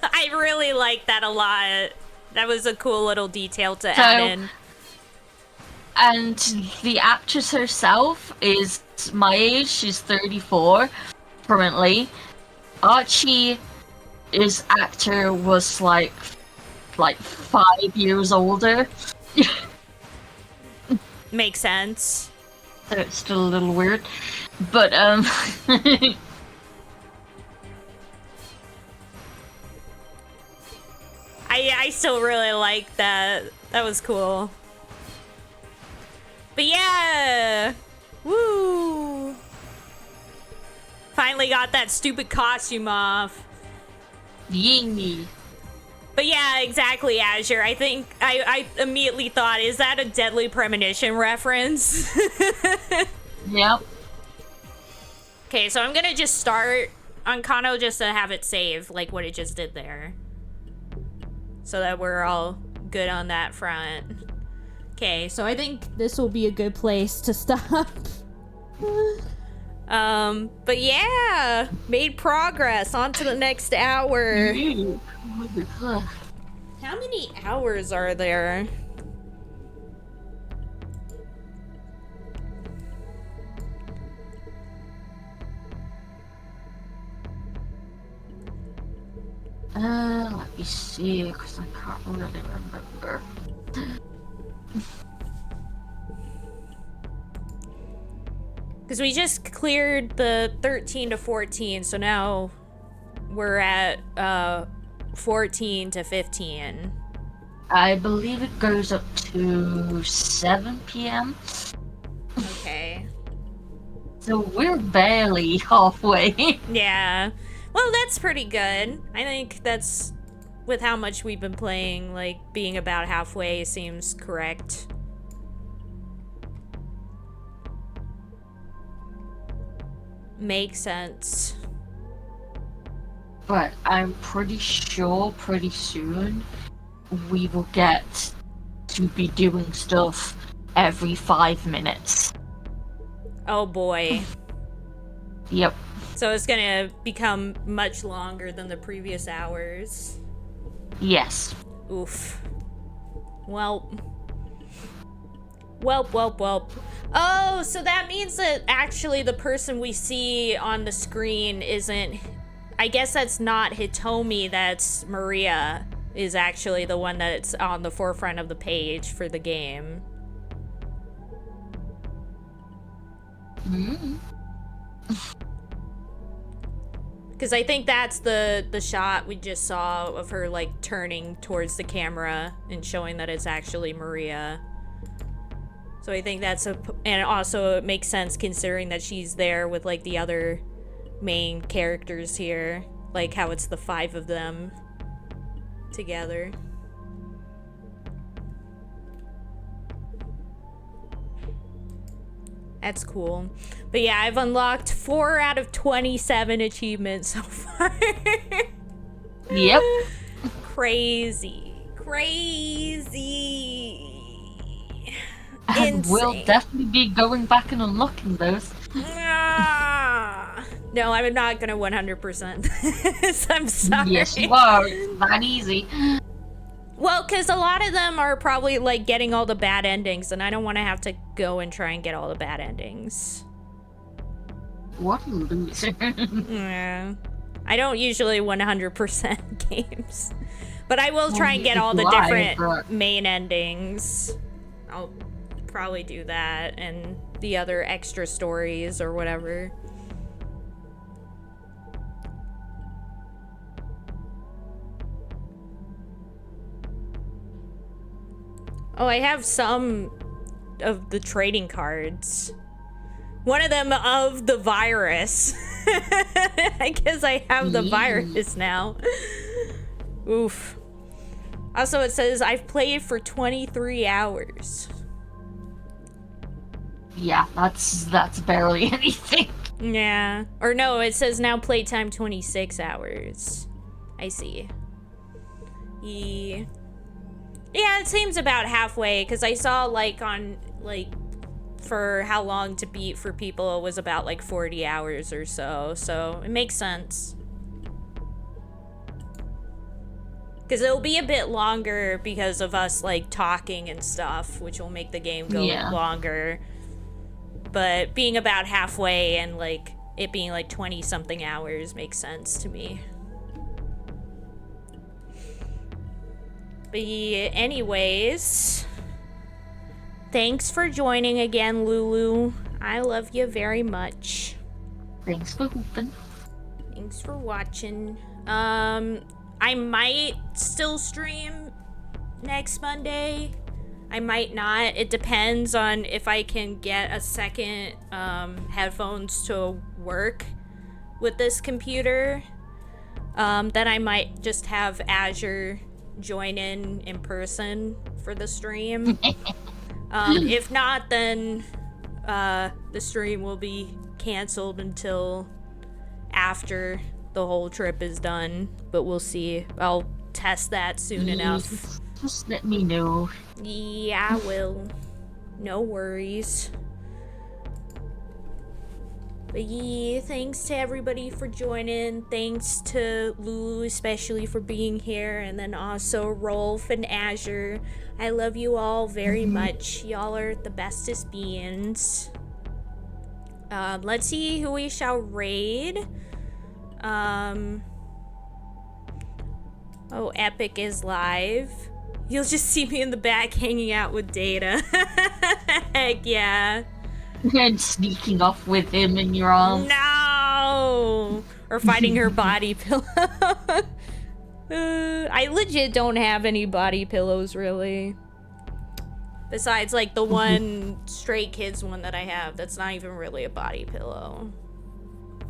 I really like that a lot. That was a cool little detail to add in. And the actress herself is my age. She's 34 currently. Archie, his actor, was like 5 years older. Makes sense. So it's still a little weird, but I still really like that. That was cool. But yeah, woo! Finally got that stupid costume off. yee. But yeah, exactly, Azure. I think I immediately thought, is that a Deadly Premonition reference? Yep. Okay, so I'm gonna just start on Kano just to have it saved, like what it just did there. So that we're all good on that front. Okay, so I think this will be a good place to stop. But yeah, made progress. On to the next hour. How many hours are there? Let me see, because I can't really remember. Because we just cleared the 13 to 14, so now we're at 14 to 15. I believe it goes up to 7 p.m. Okay. So we're barely halfway. Yeah. Well, that's pretty good. I think that's, with how much we've been playing, like, being about halfway seems correct. Makes sense. But I'm pretty sure pretty soon we will get to be doing stuff every 5 minutes. Oh boy. Yep. So it's gonna become much longer than the previous hours. Yes. Oof. Welp. Welp, welp, welp. Oh, so that means that actually the person we see on the screen isn't... I guess that's not Hitomi, that's Maria, is actually the one that's on the forefront of the page for the game. Mm-hmm. Because I think that's the shot we just saw of her, like, turning towards the camera and showing that it's actually Maria. So I think that's and also it makes sense considering that she's there with, like, the other main characters here. Like, how it's the 5 of them together. That's cool. But yeah, I've unlocked 4 out of 27 achievements so far. Yep. Crazy. Crazy. And Insane. we'll definitely be going back and unlocking those. No, I'm not gonna 100% this. I'm sorry. Yes, you are. It's not easy. Well, because a lot of them are probably, like, getting all the bad endings, and I don't want to have to go and try and get all the bad endings. What a loser. Yeah. I don't usually 100% games. But I will try and get neither all the do I, different but- main endings. I'll probably do that, and the other extra stories or whatever. Oh, I have some of the trading cards. One of them of the virus. I guess I have the virus now. Oof. Also, it says I've played for 23 hours. Yeah, that's barely anything. Yeah. Or no, it says now playtime 26 hours. I see. Yeah, it seems about halfway, because I saw, like, on, like, for how long to beat for people, it was about, like, 40 hours or so. So, it makes sense. Because it'll be a bit longer because of us, like, talking and stuff, which will make the game go longer. But being about halfway and, like, it being, like, 20-something hours makes sense to me. But yeah, anyways, thanks for joining again, Lulu. I love you very much. Thanks for hooping. Thanks for watching. I might still stream next Monday. I might not. It depends on if I can get a second headphones to work with this computer. Then I might just have Azure join in person for the stream. If not, then the stream will be canceled until after the whole trip is done, but we'll see. I'll test that soon enough. Just let me know. Yeah, I will. No worries. But yeah, thanks to everybody for joining. Thanks to Lulu especially for being here. And then also Rolf and Azure. I love you all very much. Y'all are the bestest beings. Let's see who we shall raid. Oh, Epic is live. You'll just see me in the back hanging out with Data. Heck yeah. And sneaking off with him in your arms. No! Or fighting her body pillow. I legit don't have any body pillows, really. Besides, like, the one Stray Kids one that I have. That's not even really a body pillow.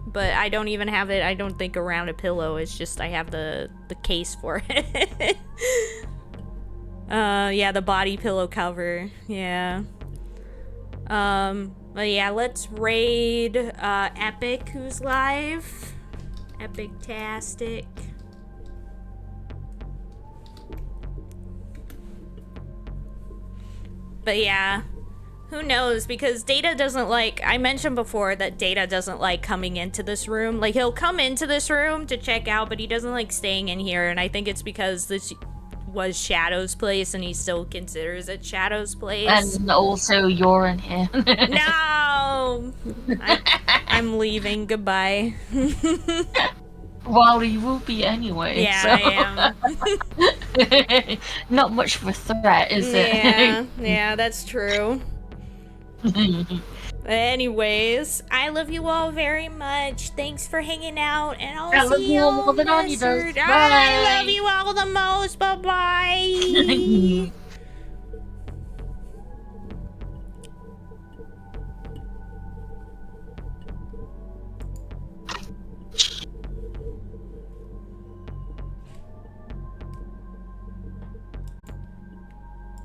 But I don't even have it, I don't think, around a pillow. It's just I have the case for it. Yeah, the body pillow cover. Yeah. But yeah, let's raid Epic, who's live. Epic-tastic. But yeah, who knows, because Data doesn't like, I mentioned before that Data doesn't like coming into this room. Like, he'll come into this room to check out, but he doesn't like staying in here, and I think it's because this was Shadow's place and he still considers it Shadow's place. And also you're in here. No! I'm leaving. Goodbye. Well, you will be anyway. Yeah, so. I am. Not much of a threat, is it? it? Yeah, that's true. Anyways, I love you all very much. Thanks for hanging out, and I'll see you all more than Anya does. I love you all the most. Bye-bye.